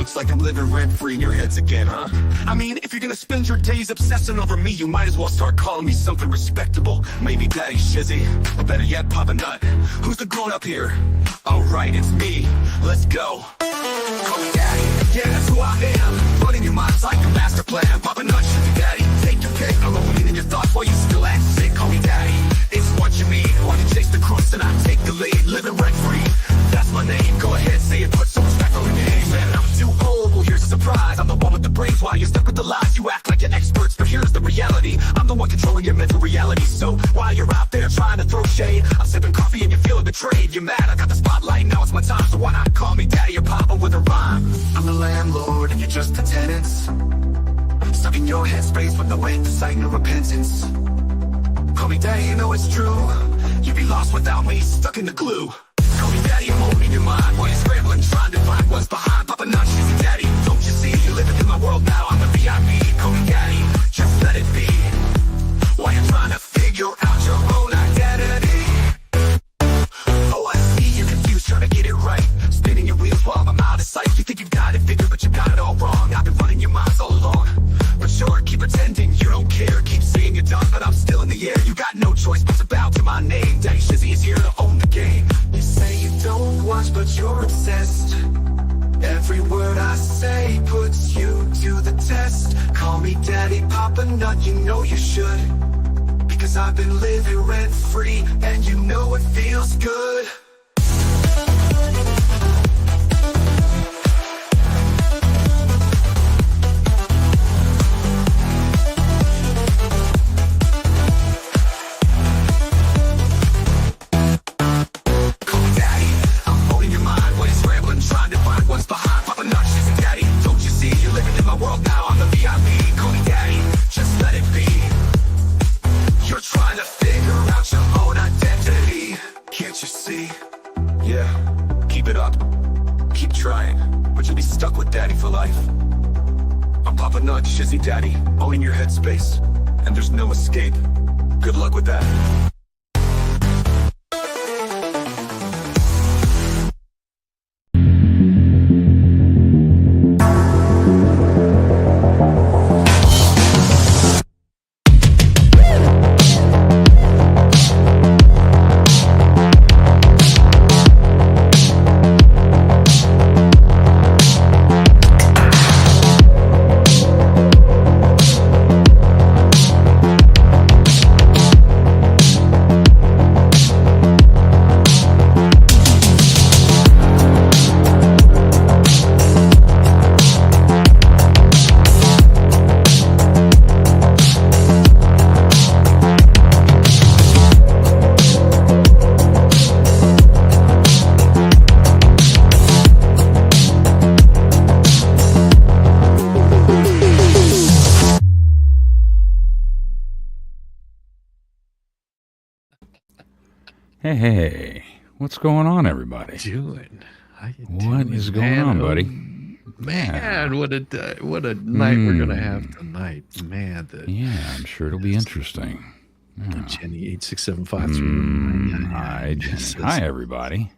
Looks like I'm living rent-free in your heads again, huh? I mean, if you're gonna spend your days obsessing over me, you might as well start calling me something respectable. Maybe Daddy Shizzy, or better yet, Papa Nut. Who's the grown-up here? Oh right, it's me. Let's go. Call me Daddy, yeah, that's who I am. Running your mind's like a master plan. Papa Nut, Shizzy Daddy, take your pick. I'm opening in your thoughts while you still act sick. Call me Daddy, it's what you mean. Why you chase the crust and I take the lead? Living rent-free, that's my name. Go ahead, say it, put some respect on the name. Man, I'm too old, well here's a surprise. I'm the one with the brains while you're stuck with the lies. You act like you're experts, but here's the reality. I'm the one controlling your mental reality. So while you're out there trying to throw shade, I'm sipping coffee and you're feeling betrayed. You're mad, I got the spotlight, now it's my time. So why not call me Daddy or Papa with a rhyme? I'm the landlord and you're just the tenants, stuck in your headspace with no insight, no repentance. Call me Daddy, you know it's true. You'd be lost without me, stuck in the glue. Call me Daddy, I'm holding your mind while you're scrambling, trying to find what's behind. Papa Nut, Shizzy Daddy, don't you see? You're living in my world now, I'm the VIP. Call me Daddy, just let it be. While you're trying to figure out your own identity. Oh, I see you're confused, trying to get it right, spinning your wheels while I'm out of sight. You think you got it figured, but you got it all wrong. I've been running your minds all along. But sure, keep pretending you don't care. Keep saying you're done, but I'm still in the air. You got no choice but to bow to my name. Daddy Shizzy is here to own the game. You say you don't watch, but you're obsessed. Every word I say puts you to the test. Call me Daddy, Papa Nut, you know you should. Because I've been living rent-free, and you know it feels good. Shizzy Daddy, all in your headspace, and there's no escape. Good luck with that. Hey, what's going on, everybody? What is going on, buddy? Man, what a night we're gonna have tonight, man. Yeah, I'm sure it'll be interesting. The Jenny 86753. Hi, Jenny. Hi, everybody.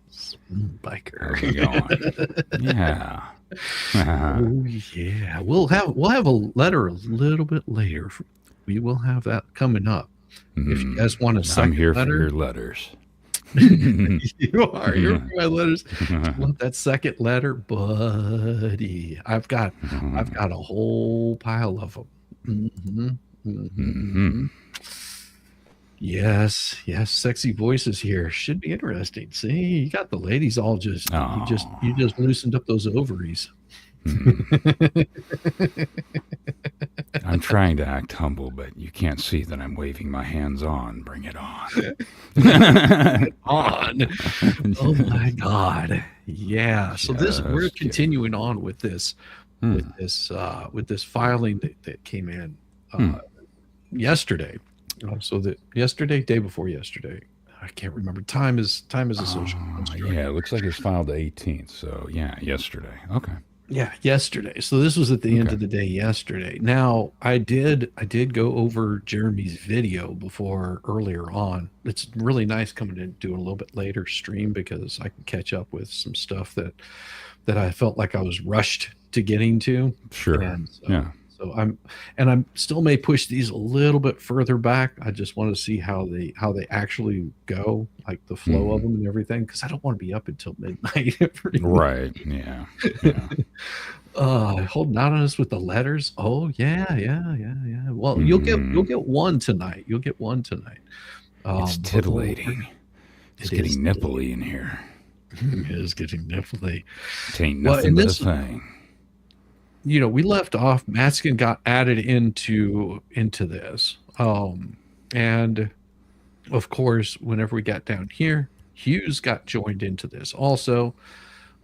Biker. How's it going? Yeah. Oh yeah, we'll have a letter a little bit later. We will have that coming up. If you guys want a second I'm here letter, for your letters. you are. You're for my letters. You want that second letter, buddy? I've got a whole pile of them. Yes, sexy voices here. Should be interesting. See, you got the ladies all just you just loosened up those ovaries. I'm trying to act humble, but you can't see that I'm waving my hands on. Bring it on. On. Oh my God. Yeah. So we're continuing on with this filing that came in yesterday. Day before yesterday. I can't remember. Time is a social construct. Yeah, it looks like it's filed the 18th. So yeah, yesterday. Okay. Yeah, yesterday. So this was at the end of the day yesterday. Now, I did go over Jeremy's video before earlier on. It's really nice coming to do a little bit later stream because I can catch up with some stuff that I felt like I was rushed to getting to. Sure. And so, Yeah. so I'm still may push these a little bit further back. I just want to see how they actually go, like the flow of them and everything, because I don't want to be up until midnight every Right. Yeah. Yeah. holding out on us with the letters. Oh yeah. Well, you'll get one tonight. You'll get one tonight. It's titillating. It's getting nipply in here. It is getting nipply. It ain't nothing but a thing. You know, we left off. Matzkin got added into this, and of course, whenever we got down here, Hughes got joined into this also.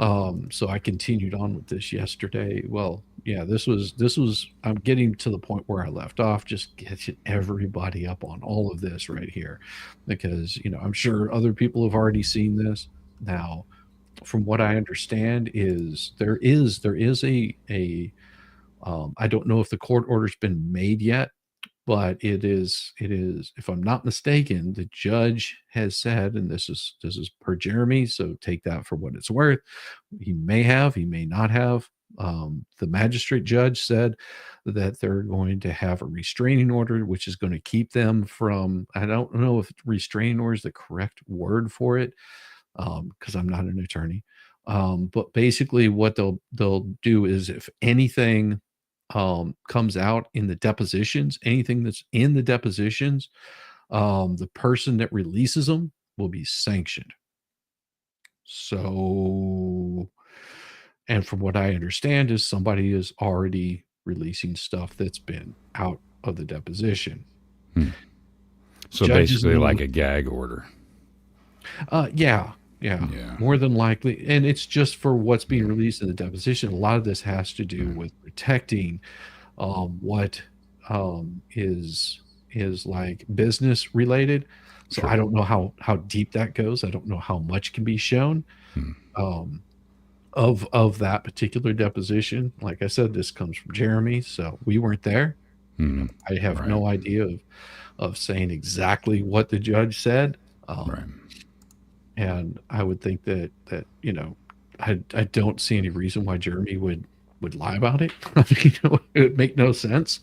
So I continued on with this yesterday. Well, yeah, this was I'm getting to the point where I left off, just getting everybody up on all of this right here, because, you know, I'm sure other people have already seen this. Now, from what I understand is there is a I don't know if the court order's been made yet, but it is, if I'm not mistaken, the judge has said, and this is per Jeremy, so take that for what it's worth. He may not have. The magistrate judge said that they're going to have a restraining order, which is going to keep them from, I don't know if restraining order is the correct word for it, because I'm not an attorney. But basically what they'll do is, if anything comes out in the depositions, anything that's in the depositions, the person that releases them will be sanctioned. So, and from what I understand is somebody is already releasing stuff that's been out of the deposition. So basically like a gag order. Yeah, more than likely. And it's just for what's being released in the deposition. A lot of this has to do with protecting what is like business related. So I don't know how deep that goes. I don't know how much can be shown of that particular deposition. Like I said, this comes from Jeremy, so we weren't there. I have no idea of saying exactly what the judge said. And I would think that you know, I don't see any reason why Jeremy would lie about it. You know, it would make no sense.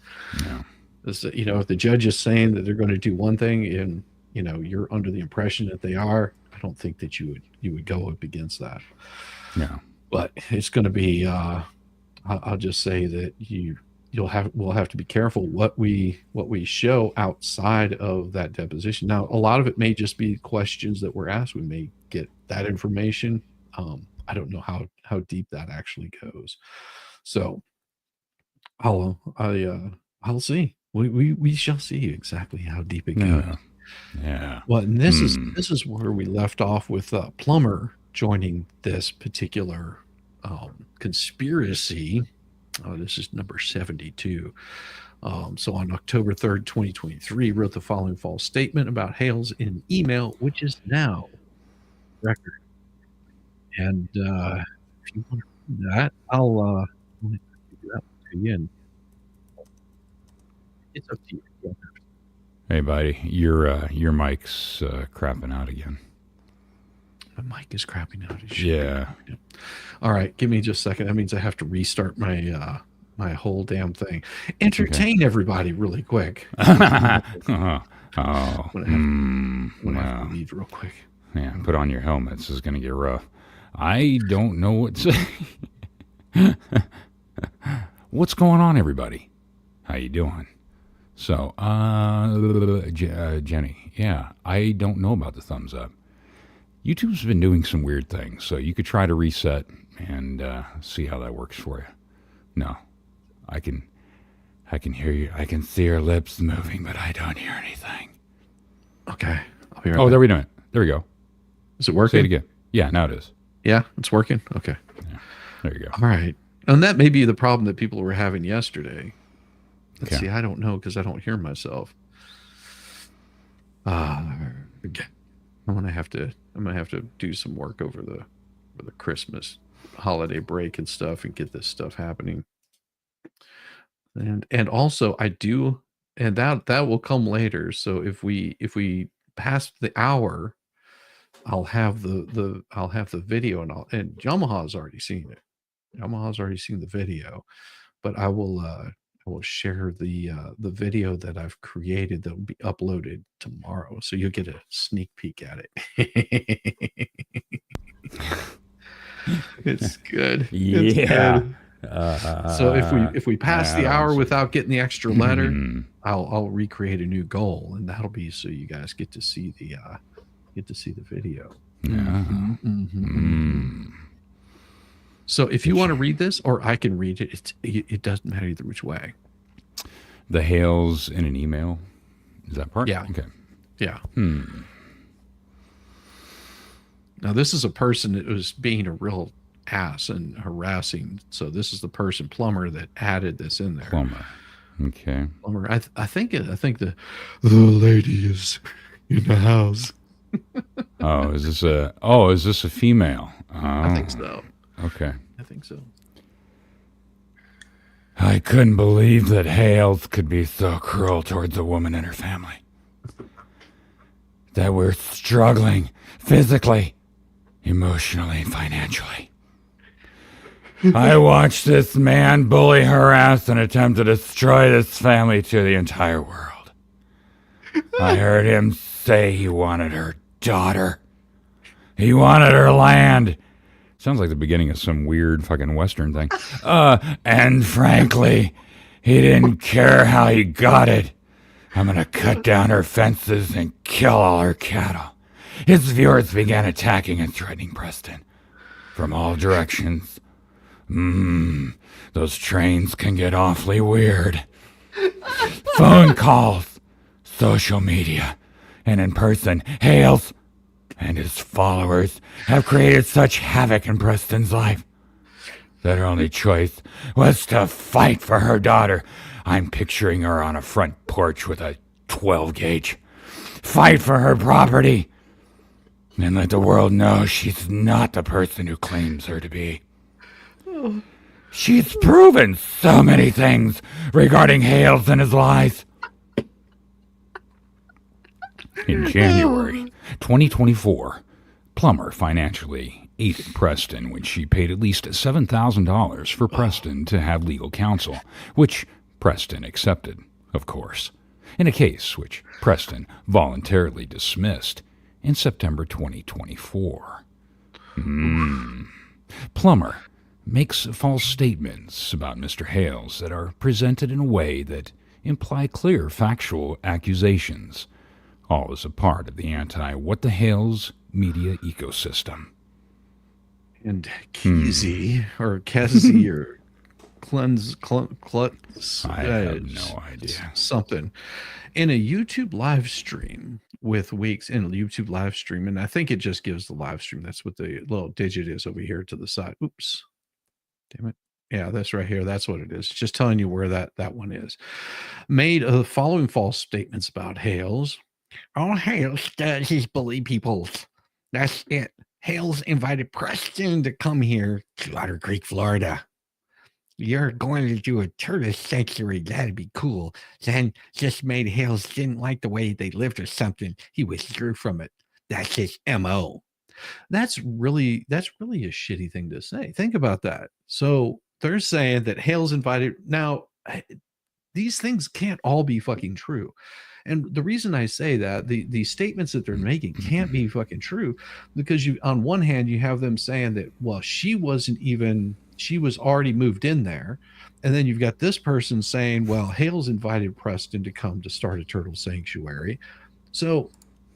You know, if the judge is saying that they're going to do one thing and, you know, you're under the impression that they are, I don't think that you would go up against that. But it's going to be I'll just say that we'll have to be careful what we show outside of that deposition. Now, a lot of it may just be questions that were asked. We may get that information. I don't know how deep that actually goes. So I'll see. We shall see exactly how deep it goes. Well, and this is where we left off with Plummer joining this particular conspiracy. This is number 72. So on October 3rd, 2023, wrote the following false statement about Hales in an email, which is now record. And if you want to read that, I'll do that to you. And it's up to you. Hey, buddy, your mic's crapping out again. My mic is crapping out. Yeah. All right, give me just a second. That means I have to restart my my whole damn thing. Entertain everybody really quick. Oh, I'm gonna have to leave real quick. Yeah, put on your helmet. This is gonna get rough. I don't know what to say. What's going on, everybody? How you doing? So, Jenny, yeah, I don't know about the thumbs up. YouTube's been doing some weird things, so you could try to reset and see how that works for you. No, I can hear you. I can see your lips moving, but I don't hear anything. Okay, I'll be right back. There we go. There we go. Is it working? Say it again. Yeah, now it is. Yeah, it's working. Okay. Yeah, there you go. All right, and that may be the problem that people were having yesterday. Let's see. I don't know because I don't hear myself. Okay. I'm gonna have to do some work over the Christmas holiday break and stuff and get this stuff happening. And also I do, and that will come later. So if we pass the hour, I'll have the video, and Yamaha's already seen it. Yamaha's already seen the video, but I will share the video that I've created that will be uploaded tomorrow, so you'll get a sneak peek at it. It's good. It's Yeah. good. So if we pass the hour without getting the extra letter, I'll recreate a new goal, and that'll be so you guys get to see the video. So if you want to read this, or I can read it, it doesn't matter either which way. The Hales in an email. Is that part? Yeah. Okay. Yeah. Now this is a person that was being a real ass and harassing. So this is the person, Plumber, that added this in there. Plumber. Okay. Plumber. I think the lady is in the house. Is this a female? I think so. Okay. I think so. I couldn't believe that Hales could be so cruel towards a woman and her family. That we're struggling physically, emotionally, and financially. I watched this man bully, harass, and attempt to destroy this family to the entire world. I heard him say he wanted her daughter. He wanted her land. Sounds like the beginning of some weird fucking Western thing. And frankly, he didn't care how he got it. I'm gonna cut down her fences and kill all her cattle. His viewers began attacking and threatening Preston from all directions. Those trains can get awfully weird. Phone calls, social media, and in person, Hales and his followers have created such havoc in Preston's life that her only choice was to fight for her daughter. I'm picturing her on a front porch with a 12 gauge. Fight for her property and let the world know she's not the person who claims her to be. She's proven so many things regarding Hales and his lies. In January 2024, Plumber financially aided Preston when she paid at least $7,000 for Preston to have legal counsel, which Preston accepted, of course, in a case which Preston voluntarily dismissed in September 2024. Plumber makes false statements about Mr. Hales that are presented in a way that imply clear factual accusations, all as a part of the anti-WhatTheHales media ecosystem. And Keezy, or Kezi, or Klutz, I have no idea. Something. In a YouTube live stream with Weeks, in a YouTube live stream, and I think it just gives the live stream. That's what the little digit is over here to the side. Oops. Damn it. Yeah, that's right here. That's what it is. Just telling you where that one is. Made the following false statements about Hales. All Hales does is bully people. That's it. Hales invited Preston to come here to Otter Creek, Florida. You're going to do a turtle sanctuary. That'd be cool. Then just made Hales didn't like the way they lived or something. He withdrew from it. That's his MO. That's really a shitty thing to say. Think about that. So they're saying that Hales invited. Now, these things can't all be fucking true. And the reason I say that, the statements that they're making can't be fucking true, because you, on one hand, you have them saying that, well, she was already moved in there. And then you've got this person saying, well, Hales invited Preston to come to start a turtle sanctuary. So,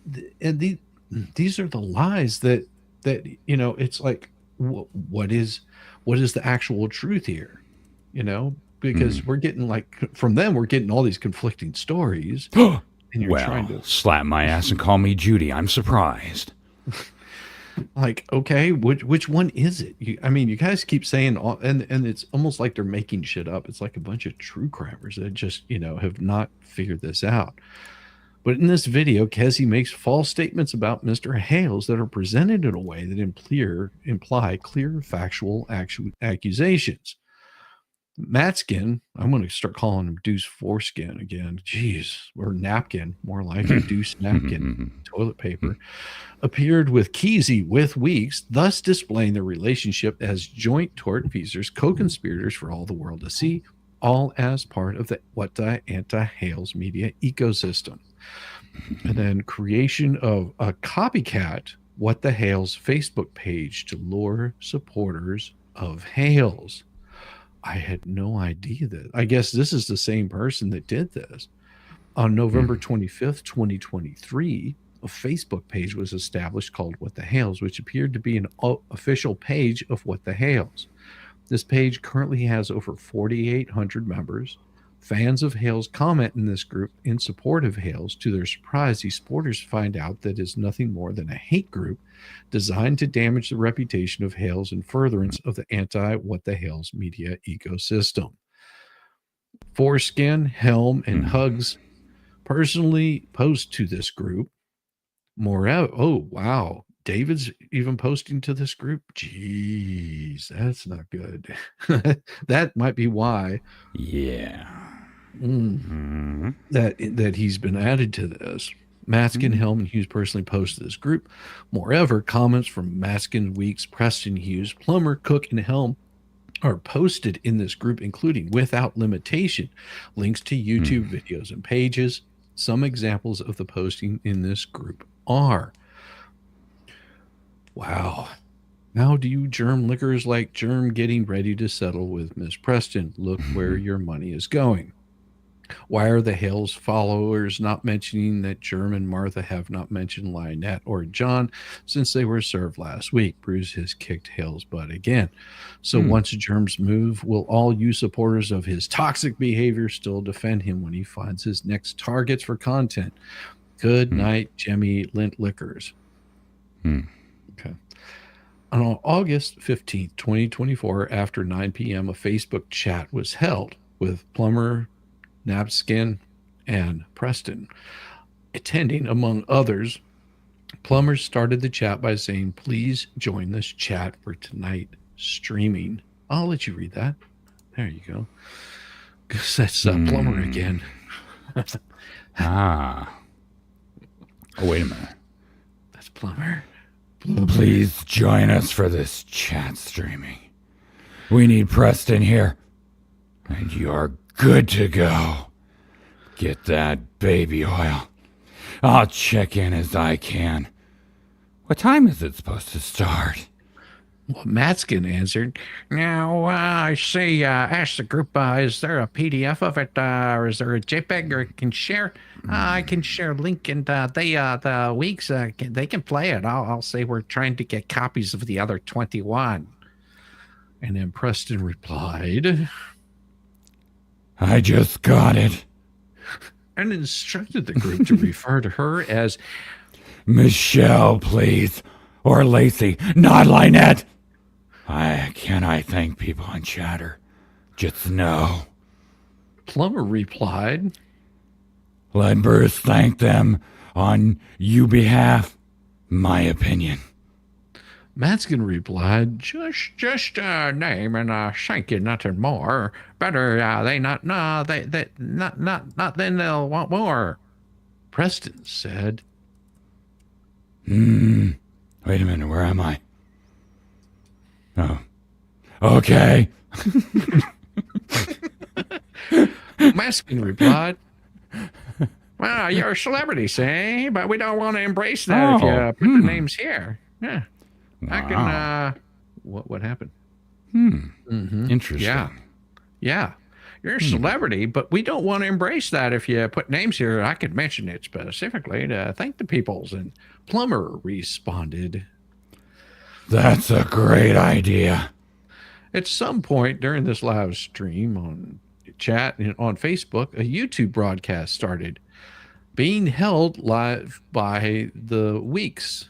these are the lies that, it's like, what is the actual truth here? Because we're getting from them, we're getting all these conflicting stories. And you're trying to slap my ass and call me Judy. I'm surprised. Okay, which one is it? You guys keep saying and it's almost like they're making shit up. It's like a bunch of true crammers that just, have not figured this out. But in this video, Kesey makes false statements about Mr. Hales that are presented in a way that imply clear factual accusations. Matzkin, I'm going to start calling him Deuce Foreskin again. Jeez, or napkin, more like it. Deuce napkin, toilet paper, appeared with Kesey with Weeks, thus displaying their relationship as joint tortfeasors, co-conspirators for all the world to see, all as part of the WhatTheHales media ecosystem. And then creation of a copycat WhatTheHales Facebook page to lure supporters of Hales. I had no idea that. I guess this is the same person that did this. On November 25th, 2023, a Facebook page was established called WhatTheHales, which appeared to be an official page of WhatTheHales. This page currently has over 4,800 members. Fans of Hales comment in this group in support of Hales. To their surprise, these supporters find out that it's nothing more than a hate group designed to damage the reputation of Hales in furtherance of the anti-WhatTheHales media ecosystem. Foreskin, Helm, and Hugs personally post to this group. Oh, wow. David's even posting to this group. Jeez, that's not good. That might be why. Yeah. That he's been added to this. Matzkin, Helm, and Hughes personally posted this group. Moreover, comments from Matzkin, Weeks, Preston, Hughes, Plummer, Cook, and Helm are posted in this group, including without limitation links to YouTube videos and pages. Some examples of the posting in this group are, wow, how do you germ liquors like Germ getting ready to settle with Miss Preston? Look where your money is going. Why are the Hales followers not mentioning that Germ and Martha have not mentioned Lynette or John since they were served last week? Bruce has kicked Hales' butt again. So once Germ's move, will all you supporters of his toxic behavior still defend him when he finds his next targets for content? Good night, Jemmy Lint Liquors. Okay. On August 15th, 2024, after 9 p.m., a Facebook chat was held with Plummer, Matzkin, and Preston attending, among others. Plummer started the chat by saying, please join this chat for tonight streaming. I'll let you read that. There you go. Because that's Plummer again. Oh, wait a minute. That's Plummer. Please join us for this chat streaming. We need Preston here. And you're good to go. Get that baby oil. I'll check in as I can. What time is it supposed to start? Well, Matzkin answered, now, I see, ask the group, is there a PDF of it, or is there a JPEG or can share? I can share a link, and the weeks, they can play it. I'll say we're trying to get copies of the other 21. And then Preston replied, I just got it. And instructed the group to refer to her as Michelle, please. Or Lacey, not Lynette. I thank people on chatter. Just know. Plummer replied, Let Bruce thank them on you behalf. My opinion. Matzkin replied, just name and thank you, nothing more. Better they not then they'll want more. Preston said, Wait a minute, where am I? Oh. Okay. Matzkin replied, well, you're a celebrity, say, but we don't want to embrace that if you put the names here. Yeah. Wow. I can, what happened? Interesting. Yeah. You're a celebrity, but we don't want to embrace that if you put names here. I could mention it specifically to thank the peoples. And Plummer responded, That's a great idea. At some point during this live stream on chat and on Facebook, a YouTube broadcast started being held live by the Weeks.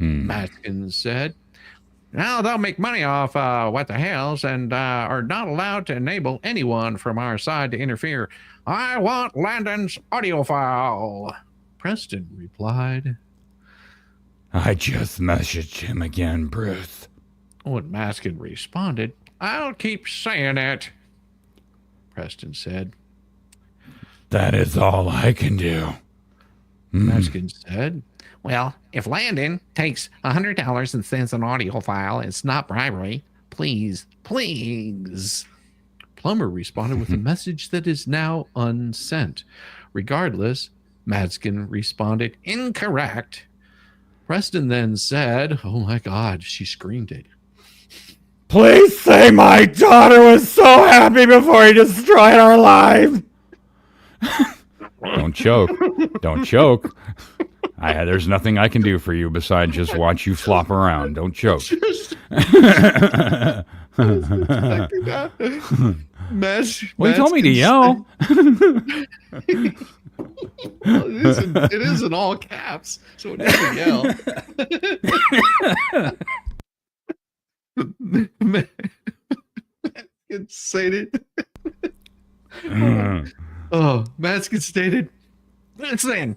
Matzkin said, Now they'll make money off WhatTheHales and are not allowed to enable anyone from our side to interfere. I want Landon's audio file. Preston replied. I just messaged him again, Bruce. When Matzkin responded, I'll keep saying it. Preston said. That is all I can do. Matzkin said, well, if Landon takes $100 and sends an audio file, it's not bribery. Please, please. Plumber responded with a message that is now unsent. Regardless, Matzkin responded, incorrect. Preston then said, oh my God, she screamed it. Please say my daughter was so happy before he destroyed our lives. Don't choke. Don't choke. There's nothing I can do for you besides just watch you flop around. Don't choke. Well, he told me to yell. It is in all caps, so it is a yell. Matzkin stated. Matzkin stated. Listen,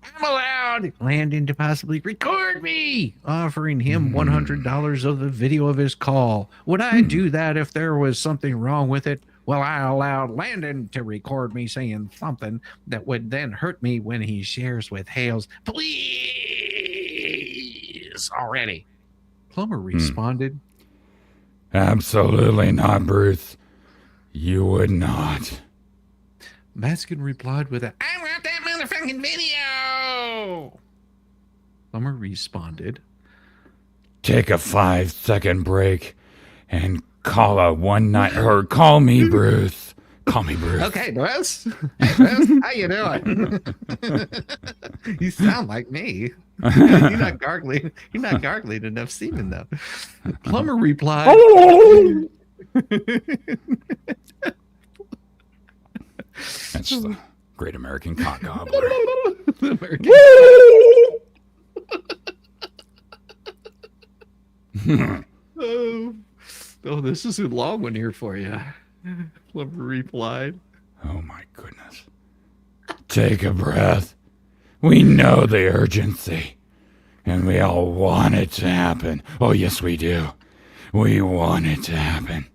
I'm allowed Landon to possibly record me, offering him $100 of the video of his call. Would I do that if there was something wrong with it? Well, I allowed Landon to record me saying something that would then hurt me when he shares with Hales. Please, already. Plumber responded. Absolutely not, Bruce. You would not. Matzkin replied with a, I want that motherfucking video. Plumber responded. Take a 5-second break and call call me Bruce. Call me Bruce. Okay, Bruce. Hey, Bruce, how you doing? You sound like me. You're not gargling. You're not gargling enough semen, though. Plumber replied. That's the great American cock gobbler. Oh, this is a long one here for you. Plumber replied. Oh my goodness. Take a breath. We know the urgency, and we all want it to happen. Oh, yes, we do. We want it to happen.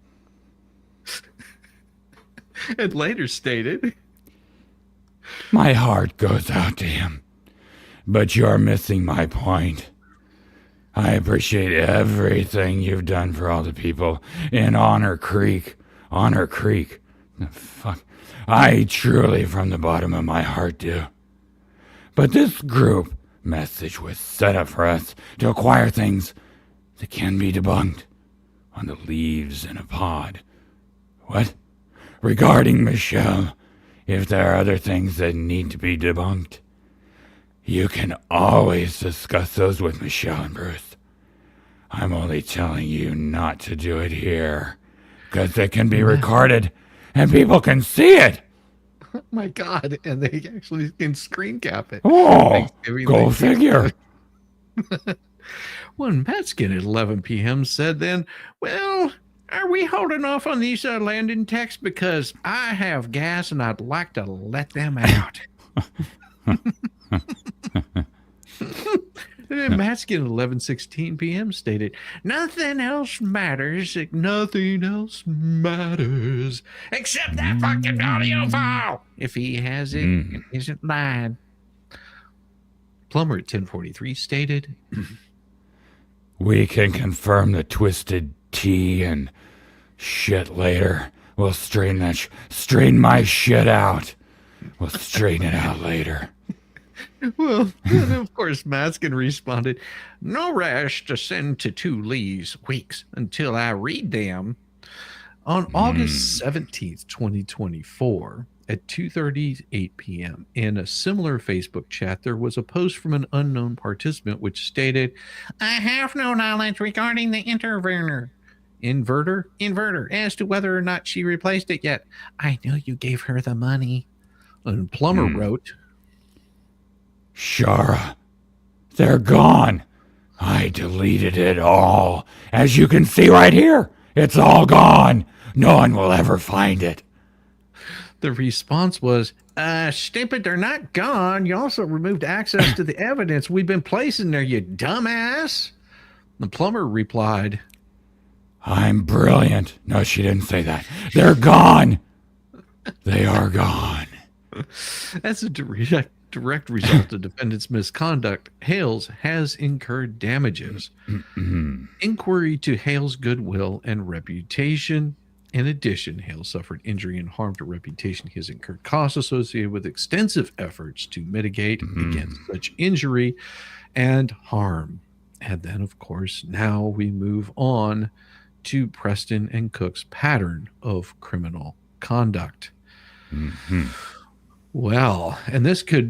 And later stated, my heart goes out to him, but you're missing my point. I appreciate everything you've done for all the people in Honor Creek. Honor Creek. Fuck. I truly, from the bottom of my heart, do. But this group message was set up for us to acquire things that can be debunked on the leaves in a pod. What? Regarding Michelle, if there are other things that need to be debunked, you can always discuss those with Michelle and Bruce. I'm only telling you not to do it here, because it can be recorded and people can see it. oh my God, and they actually can screen cap it. Oh, go figure. When Matzkin at 11 p.m. said then, well, are we holding off on these Landon texts because I have gas and I'd like to let them out? And then Matzkin at 11:16 p.m. stated, nothing else matters. Nothing else matters except that fucking audio file. If he has it, it isn't lying. Plumber at 10:43 stated, we can confirm the twisted tea and shit later. We'll straighten my shit out. We'll straighten it out later. Well, then of course, Matzkin responded, no rush to send to 2 weeks until I read them. On August 17th, 2024, at 2:38 p.m., in a similar Facebook chat, there was a post from an unknown participant which stated, I have no knowledge regarding the inverter as to whether or not she replaced it yet. I know you gave her the money. And Plumber wrote, Shara, they're gone. I deleted it all. As you can see right here, it's all gone. No one will ever find it. The response was, stupid, they're not gone. You also removed access to the evidence we've been placing there, you dumbass. The plumber replied, I'm brilliant. No, she didn't say that. They're gone. They are gone. as a direct result of defendant's misconduct, Hales has incurred damages. Inquiry to Hales' goodwill and reputation. In addition, Hales suffered injury and harm to reputation. He has incurred costs associated with extensive efforts to mitigate against such injury and harm. And then, of course, now we move on to Preston and Cook's pattern of criminal conduct. Well, and this could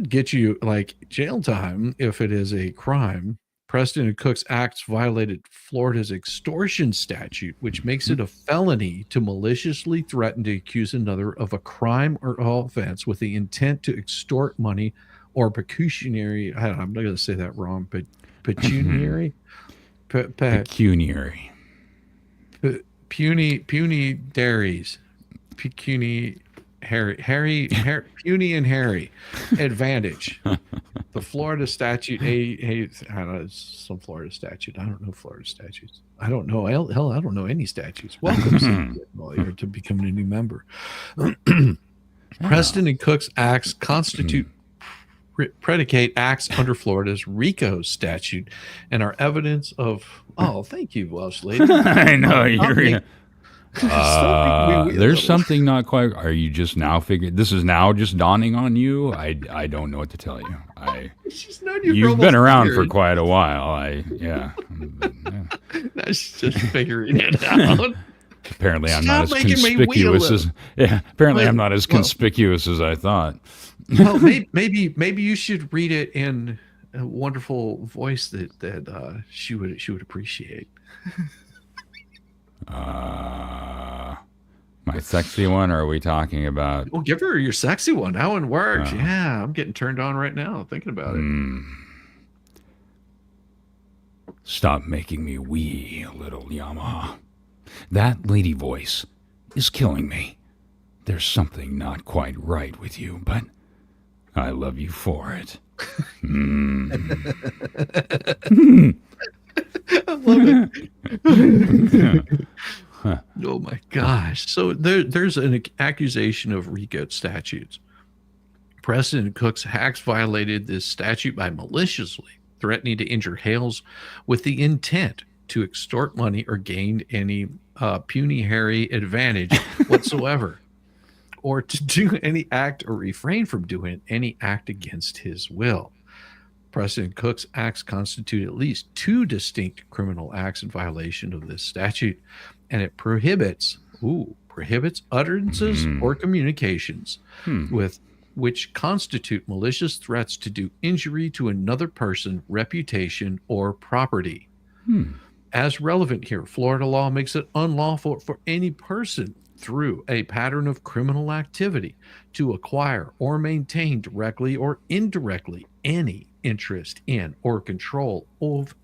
get you like jail time if it is a crime. Preston and Cook's acts violated Florida's extortion statute, which makes it a felony to maliciously threaten to accuse another of a crime or offense with the intent to extort money or pecuniary. I'm not going to say that wrong, but pecuniary, Pecuniary. puny dairies, puny Harry, puny and hairy advantage. The Florida statute, I don't know, some Florida statute. I don't know Florida statutes. I don't know. Hell, I don't know any statutes. Welcome, lawyer, to becoming a new member. Preston and Cook's acts constitute predicate acts under Florida's RICO statute and are evidence of. Oh, thank you, Welsh lady. I know you're. There's something not quite. Are you just now figuring? This is now just dawning on you. I don't know what to tell you. She's known you. You've been around for quite a while. Now she's just figuring it out. Apparently, I'm not as conspicuous as. Yeah, apparently, I'm not as conspicuous as I thought. Well, maybe you should read it in a wonderful voice that she would appreciate. My sexy one, or are we talking about? Well, give her your sexy one. That one works. Yeah, I'm getting turned on right now thinking about it. Stop making me wee, little Yamaha. That lady voice is killing me. There's something not quite right with you, but I love you for it. I love it. Oh my gosh. So there's an accusation of RICO statutes. Preston and Cook's acts violated this statute by maliciously threatening to injure Hales with the intent to extort money or gain any puny hairy advantage whatsoever, or to do any act or refrain from doing any act against his will. Preston and Cook's acts constitute at least two distinct criminal acts in violation of this statute, and it prohibits utterances or communications with which constitute malicious threats to do injury to another person, reputation, or property. As relevant here, Florida law makes it unlawful for any person through a pattern of criminal activity to acquire or maintain directly or indirectly any interest in or control of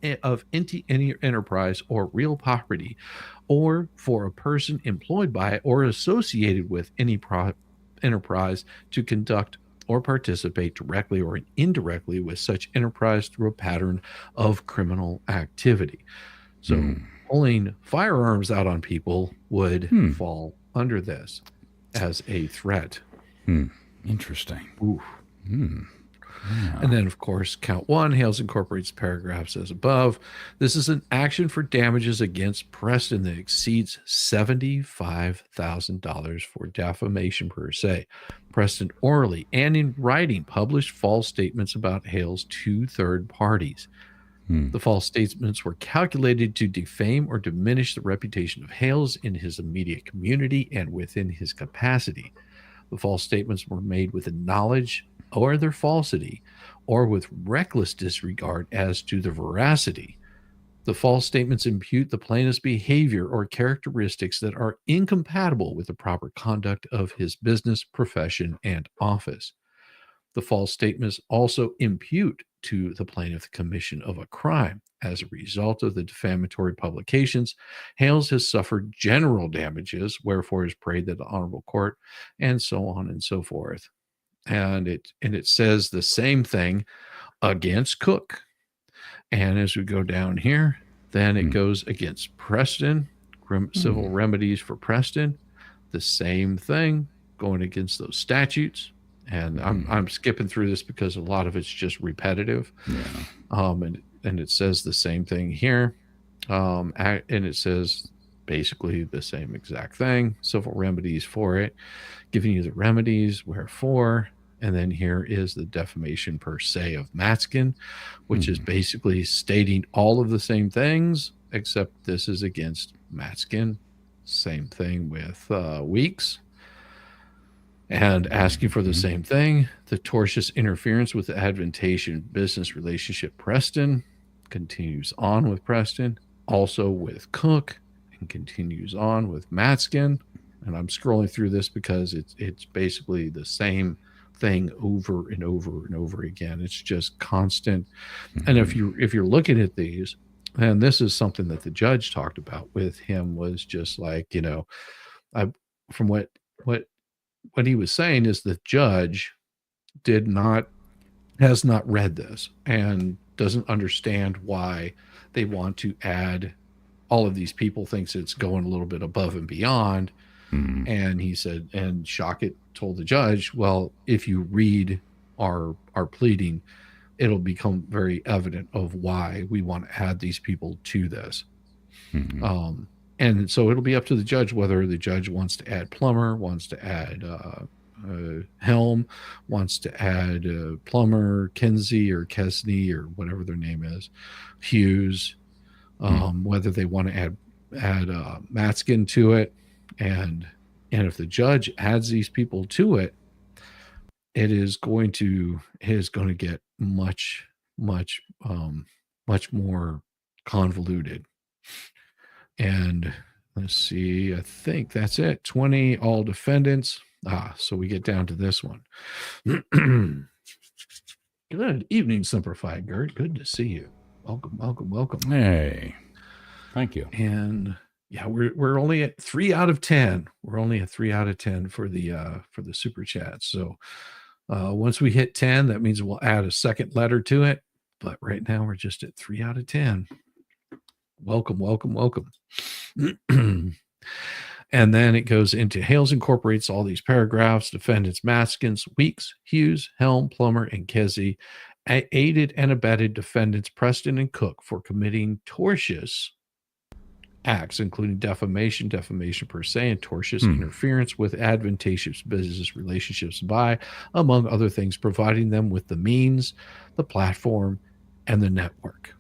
any enterprise or real property, or for a person employed by or associated with any enterprise to conduct or participate directly or indirectly with such enterprise through a pattern of criminal activity. So pulling firearms out on people would fall under this as a threat. Interesting. Ooh. Yeah. And then, of course, count one, Hales incorporates paragraphs as above. This is an action for damages against Preston that exceeds $75,000 for defamation per se. Preston orally and in writing published false statements about Hales to third parties. The false statements were calculated to defame or diminish the reputation of Hales in his immediate community and within his capacity. The false statements were made with the knowledge or their falsity, or with reckless disregard as to the veracity. The false statements impute the plaintiff's behavior or characteristics that are incompatible with the proper conduct of his business, profession, and office. The false statements also impute to the plaintiff the commission of a crime. As a result of the defamatory publications, Hales has suffered general damages, wherefore is prayed that the honorable court, and so on and so forth. And it says the same thing against Cook. And as we go down here, then it goes against Preston, civil remedies for Preston, the same thing, going against those statutes. And I'm skipping through this because a lot of it's just repetitive. Yeah. And it says the same thing here. And it says basically the same exact thing, civil remedies for it, giving you the remedies, wherefore. And then here is the defamation per se of Matzkin, which is basically stating all of the same things, except this is against Matzkin. Same thing with Weeks. And asking for the same thing, the tortious interference with the advantageous business relationship Preston, continues on with Preston, also with Cook, and continues on with Matzkin. And I'm scrolling through this because it's basically the same thing over and over and over again. It's just constant. And if you're looking at these, and this is something that the judge talked about with him, was just like, from what he was saying is the judge has not read this and doesn't understand why they want to add all of these people, thinks it's going a little bit above and beyond. And he said, and Shockett told the judge, well, if you read our pleading, it'll become very evident of why we want to add these people to this. And so it'll be up to the judge whether the judge wants to add Plummer, wants to add Helm, wants to add Plummer, Kinsey or Kesney or whatever their name is, Hughes, whether they want to add Matzkin to it. And if the judge adds these people to it, it is going to get much more convoluted. And let's see, I think that's it. 20 all defendants. So we get down to this one. Good evening, Simplified Gert. Good to see you. Welcome. Hey, thank you. And yeah, we're only at 3 out of 10. We're only at 3 out of 10 for the super chat. So once we hit 10, that means we'll add a second letter to it. But right now we're just at 3 out of 10. Welcome. And then it goes into Hales incorporates all these paragraphs. Defendants Matzkin, Weeks, Hughes, Helm, Plummer, and Kesey aided and abetted defendants Preston and Cook for committing tortious acts, including defamation per se, and tortious interference with advantageous business relationships by, among other things, providing them with the means, the platform, and the network.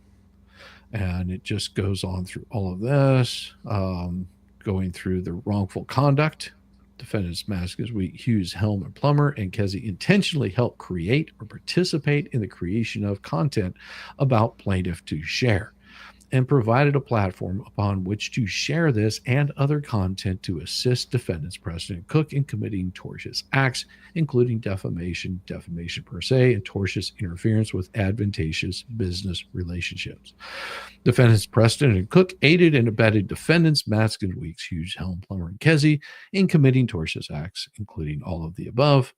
And it just goes on through all of this, going through the wrongful conduct. Defendants Matzkin, Hughes, Helm, and Plummer, and Kesey intentionally helped create or participate in the creation of content about plaintiff to share, and provided a platform upon which to share this and other content to assist defendants Preston and Cook in committing tortious acts, including defamation per se, and tortious interference with advantageous business relationships. Defendants Preston and Cook aided and abetted defendants Matzkin, Weeks, Hughes, Helm, Plummer, and Kesey in committing tortious acts, including all of the above,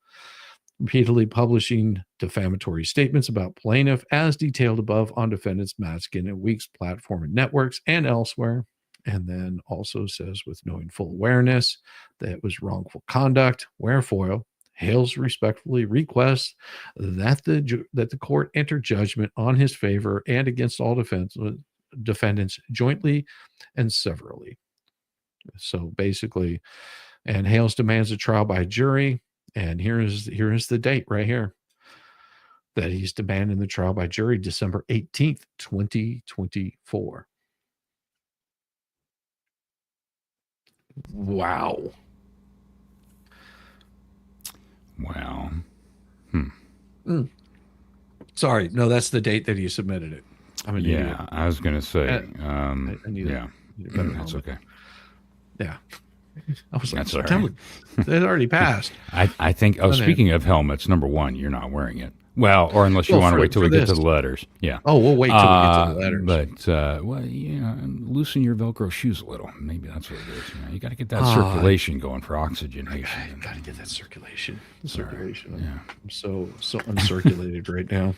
repeatedly publishing defamatory statements about plaintiff as detailed above on defendants Matzkin and Weeks' platform and networks and elsewhere. And then also says, with knowing full awareness that it was wrongful conduct, wherefore Hales respectfully requests that the court enter judgment on his favor and against all defendants jointly and severally. So basically, and Hales demands a trial by jury. And here is the date right here that he's demanding the trial by jury, December 18th, 2024. Wow. Sorry, no, that's the date that he submitted it. I was going to say, I need that's okay. Yeah. I was like, That's all September. right. It already passed. I think, speaking of helmets, number one, you're not wearing it. Well, or unless you Well, want to for- wait till for we get to this. the letters. Yeah. Oh, we'll wait till we get to the letters. But, well, loosen your Velcro shoes a little. Maybe that's what it is. You got to get that circulation going for oxygenation. Got to get that circulation. Yeah. I'm so uncirculated right now.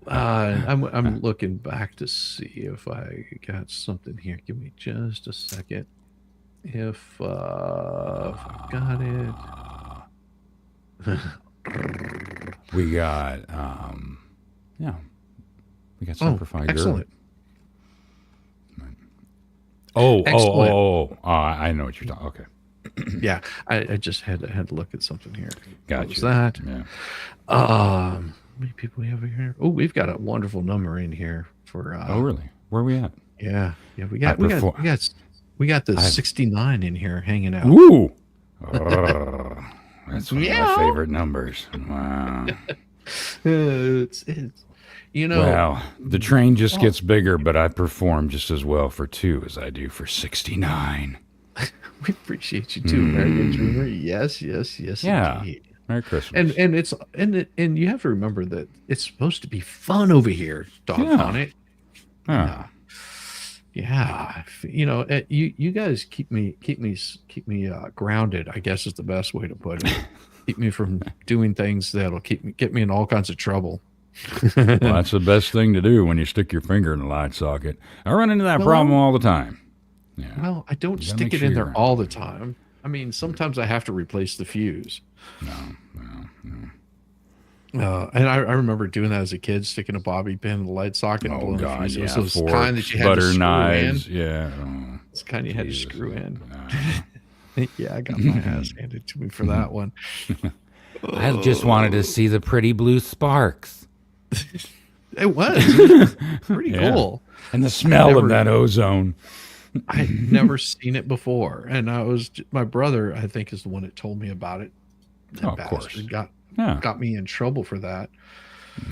I'm looking back to see if I got something here. Give me just a second. If I got it. We got, we got some for Fire. Excellent. I know what you're talking. Okay. Yeah, I just had to look at something here. Gotcha. What was that? Yeah. How many people we have here? Oh, we've got a wonderful number in here for. Oh, really? Where are we at? Yeah. We got the 69 in here hanging out. Ooh. That's one of my favorite numbers. Wow. It's Well, the train just gets bigger, but I perform just as well for 2 as I do for 69. We appreciate you too, American Dreamer. Yes, Yeah. indeed. Merry Christmas. And you have to remember that it's supposed to be fun over here, doggone it. Huh. Yeah, you guys keep me grounded, I guess is the best way to put it. Keep me from doing things that'll get me in all kinds of trouble. Well, that's the best thing to do when you stick your finger in the light socket. I run into that problem all the time. Yeah. Well, I don't stick make it sure in you're there right. all the time. I mean, sometimes I have to replace the fuse. No. And I remember doing that as a kid, sticking a bobby pin in the light socket. And Oh blowing the God, fuse. It yeah. was those kind that you had to butter screw knives. in. Yeah. Oh, It's kind you had to Jesus. screw in. Yeah, I got my ass handed to me for that one. I just wanted to see the pretty blue sparks It was pretty cool. and the smell of that ozone. I'd never seen it before, and my brother, I think, is the one that told me about it. That of course. got me in trouble for that.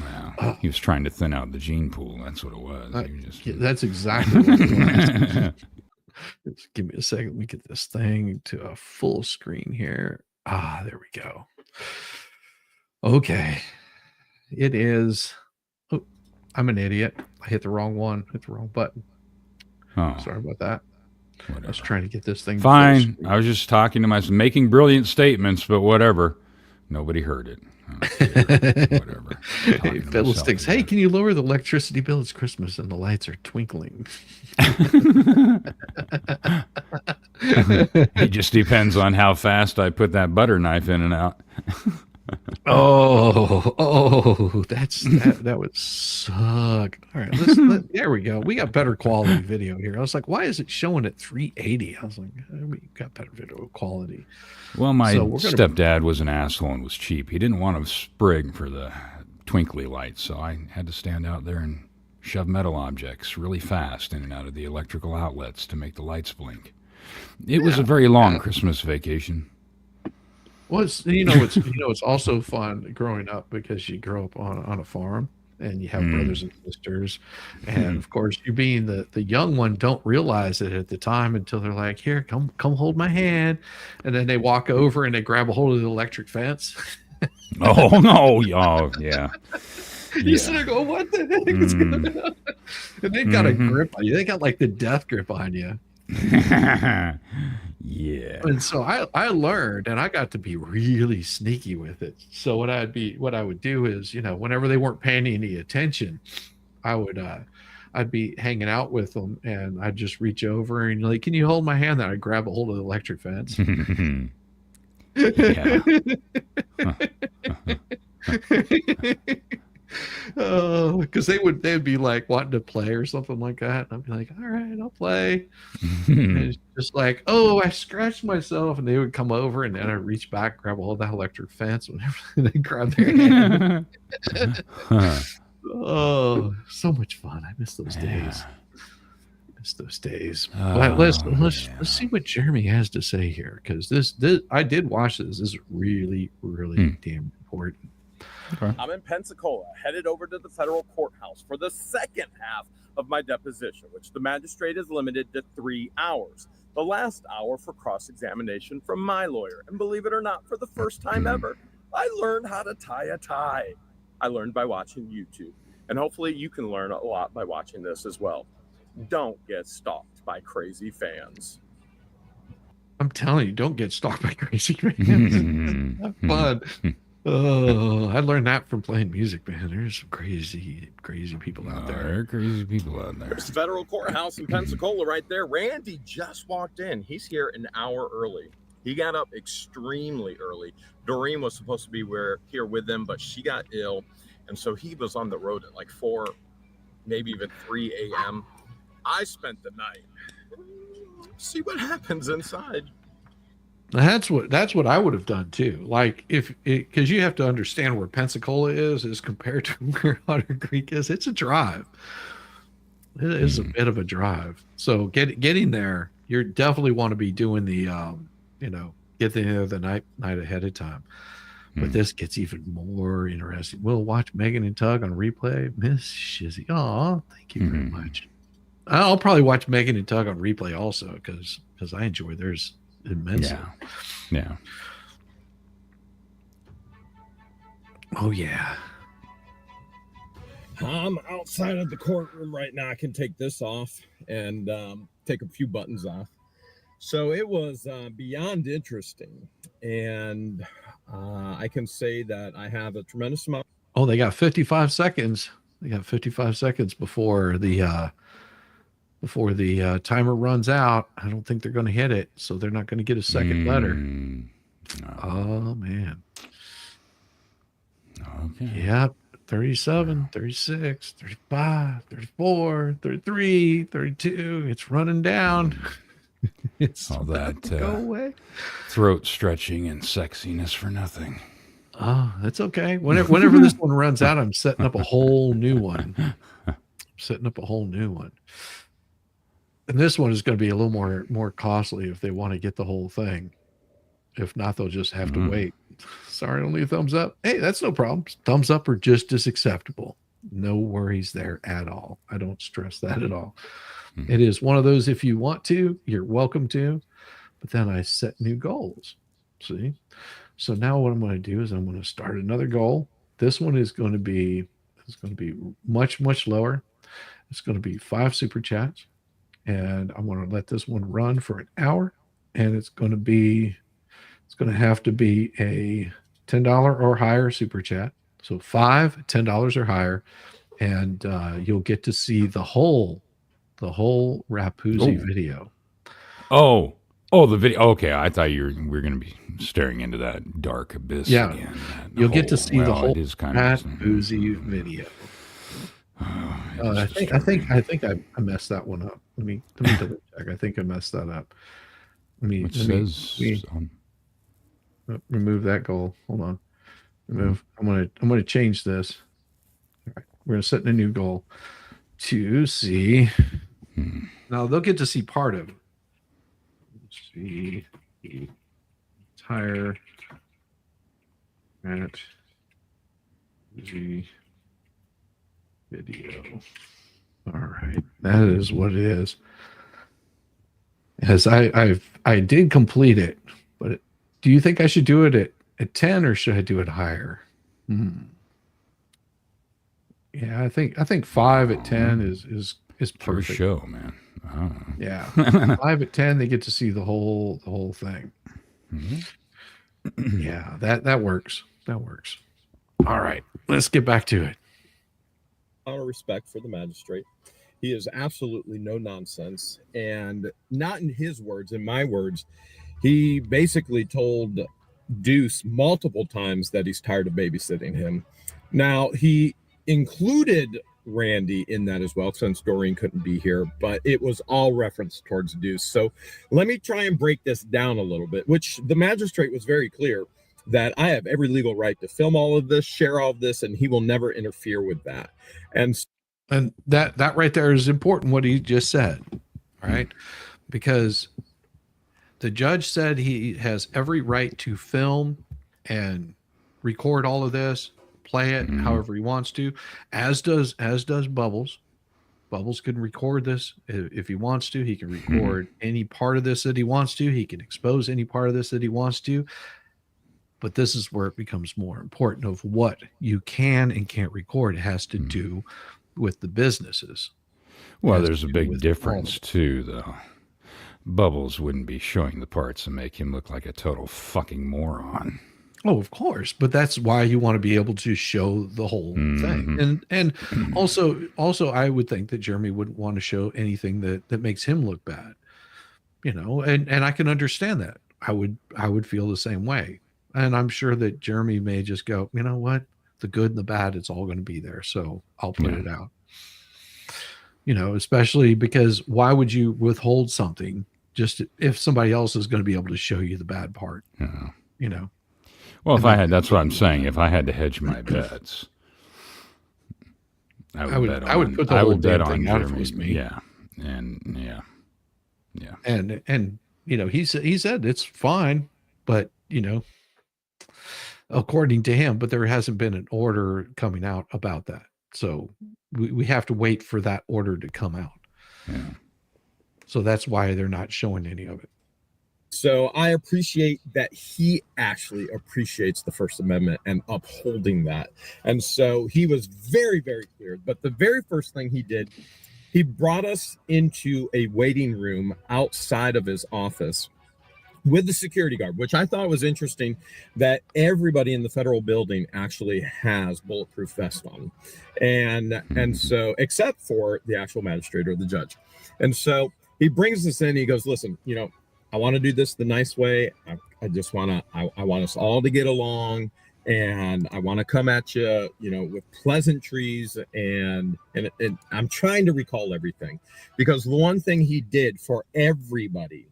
Wow. He was trying to thin out the gene pool. That's what it was. That's exactly what it was. Just give me a second. Let me get this thing to a full screen here. There we go. Okay. It is. Oh, I'm an idiot. I hit the wrong one. Hit the wrong button. Oh, Sorry about that. whatever. I was trying to get this thing. to Fine. full screen. I was just talking to myself, making brilliant statements, but whatever. Nobody heard it. Whatever. Hey, Fiddlesticks. Hey, can you lower the electricity bill? It's Christmas and the lights are twinkling. It just depends on how fast I put that butter knife in and out. That would suck. All right, there we go. We got better quality video here. I was like, why is it showing at 380? I was like, we got better video quality. Well, my So we're gonna- stepdad was an asshole and was cheap. He didn't want a sprig for the twinkly lights, so I had to stand out there and shove metal objects really fast in and out of the electrical outlets to make the lights blink. It was a very long Christmas vacation. Well, it's also fun growing up because you grow up on a farm and you have brothers and sisters, and of course, you being the young one don't realize it at the time until they're like, "Here, come hold my hand," and then they walk over and they grab a hold of the electric fence. Oh no! Oh yeah. You sit there going, "What the heck is going on?" And they've got a grip on you. They got like the death grip on you. Yeah. And so I learned, and I got to be really sneaky with it. So what I would do is, whenever they weren't paying any attention, I'd be hanging out with them, and I'd just reach over and like, "Can you hold my hand?" Then I'd grab a hold of the electric fence. Because they'd be like wanting to play or something like that. And I'd be like, "All right, I'll play." And it's just like, "Oh, I scratched myself," and they would come over, and then I'd reach back, grab a hold of that electric fence, whenever they grab their hand. Oh, so much fun! I miss those days. But let's see what Jeremy has to say here, because this I did watch this. This is really damn important. Okay. I'm in Pensacola, headed over to the federal courthouse for the second half of my deposition, which the magistrate is limited to 3 hours. The last hour for cross-examination from my lawyer. And believe it or not, for the first time ever, I learned how to tie a tie. I learned by watching YouTube. And hopefully you can learn a lot by watching this as well. Don't get stalked by crazy fans. I'm telling you, don't get stalked by crazy fans. It's not fun. Oh, I learned that from playing music, man. There's some crazy people out there. There are crazy people out there. There's the federal courthouse in Pensacola right there. Randy just walked in. He's here an hour early. He got up extremely early. Doreen was supposed to be here with him, but she got ill. And so he was on the road at like 4, maybe even 3 a.m. I spent the night. See what happens inside. That's what I would have done too. Like because you have to understand where Pensacola is as compared to where Otter Creek is. It's a drive. It is a bit of a drive. So getting there, you definitely want to be doing the get there the night ahead of time. But this gets even more interesting. We'll watch Megan and Tug on replay. Miss Shizzy. Oh, thank you very much. I'll probably watch Megan and Tug on replay also because I enjoy theirs immensely. Yeah. Oh yeah. I'm outside of the courtroom right now. I can take this off and take a few buttons off. So it was beyond interesting. And I can say that I have a tremendous amount. Oh, they got 55 seconds. They got 55 seconds before the timer runs out. I don't think they're going to hit it, so they're not going to get a second letter. No. Oh man. Okay. Yep. 37, 36, 35, 34, 33, 32. It's running down. It's all that go away. Throat stretching and sexiness for nothing. Oh, that's okay. Whenever this one runs out, I'm setting up a whole new one. And this one is going to be a little more costly if they want to get the whole thing. If not, they'll just have to wait. Sorry, only a thumbs up. Hey, that's no problem. Thumbs up are just as acceptable. No worries there at all. I don't stress that at all. It is one of those, if you want to, you're welcome to, but then I set new goals. See? So now what I'm going to do is I'm going to start another goal. This one is going to be, much, much lower. It's going to be 5 super chats, and I'm going to let this one run for an hour, and it's going to have to be a $10 or higher super chat. So 5, $10 or higher, and you'll get to see the whole Rapuzzi video. Oh, the video. Okay, I thought we're going to be staring into that dark abyss again. You'll get to see the whole Rapuzzi video. I think I messed that one up. Let me double check. I think I messed that up. Remove that goal. Hold on. Remove. I'm gonna change this. All right. We're gonna set in a new goal to see. Now they'll get to see part of it. Let's see the entire at the video. All right, that is what it is. As I did complete it, but do you think I should do it at 10 or should I do it higher? Yeah, I think 5 at 10 is perfect. For show, man. Yeah, 5 at 10, they get to see the whole thing. Yeah, that works. That works. All right, let's get back to it. Out of respect for the magistrate, he is absolutely no nonsense, and not in his words, in my words. He basically told Deuce multiple times that he's tired of babysitting him. Now, he included Randy in that as well, since Doreen couldn't be here, but it was all referenced towards Deuce. So let me try and break this down a little bit, which the magistrate was very clear that I have every legal right to film all of this, share all of this, and he will never interfere with that. And that right there is important, what he just said, right? Because the judge said he has every right to film and record all of this, play it however he wants to, as does Bubbles. Bubbles can record this if he wants to. He can record any part of this that he wants to. He can expose any part of this that he wants to. But this is where it becomes more important of what you can and can't record. It has to do with the businesses. Well, there's a big difference too, though. Bubbles wouldn't be showing the parts and make him look like a total fucking moron. Oh, of course, but that's why you want to be able to show the whole thing. And also I would think that Jeremy wouldn't want to show anything that makes him look bad. You know, and I can understand that. I would feel the same way. And I'm sure that Jeremy may just go, you know what? The good and the bad, it's all going to be there. So I'll put it out. You know, especially because why would you withhold something just if somebody else is going to be able to show you the bad part? You know. Well, if I had, that's what I'm saying. If I had to hedge my bets, I would put the whole damn thing out if it was me. Yeah, and and you know, he said it's fine, but you know, according to him, but there hasn't been an order coming out about that, so we have to wait for that order to come out. Yeah. So that's why they're not showing any of it. So I appreciate that he actually appreciates the First Amendment and upholding that. And so he was very, very clear. But the very first thing he did, he brought us into a waiting room outside of his office with the security guard, which I thought was interesting that everybody in the federal building actually has bulletproof vests on. And so, except for the actual magistrate or the judge. And so he brings us in, he goes, listen, you know, I want to do this the nice way. I just want to, I want us all to get along, and I want to come at you, you know, with pleasantries, and I'm trying to recall everything, because the one thing he did for everybody,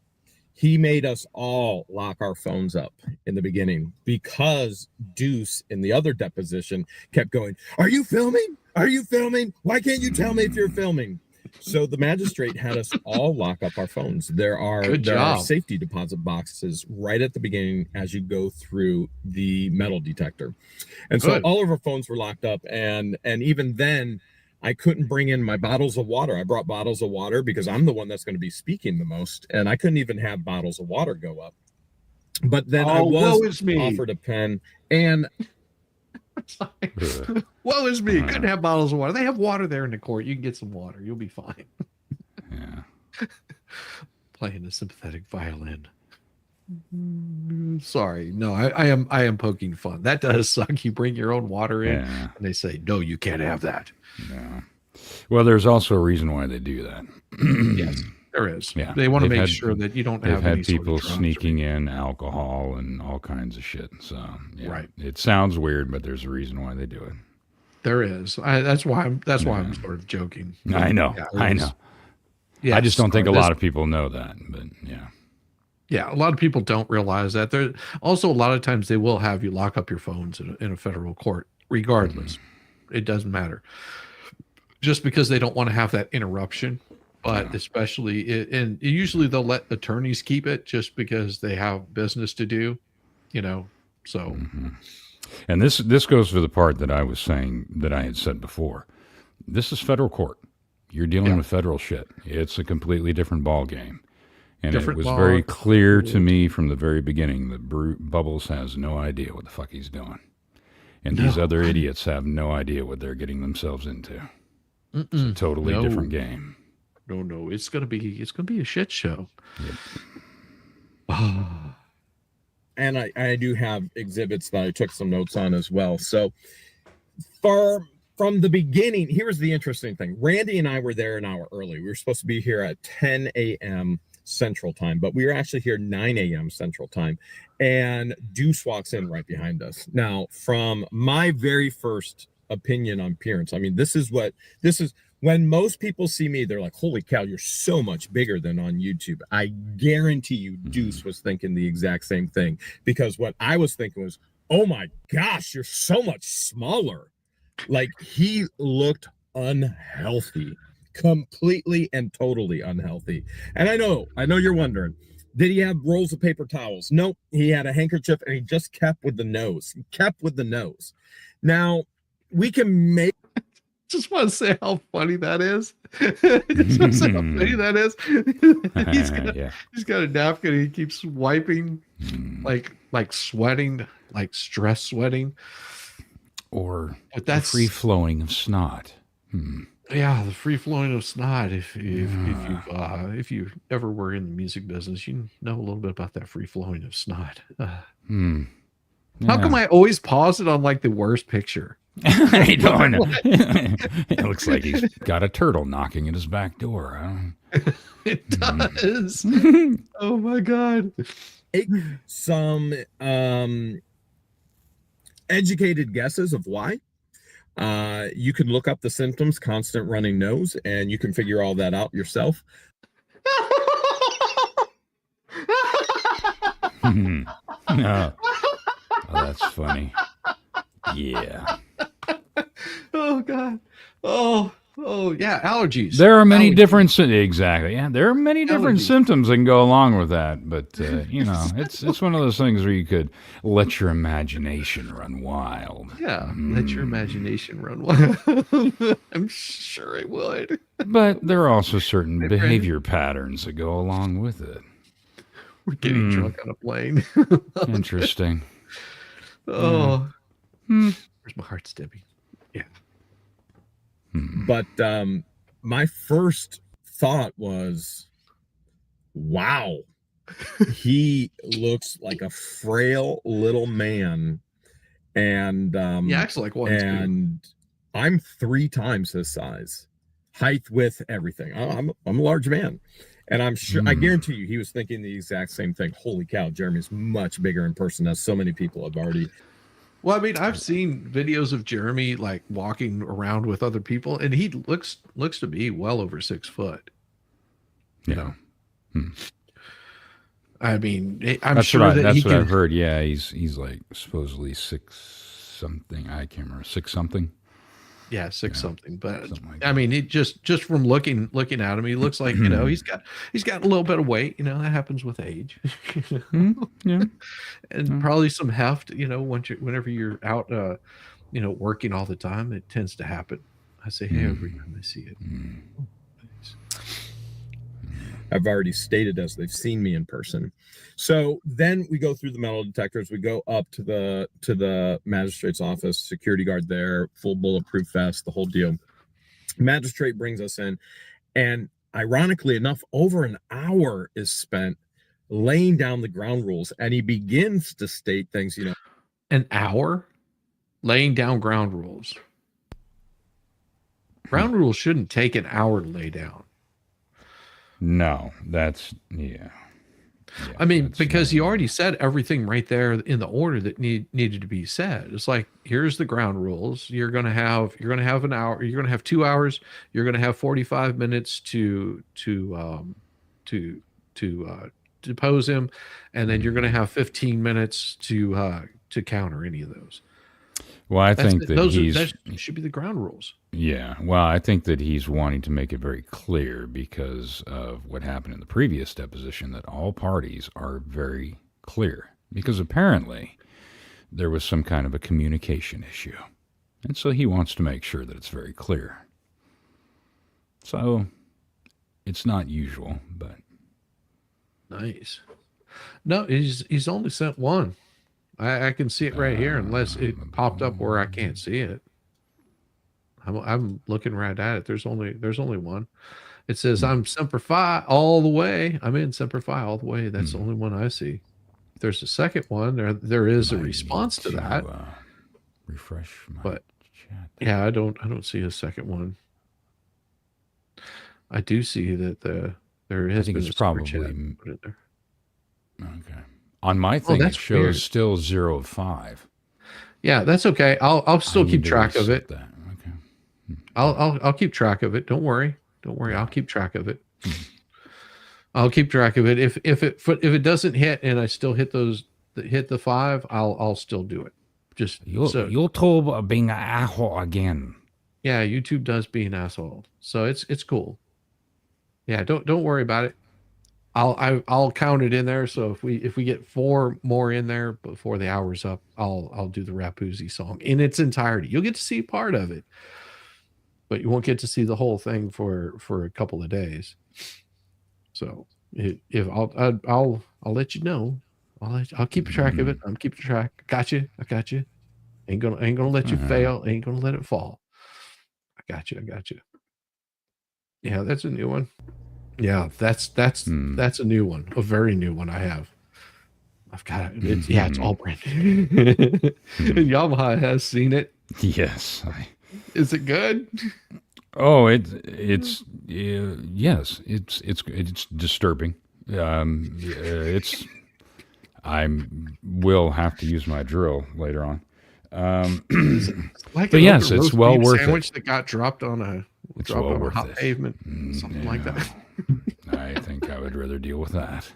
he made us all lock our phones up in the beginning, because Deuce in the other deposition kept going, "Are you filming? Are you filming? Why can't you tell me if you're filming?" So the magistrate had us all lock up our phones. There are safety deposit boxes right at the beginning as you go through the metal detector. And so all of our phones were locked up. And even then, I couldn't bring in my bottles of water. I brought bottles of water because I'm the one that's going to be speaking the most. And I couldn't even have bottles of water go up. But then I was offered a pen, and woe is me. Couldn't have bottles of water. They have water there in the court. You can get some water. You'll be fine. Yeah. Playing a sympathetic violin. Sorry. No, I am poking fun. That does suck. You bring your own water in and they say, no, you can't have that. Yeah. Well, there's also a reason why they do that. Yes, there is. Yeah. They want to make sure that you don't have any people sort of sneaking in alcohol and all kinds of shit. So yeah, right. It sounds weird, but there's a reason why they do it. There is. That's why I'm sort of joking. I know. Yeah, I know. Yeah, I just don't think a lot of people know that, but yeah. Yeah, a lot of people don't realize that. There also a lot of times they will have you lock up your phones in a federal court, regardless. It doesn't matter. Just because they don't want to have that interruption, but especially and usually they'll let attorneys keep it just because they have business to do, you know. So And this goes to the part that I was saying that I had said before. This is federal court. You're dealing with federal shit. It's a completely different ball game. And it was very clear to me from the very beginning that Bubbles has no idea what the fuck he's doing. And these other idiots have no idea what they're getting themselves into. It's a totally different game. No, it's gonna be a shit show. Yep. And I do have exhibits that I took some notes on as well. So from the beginning, here's the interesting thing. Randy and I were there an hour early. We were supposed to be here at 10 a.m. Central Time, but we were actually here 9 a.m. Central Time. And Deuce walks in right behind us. Now, from my very first opinion on appearance, I mean, this is when most people see me, they're like, holy cow, you're so much bigger than on YouTube. I guarantee you Deuce was thinking the exact same thing, because what I was thinking was, oh my gosh, you're so much smaller. Like, he looked unhealthy, completely and totally unhealthy. And I know you're wondering, did he have rolls of paper towels? Nope. He had a handkerchief, and he just kept with the nose. Now, we can make. Just want to say how funny that is. Just want to say how funny that is. He's got a napkin. And he keeps wiping, like sweating. like stress sweating. Or But the that's free flowing of snot. yeah, the free flowing of snot. If you ever were in the music business, you know a little bit about that free flowing of snot. How come I always pause it on like the worst picture? I don't know. It looks like he's got a turtle knocking at his back door. It does. Oh my god. Some educated guesses of why. You can look up the symptoms: constant running nose, and you can figure all that out yourself. No. Oh, that's funny. Yeah. Oh god. Oh yeah, allergies. There are many Allergies. different exactly. Yeah, there are many different Allergies. symptoms that can go along with that. But you know, it's one of those things where you could let your imagination run wild. Yeah, let your imagination run wild. I'm sure it would. But there are also certain behavior patterns that go along with it. We're getting drunk on a plane. Interesting. Oh, where's my heart, Debbie? Yeah. But my first thought was, wow, he looks like a frail little man. And He acts like one, and too. I'm 3 times his size, height, width, everything. I'm a large man. And I'm sure, I guarantee you, he was thinking the exact same thing. Holy cow, Jeremy's much bigger in person, as so many people have already. Well, I mean, I've seen videos of Jeremy like walking around with other people, and he looks to be well over 6 foot. You know, I mean, I'm sure that's what I've heard. Yeah, he's like supposedly 6 something. I can't remember, 6 something. Yeah, 6 something. But like I mean, it just from looking at him, he looks like, you know, he's got a little bit of weight. You know, that happens with age. Yeah, and probably some heft. You know, whenever you're out, you know, working all the time, it tends to happen. I say, hey, every time I see it. I've already stated as they've seen me in person. So then we go through the metal detectors. We go up to the magistrate's office, security guard there, full bulletproof vest, the whole deal. Magistrate brings us in, and ironically enough, over an hour is spent laying down the ground rules, and he begins to state things, you know. An hour laying down ground rules. Ground rules shouldn't take an hour to lay down. No, that's I mean, because you already said everything right there in the order that needed to be said. It's like, here's the ground rules. You're going to have an hour. You're going to have 2 hours. You're going to have 45 minutes to depose him, and then you're going to have 15 minutes to counter any of those. Well, I think that should be the ground rules. Yeah. Well, I think that he's wanting to make it very clear because of what happened in the previous deposition, that all parties are very clear, because apparently there was some kind of a communication issue. And so he wants to make sure that it's very clear. So it's not usual, but. Nice. No, he's only sent one. I can see it right here, unless it popped up where I can't see it. I'm looking right at it. There's only one. It says I'm Semper Fi all the way. I'm in Semper Fi all the way. That's the only one I see. If there's a second one, there is a response to that. Refresh my but chat. Yeah, I don't see a second one. I do see that there has been a probably chat put in there. Okay. On my thing, it shows weird. Still 0 of 5. Yeah, that's okay. I'll still keep track of it. That. Okay. I'll keep track of it. Don't worry. I'll keep track of it. I'll keep track of it. If it doesn't hit and I still hit the 5, I'll still do it. Just YouTube being an asshole again. Yeah, YouTube does be an asshole. So it's cool. Yeah, don't worry about it. I'll count it in there. So if we get 4 more in there before the hour's up, I'll do the Rapuzzi song in its entirety. You'll get to see part of it, but you won't get to see the whole thing for a couple of days. So if I'll let you know. I'll keep track of it. I'm keeping track. I got you. Ain't gonna let you fail. Ain't gonna let it fall. I got you. Yeah, that's a new one. Yeah, that's a new one. A very new one I have. I've got it. It's all brand new. Yamaha has seen it. Yes. Is it good? Oh, it's yes, it's disturbing. I will have to use my drill later on. Like but yes, it's well worth sandwich it. that got dropped on a hot pavement, something like that. I think I would rather deal with that.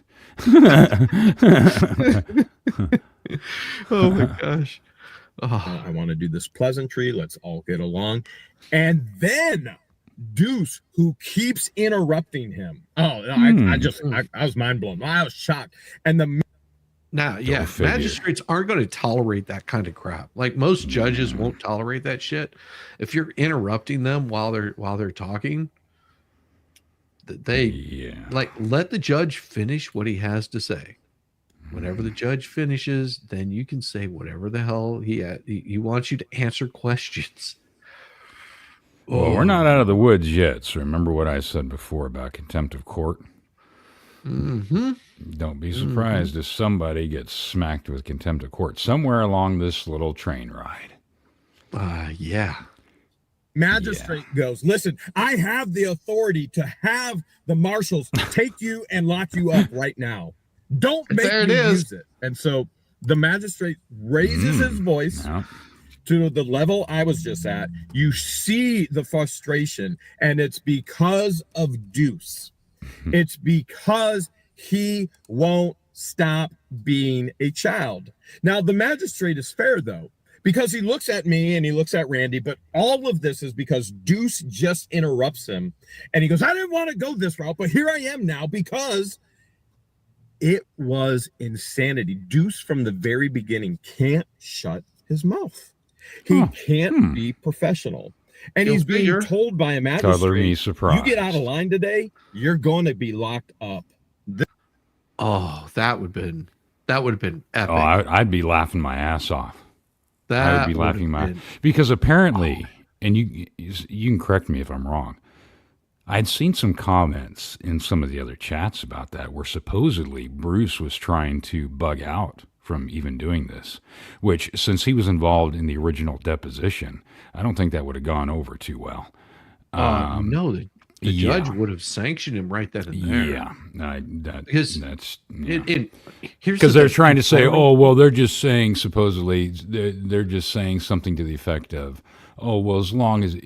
Oh my gosh. I want to do this pleasantry. Let's all get along. And then Deuce, who keeps interrupting him. Oh, no, I was mind blown. I was shocked. And magistrates aren't going to tolerate that kind of crap. Like most judges won't tolerate that shit. If you're interrupting them while they're talking, let the judge finish what he has to say. Whenever the judge finishes, then you can say whatever the hell he wants you to answer questions. Well, we're not out of the woods yet. So remember what I said before about contempt of court. Mm-hmm. Don't be surprised if somebody gets smacked with contempt of court somewhere along this little train ride. Yeah. Magistrate goes, listen, I have the authority to have the marshals take you and lock you up right now. Don't make me use it. And so the magistrate raises his voice to the level I was just at. You see the frustration, and it's because of Deuce. It's because he won't stop being a child. Now, the magistrate is fair, though, because he looks at me and he looks at Randy, but all of this is because Deuce just interrupts him. And he goes, I didn't want to go this route, but here I am now because it was insanity. Deuce, from the very beginning, can't shut his mouth. He can't be professional. And he's being told by a magistrate, you get out of line today, you're going to be locked up. That would have been epic. Oh, I'd be laughing my ass off. I would be laughing because apparently, and you can correct me if I'm wrong, I'd seen some comments in some of the other chats about that where supposedly Bruce was trying to bug out from even doing this, which, since he was involved in the original deposition, I don't think that would have gone over too well. No, the judge would have sanctioned him right then and there. Yeah, because they're trying to say, oh, well, they're just saying, supposedly, they're just saying something to the effect of, oh, well, as long as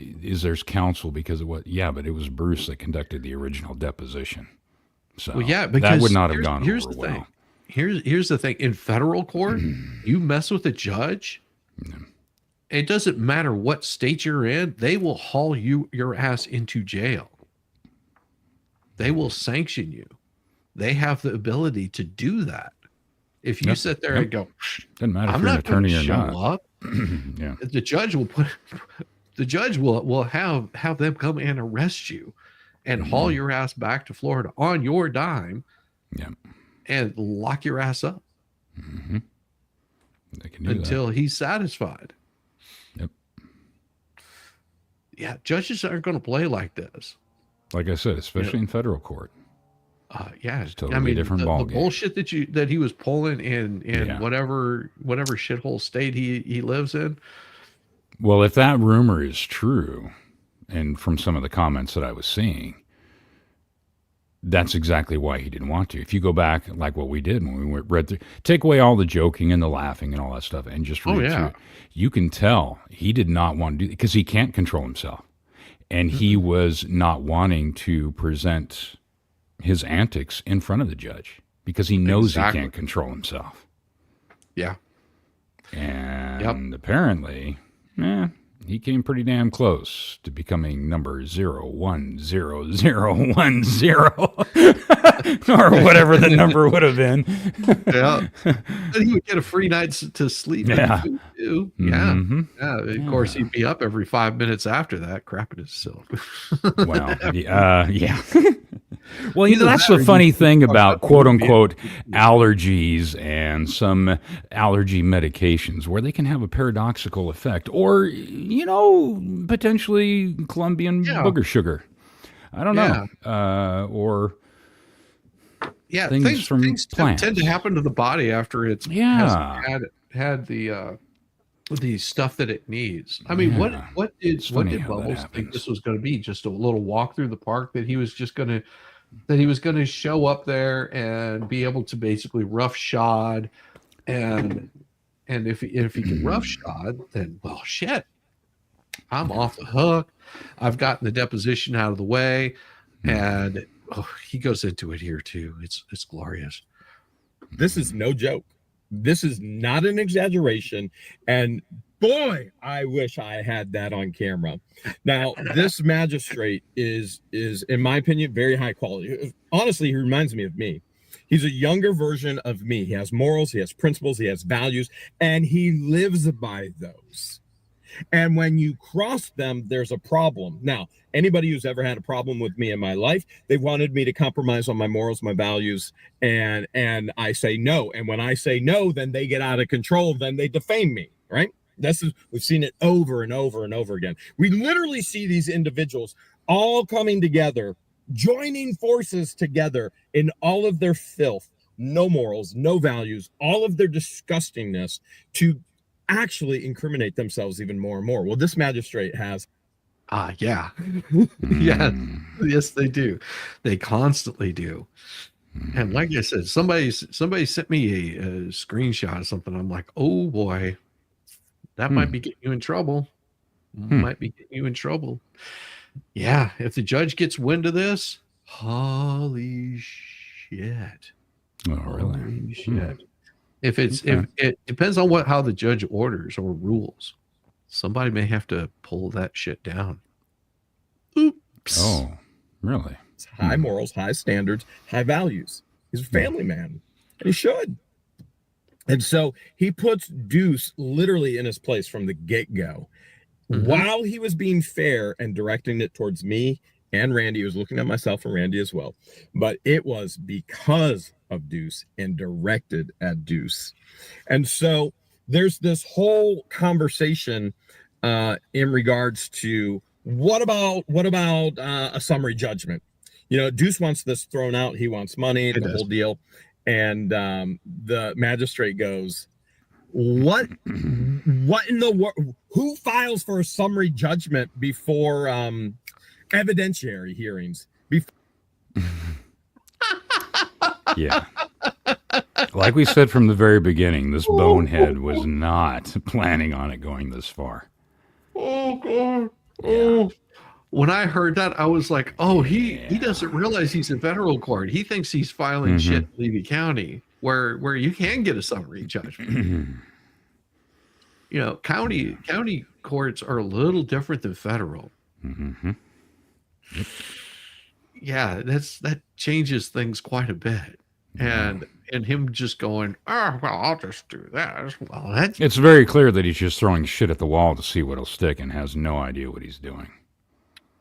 there's counsel because of what, but it was Bruce that conducted the original deposition. So that would not have gone over well. Here's the thing. In federal court, you mess with a judge, it doesn't matter what state you're in, they will haul your ass into jail. They will sanction you. They have the ability to do that. If you sit there and go, doesn't matter I'm if you're an not going attorney to or show not. up. The judge will have them come and arrest you and haul your ass back to Florida on your dime. And lock your ass up They can do until he's satisfied. Yep. Yeah, judges aren't going to play like this. Like I said, especially in federal court. It's totally different ballgame. The bullshit that he was pulling in whatever shithole state he lives in. Well, if that rumor is true, and from some of the comments that I was seeing, that's exactly why he didn't want to. If you go back, like what we did when we read through, take away all the joking and the laughing and all that stuff, and just read through, you can tell he did not want to do it because he can't control himself. And he was not wanting to present his antics in front of the judge because he knows he can't control himself. Yeah. And apparently, he came pretty damn close to becoming number 010010 or whatever the number would have been. Yeah. And he would get a free night to sleep. Yeah. Too. Yeah. Mhm. Yeah. Of course, he'd be up every 5 minutes after that, crapping himself. Well, yeah. Well, Either that's that or the he funny just thing talks about about quote the unquote allergies and some allergy medications where they can have a paradoxical effect or, potentially Colombian booger sugar. I don't know. Or yeah, things from plants tend to happen to the body after it's had the stuff that it needs. I mean, what did Bubbles think this was going to be? Just a little walk through the park that he was going to show up there and be able to basically roughshod, and if he can roughshod, then well, shit, I'm off the hook. I've gotten the deposition out of the way, and he goes into it here too. It's glorious. This is no joke. This is not an exaggeration. And boy, I wish I had that on camera. Now, this magistrate is, in my opinion, very high quality. Honestly, he reminds me of me. He's a younger version of me. He has morals, he has principles, he has values, and he lives by those. And when you cross them, there's a problem. Now, anybody who's ever had a problem with me in my life, they wanted me to compromise on my morals, my values, and I say no. And when I say no, then they get out of control. Then they defame me, right? We've seen it over and over and over again. We literally see these individuals all coming together, joining forces together in all of their filth, no morals, no values, all of their disgustingness to actually incriminate themselves even more and more. Well, this magistrate has. Yeah. Yes, they do. They constantly do. And like I said, somebody sent me a screenshot of something. I'm like, oh boy, that might be getting you in trouble. Might be getting you in trouble. Yeah, if the judge gets wind of this, holy shit. Oh, really? Holy shit. If it depends on how the judge orders or rules, somebody may have to pull that shit down. Oops. Oh, really? It's high morals, high standards, high values. He's a family man, and he should. And so he puts Deuce literally in his place from the get-go. While he was being fair and directing it towards me and Randy, he was looking at myself and Randy as well. But it was because of Deuce and directed at Deuce. And so there's this whole conversation in regards to what about a summary judgment? Deuce wants this thrown out. He wants money, the whole deal. And the magistrate goes, what in the world? Who files for a summary judgment before evidentiary hearings? Yeah. Like we said from the very beginning, this bonehead was not planning on it going this far. Oh, God. Oh. When I heard that, I was like, oh, he doesn't realize he's in federal court. He thinks he's filing shit in Levy County where you can get a summary judgment. County courts are a little different than federal. Yeah, that changes things quite a bit. And him just going, well, I'll just do that. Well, it's very clear that he's just throwing shit at the wall to see what'll stick and has no idea what he's doing.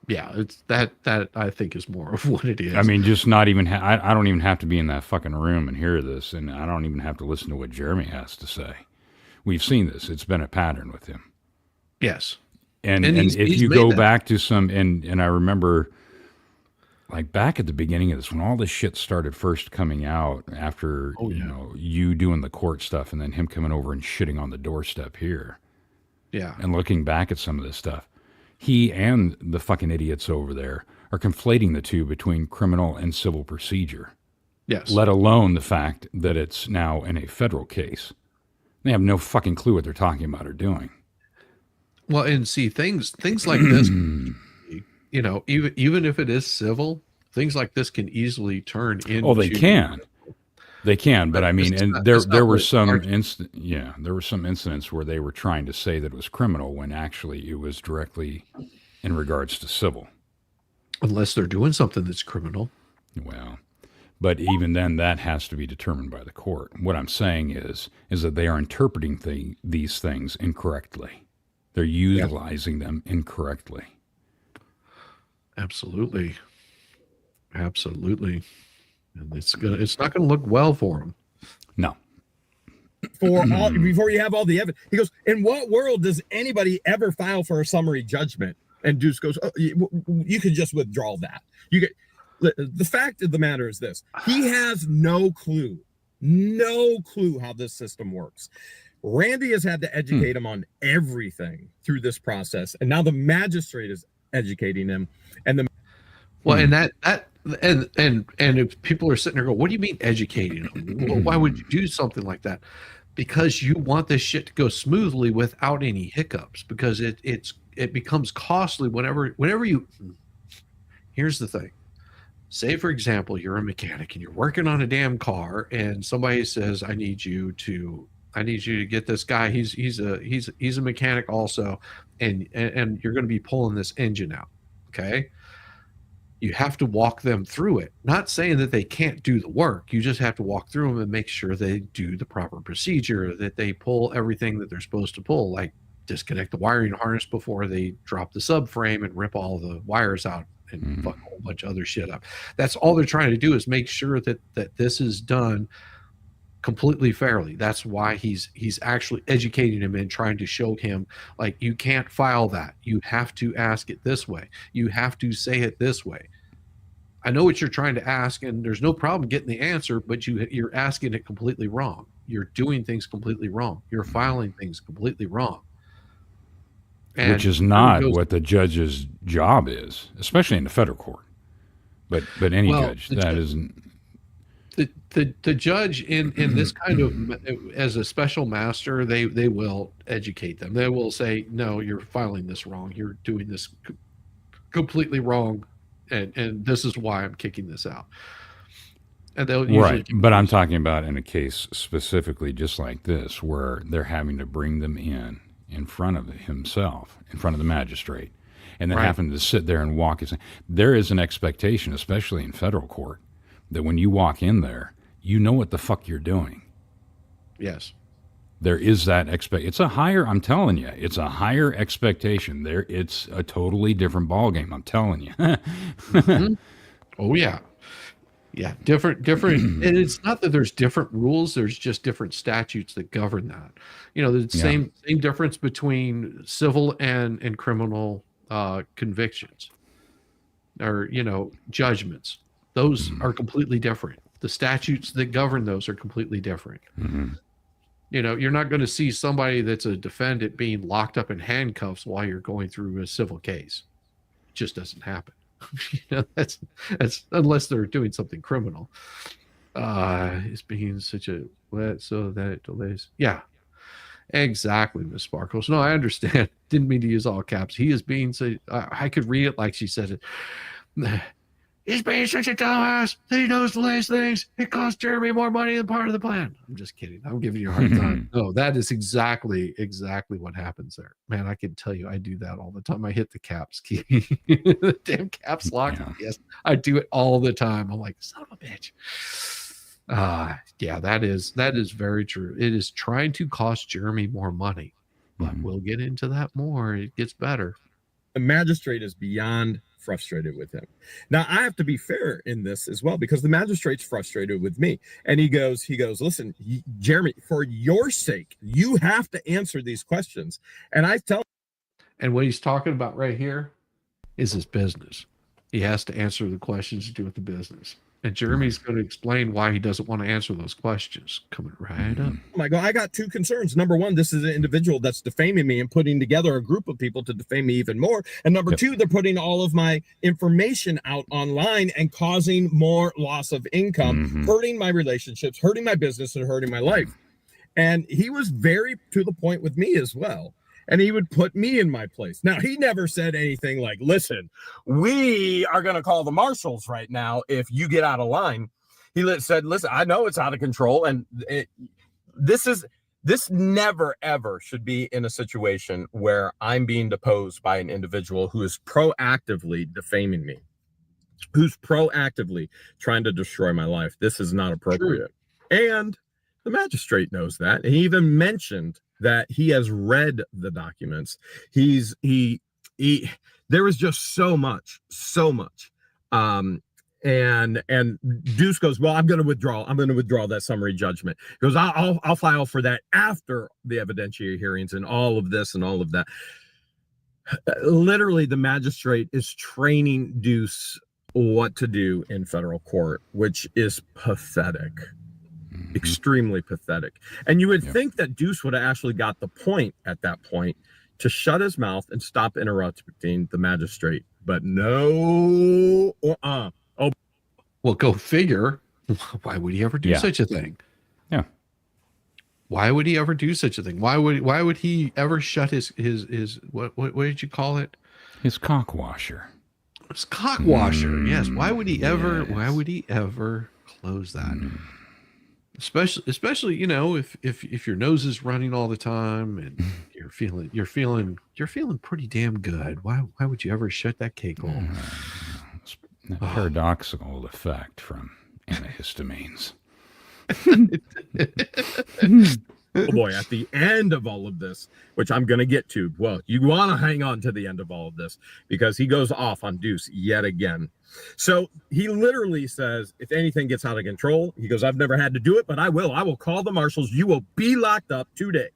Yeah, it's that I think is more of what it is. I mean, just not even. I don't even have to be in that fucking room and hear this, and I don't even have to listen to what Jeremy has to say. We've seen this; it's been a pattern with him. Yes, and if you go back to some, and I remember, like back at the beginning of this, when all this shit started first coming out after you doing the court stuff, and then him coming over and shitting on the doorstep here. Yeah, and looking back at some of this stuff. He and the fucking idiots over there are conflating the two between criminal and civil procedure. Yes. Let alone the fact that it's now in a federal case. They have no fucking clue what they're talking about or doing. Well, and see, things like this, even if it is civil, things like this can easily turn into... Oh, they can. They can, but I mean, and there were some argument. there were some incidents where they were trying to say that it was criminal when actually it was directly in regards to civil. Unless they're doing something that's criminal. Well, but even then, that has to be determined by the court. What I'm saying is that they are interpreting these things incorrectly. They're utilizing them incorrectly. Absolutely. And it's not gonna look well for them. No. Before you have all the evidence, he goes, in what world does anybody ever file for a summary judgment? And Deuce goes, oh, you could just withdraw that. The fact of the matter is this: he has no clue how this system works. Randy has had to educate him on everything through this process, and now the magistrate is educating him. And and if people are sitting there going, what do you mean educating them? Well, why would you do something like that? Because you want this shit to go smoothly without any hiccups, because it becomes costly whenever you. Here's the thing. Say, for example, you're a mechanic and you're working on a damn car, and somebody says, I need you to get this guy. He's a mechanic also, and you're going to be pulling this engine out. Okay. You have to walk them through it. Not saying that they can't do the work. You just have to walk through them and make sure they do the proper procedure, that they pull everything that they're supposed to pull, like disconnect the wiring harness before they drop the subframe and rip all the wires out and fuck a whole bunch of other shit up. That's all they're trying to do, is make sure that this is done completely fairly. That's why he's actually educating him and trying to show him, like, you can't file that. You have to ask it this way. You have to say it this way. I know what you're trying to ask, and there's no problem getting the answer, but you're asking it completely wrong. You're doing things completely wrong. You're filing things completely wrong. And which is not what the judge's job is, especially in the federal court. But any judge, that isn't. The judge in this kind of, as a special master, they will educate them. They will say, no, you're filing this wrong. You're doing this completely wrong, and this is why I'm kicking this out. And they'll usually but I'm talking about in a case specifically just like this, where they're having to bring them in front of himself, in front of the magistrate, and then having to sit there and walk. There is an expectation, especially in federal court, that when you walk in there, you know what the fuck you're doing. Yes. There is that I'm telling you, it's a higher expectation. It's a totally different ballgame, I'm telling you. Mm-hmm. Oh, yeah. Yeah, different. And it's not that there's different rules. There's just different statutes that govern that. The same difference between civil and criminal convictions or, judgments. Those are completely different. The statutes that govern those are completely different. Mm-hmm. You're not going to see somebody that's a defendant being locked up in handcuffs while you're going through a civil case. It just doesn't happen. That's unless they're doing something criminal. It's being such a so that it delays. Yeah, exactly, Miss Sparkles. No, I understand. Didn't mean to use all caps. He is being so. I could read it like she said it. He's being such a dumbass that he knows the latest things. It costs Jeremy more money than part of the plan. I'm just kidding. I'm giving you a hard time. No, that is exactly what happens there. Man, I can tell you I do that all the time. I hit the caps key. The damn caps lock. Yeah. Yes, I do it all the time. I'm like, son of a bitch. Yeah, that is very true. It is trying to cost Jeremy more money, but we'll get into that more. It gets better. The magistrate is beyond frustrated with him. Now, I have to be fair in this as well, because the magistrate's frustrated with me. And he goes, listen, Jeremy, for your sake, you have to answer these questions. And I tell him. And what he's talking about right here is his business. He has to answer the questions to do with the business. And Jeremy's going to explain why he doesn't want to answer those questions. Coming right up. Oh my God, I got two concerns. Number one, this is an individual that's defaming me and putting together a group of people to defame me even more. And number two, they're putting all of my information out online and causing more loss of income, hurting my relationships, hurting my business, and hurting my life. And he was very to the point with me as well. And he would put me in my place. Now, he never said anything like, listen, we are going to call the marshals right now if you get out of line. said, listen, I know it's out of control, and this never ever should be in a situation where I'm being deposed by an individual who is proactively defaming me, who's proactively trying to destroy my life. This is not appropriate. True. And the magistrate knows that. And he even mentioned that he has read the documents. There is just so much. And Deuce goes, well, I'm going to withdraw that summary judgment. He goes, I'll file for that after the evidentiary hearings and all of this and all of that. Literally, the magistrate is training Deuce what to do in federal court, which is pathetic, extremely pathetic. And you would think that Deuce would have actually got the point at that point to shut his mouth and stop interrupting the magistrate. But no, Well, go figure. Why would he ever do such a thing? Yeah. Why would he ever do such a thing? Why would he ever shut his what did you call it? His cock washer. His cock washer. Yes. Why would he ever? Yes. Why would he ever close that? Especially, if your nose is running all the time and you're feeling pretty damn good. Why would you ever shut that cake hole? That paradoxical effect from antihistamines. Oh boy, at the end of all of this, which I'm going to get to, well, you want to hang on to the end of all of this because he goes off on Deuce yet again. So he literally says, if anything gets out of control, he goes, I've never had to do it, but I will call the marshals. You will be locked up today.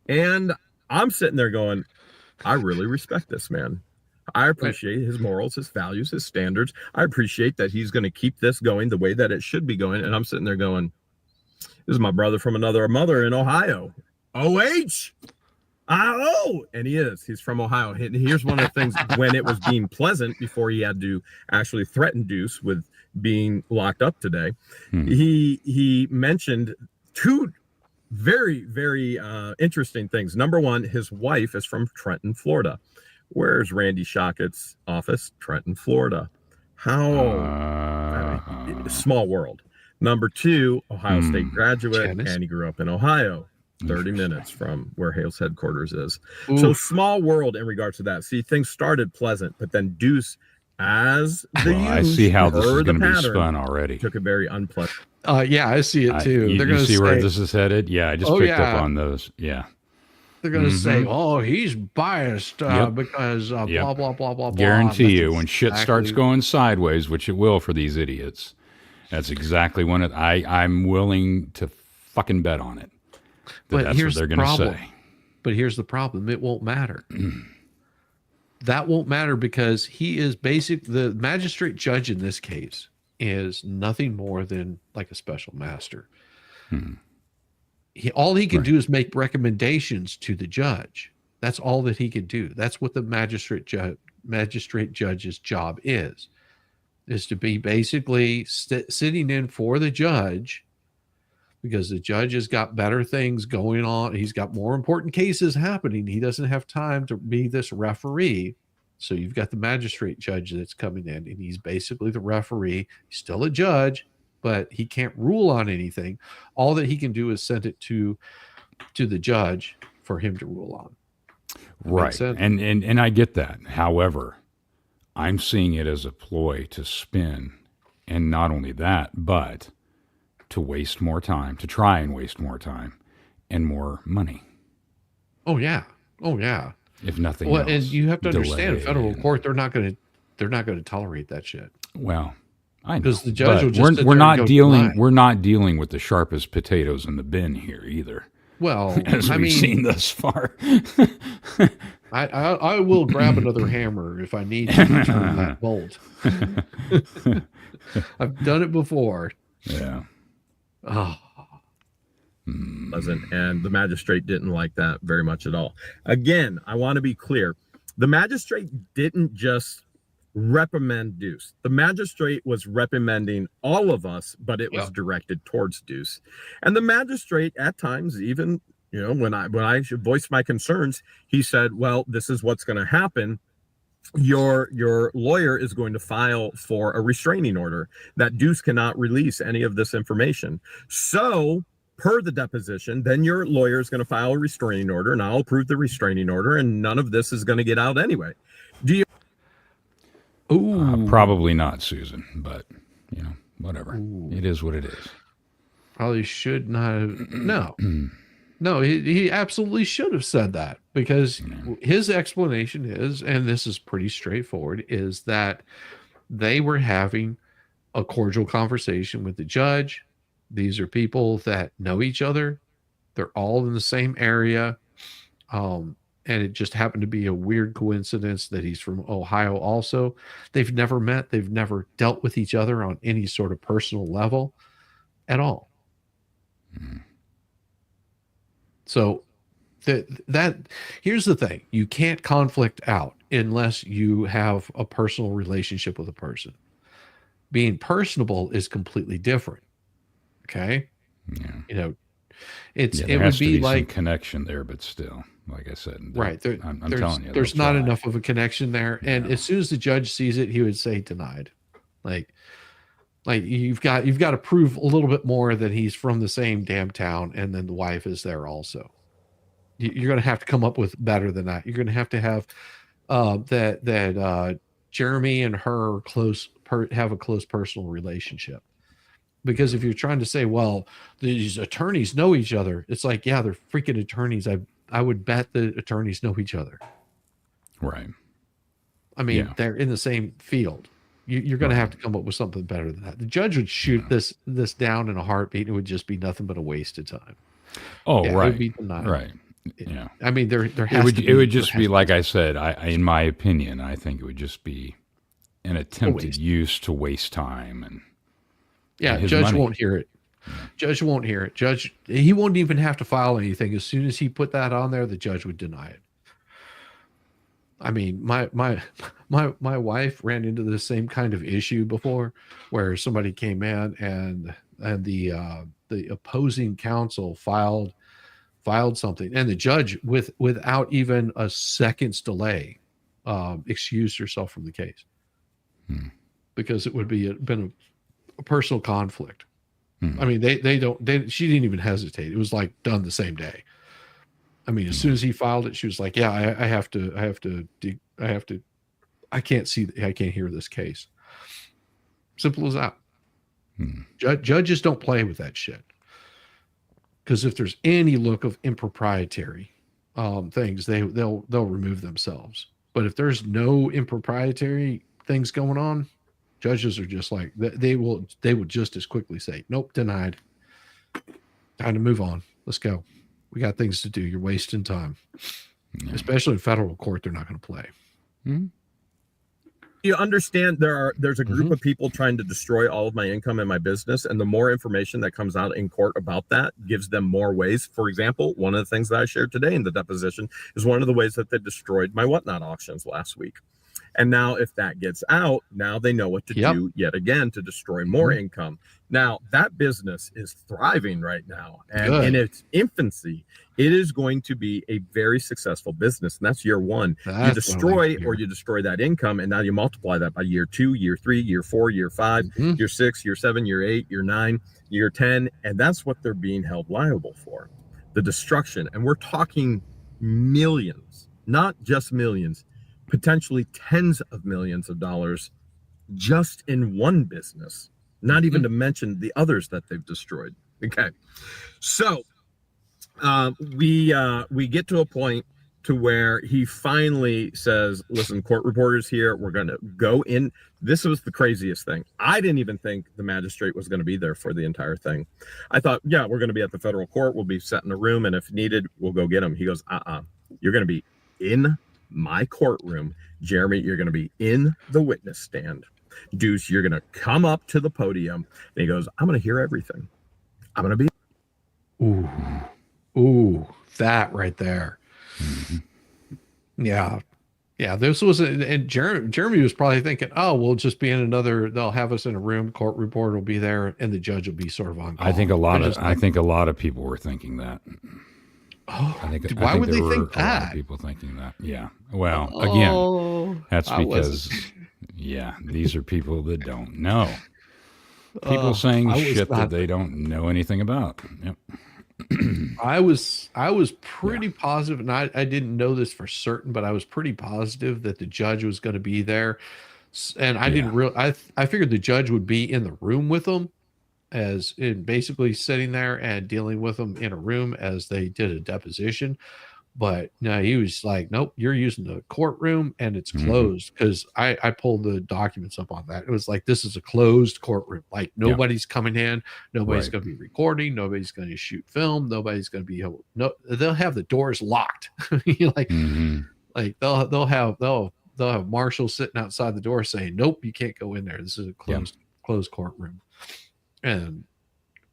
And I'm sitting there going, I really respect this man. I appreciate his morals, his values, his standards. I appreciate that he's going to keep this going the way that it should be going. And I'm sitting there going, this is my brother from another mother in Ohio. O-H. Oh, and he's from Ohio. And here's one of the things when it was being pleasant before he had to actually threaten Deuce with being locked up today. He mentioned two very, very interesting things. Number one, his wife is from Trenton, Florida. Where's Randy Shockett's office? Trenton, Florida. Small world. Number two, Ohio State graduate, and he grew up in Ohio, 30 minutes from where Hales headquarters is. Oof. So small world in regards to that. See, things started pleasant, but then Deuce, as the I see how this is going to be spun already. Took a very unpleasant. Yeah, I see it too. They're going to see where this is headed. Yeah, I just picked up on those. Yeah. They're going to say, "Oh, he's biased because blah blah blah blah blah." Guarantee you, when shit starts going sideways, which it will for these idiots, that's exactly when I'm willing to fucking bet on it. But here's the problem. But here's the problem: it won't matter. That won't matter because he is the magistrate judge in this case is nothing more than like a special master. All he can do is make recommendations to the judge. That's all that he can do. That's what the magistrate judge's job is to be basically sitting in for the judge because the judge has got better things going on. He's got more important cases happening. He doesn't have time to be this referee. So you've got the magistrate judge that's coming in, and he's basically the referee. He's still a judge, but he can't rule on anything. All that he can do is send it to the judge for him to rule on. Right. And I get that. However, I'm seeing it as a ploy to spin, and not only that, but to waste more time, to try and waste more time and more money. Oh yeah. If nothing else. And you have to understand, in federal court, they're not going to tolerate that shit. Well, I know, because the judge will just we're not dealing with the sharpest potatoes in the bin here either. Well, as we've seen thus far. I will grab another hammer if I need to turn that bolt. I've done it before. Yeah. Oh. Pleasant, and the magistrate didn't like that very much at all. Again, I want to be clear. The magistrate didn't just reprimand Deuce. The magistrate was reprimanding all of us, but it was directed towards Deuce. And the magistrate at times, even when I voiced my concerns, he said, well, this is what's going to happen your lawyer is going to file for a restraining order that Deuce cannot release any of this information. So per the deposition, then your lawyer is going to file a restraining order, and I'll approve the restraining order, and none of this is going to get out anyway. Do you? Probably not, Susan, but whatever. It is what it is. Probably should not have. No, he absolutely should have said that, because his explanation is, and this is pretty straightforward, is that they were having a cordial conversation with the judge. These are people that know each other. They're all in the same area. And it just happened to be a weird coincidence that he's from Ohio also. They've never met. They've never dealt with each other on any sort of personal level at all. So that here's the thing. You can't conflict out unless you have a personal relationship with a person. Being personable is completely different. Okay. Yeah. It would be like some connection there, but still, like I said, right. I'm telling you, there's not enough of a connection there. And as soon as the judge sees it, he would say denied. Like you've got to prove a little bit more that he's from the same damn town, and then the wife is there also. You're going to have to come up with better than that. You're going to have that Jeremy and her have a close personal relationship. Because if you're trying to say, well, these attorneys know each other, it's like, yeah, they're freaking attorneys. I would bet the attorneys know each other. Right. I mean, they're in the same field. You're going to have to come up with something better than that. The judge would shoot this down in a heartbeat. It would just be nothing but a waste of time. Oh, right. It would be denied. Right. Yeah. I mean, there it would just be like I said. In my opinion, I think it would just be an attempted use to waste time and. Yeah, judge won't hear it. Judge won't hear it. Judge, he won't even have to file anything. As soon as he put that on there, the judge would deny it. I mean, my wife ran into the same kind of issue before, where somebody came in and the opposing counsel filed something, and the judge without even a second's delay excused herself from the case because it would been a personal conflict. I mean, she didn't even hesitate. It was like done the same day. I mean, as soon as he filed it, she was like, yeah, I can't hear this case. Simple as that. Judges don't play with that shit. Because if there's any look of improprietary things, they'll remove themselves. But if there's no improprietary things going on, judges are just like they will just as quickly say, nope, denied. Time to move on. Let's go. We got things to do. You're wasting time. Especially in federal court, they're not going to play. You understand there's a group of people trying to destroy all of my income and my business, and the more information that comes out in court about that gives them more ways. For example, one of the things that I shared today in the deposition is one of the ways that they destroyed my whatnot auctions last week. And now if that gets out, now they know what to do yet again to destroy more income. Now that business is thriving right now, and in its infancy, it is going to be a very successful business. And that's year one. You destroy that income, and now you multiply that by year 2, year 3, year 4, year 5, year 6, year 7, year 8, year 9, year 10. And that's what they're being held liable for, the destruction. And we're talking millions, not just millions, potentially tens of millions of dollars just in one business, not even to mention the others that they've destroyed. Okay. So we get to a point to where he finally says, listen, court reporters here, we're going to go in. This was the craziest thing. I didn't even think the magistrate was going to be there for the entire thing. I thought, yeah, we're going to be at the federal court. We'll be set in a room, and if needed, we'll go get him. He goes, you're going to be in my courtroom. Jeremy, you're going to be in the witness stand. Deuce, you're going to come up to the podium. And he goes, I'm going to hear everything. I'm going to be. Ooh, that right there. Yeah. This was, and Jeremy was probably thinking, oh, we'll just be in they'll have us in a room. Court reporter will be there, and the judge will be sort of on call. I think a lot of people were thinking that. Oh, I think why would there they were think a lot of that? people thinking that. Yeah. Well, again, Oh, that's I because, wasn't. yeah, these are people that don't know. People saying I was shit that not. they don't know anything about. Yep. I was pretty positive, and I didn't know this for certain, but I was pretty positive that the judge was going to be there. And I Yeah. didn't real I figured the judge would be in the room with them, as in basically sitting there and dealing with them in a room as they did a deposition. But no, he was like, nope, you're using the courtroom and it's Hmm. closed. Because I pulled the documents up on that. It was like, this is a closed courtroom. Like Yeah. nobody's coming in, nobody's Right. going to be recording, nobody's going to shoot film, nobody's going to be no. They'll have the doors locked. like Hmm. like they'll have marshals sitting outside the door saying, nope, you can't go in there. This is a Yeah. closed courtroom. And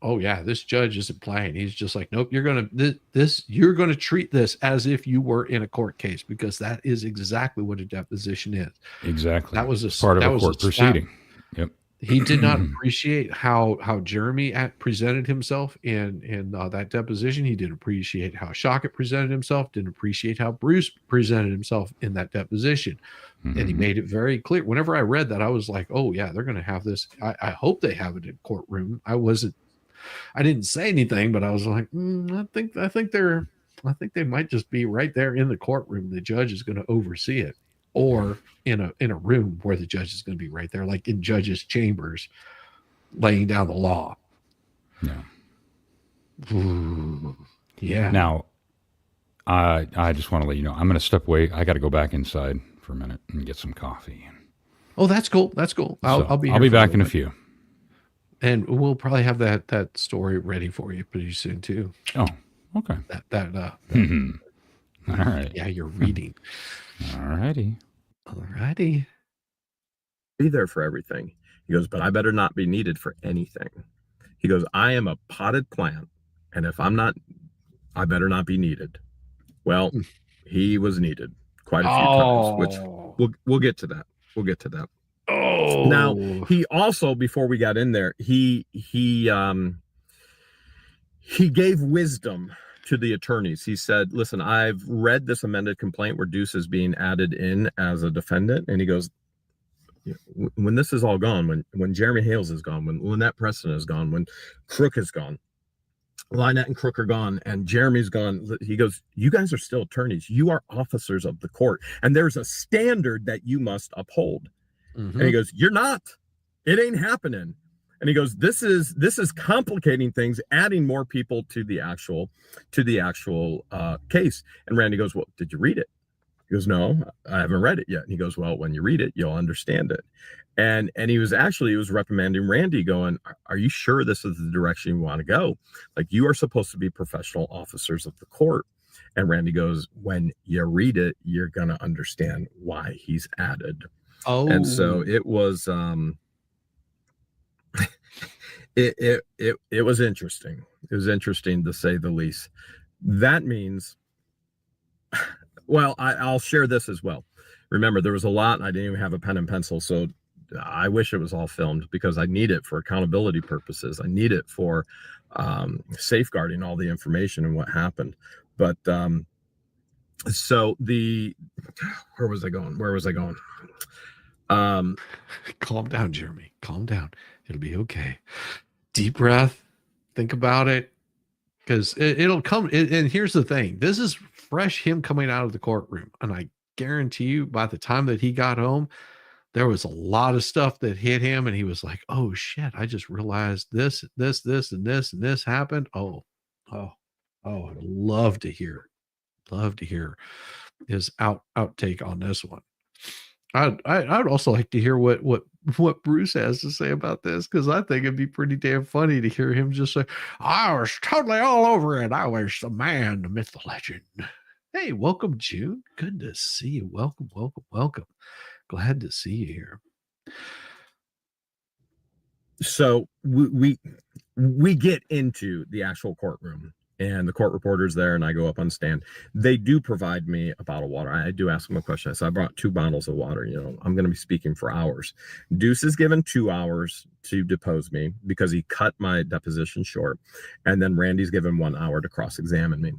oh yeah, this judge isn't playing. He's just like, nope, you're gonna treat this as if you were in a court case, because that is exactly what a deposition is. Exactly. That was It's part of that a was court proceeding. Yep. He did not appreciate how Jeremy presented himself in that deposition. He didn't appreciate how Shockett presented himself. Didn't appreciate how Bruce presented himself in that deposition. And he Mhm. made it very clear. Whenever I read that, I was like, oh yeah, they're going to have this. I hope they have it in courtroom. I didn't say anything, but I was like, I think they might just be right there in the courtroom. The judge is going to oversee it, or in a room where the judge is going to be right there, like in judges' chambers, laying down the law. Yeah. Ooh, yeah. Now, I just want to let you know, I'm going to step away. I got to go back inside for a minute and get some coffee. Oh, that's cool. That's cool. I'll be. I'll here be for back in little a bit. few. And we'll probably have that story ready for you pretty soon too. Oh, okay. All right. Yeah, you're reading. All righty. Alrighty. Be there for everything. He goes, but I better not be needed for anything. He goes, I am a potted plant, and if I'm not, I better not be needed. Well, he was needed quite a few times, which we'll get to that. We'll get to that. Oh, now he also, before we got in there, he gave wisdom to the attorneys. He said, listen, I've read this amended complaint where Deuce is being added in as a defendant, and he goes, when this is all gone, when Jeremy Hales is gone, when Lynette Preston is gone, when Crook is gone, Lynette and Crook are gone, and Jeremy's gone, he goes, you guys are still attorneys. You are officers of the court, and there's a standard that you must uphold. Mm-hmm. And he goes, you're not. It ain't happening. And he goes, this is complicating things, adding more people to the actual case. And Randy goes, well, did you read it? He goes, no, I haven't read it yet. And he goes, well, when you read it, you'll understand it. And he was reprimanding Randy, going, are you sure this is the direction you want to go? Like, you are supposed to be professional officers of the court. And Randy goes, when you read it, you're going to understand why he's added. Oh, and so it was it was interesting. It was interesting, to say the least. That means, well, I'll share this as well. Remember, there was a lot, and I didn't even have a pen and pencil, so I wish it was all filmed, because I need it for accountability purposes. I need it for safeguarding all the information and what happened. But so where was I going? calm down, Jeremy. Calm down. It'll be okay. Deep breath. Think about it, because it'll come. And here's the thing: this is fresh, him coming out of the courtroom, and I guarantee you, by the time that he got home, there was a lot of stuff that hit him, and he was like, "Oh shit! I just realized this, and this happened." I'd love to hear his outtake on this one. I'd also like to hear what Bruce has to say about this, because I think it'd be pretty damn funny to hear him just say, "I was totally all over it. I was the man, the myth, the legend." Hey, welcome, June. Good to see you. Welcome. Glad to see you here. So we get into the actual courtroom, and the court reporter's there, and I go up on stand. They do provide me a bottle of water. I do ask them a question. So I brought 2 bottles of water. I'm going to be speaking for hours. Deuce is given 2 hours to depose me because he cut my deposition short. And then Randy's given 1 hour to cross-examine me.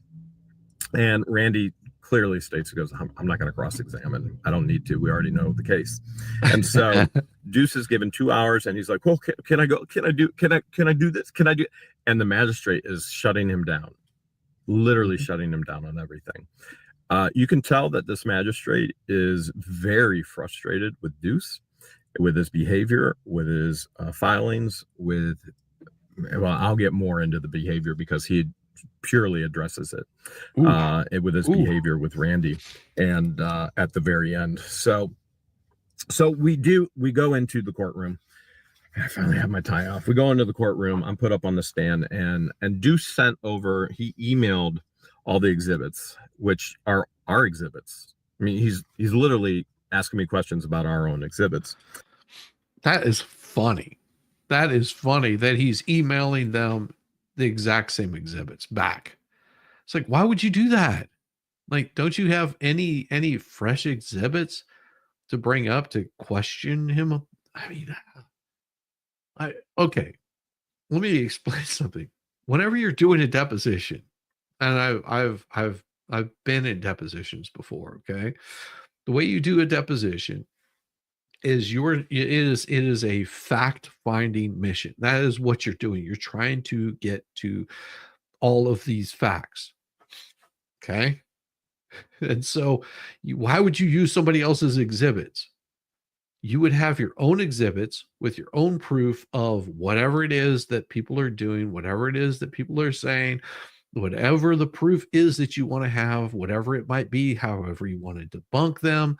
And Randy clearly states, he goes, I'm not going to cross-examine. I don't need to. We already know the case. And so Deuce is given 2 hours, and he's like, well, can I go? Can I do this? Can I do? And the magistrate is shutting him down, literally shutting him down on everything. You can tell that this magistrate is very frustrated with Deuce, with his behavior, with his filings, well, I'll get more into the behavior because he purely addresses it with his behavior with Randy and at the very end. So we go into the courtroom. I finally have my tie off. We go into the courtroom. I'm put up on the stand, and Deuce he emailed all the exhibits, which are our exhibits. I mean, he's literally asking me questions about our own exhibits. That is funny. That is funny that he's emailing them the exact same exhibits back. It's like, why would you do that? Like, don't you have any fresh exhibits to bring up to question him? I mean, okay. Let me explain something. Whenever you're doing a deposition, and I've been in depositions before, okay? The way you do a deposition is it is a fact-finding mission. That is what you're doing. You're trying to get to all of these facts. Okay? And so why would you use somebody else's exhibits? You would have your own exhibits with your own proof of whatever it is that people are doing, whatever it is that people are saying, whatever the proof is that you want to have, whatever it might be, however you want to debunk them.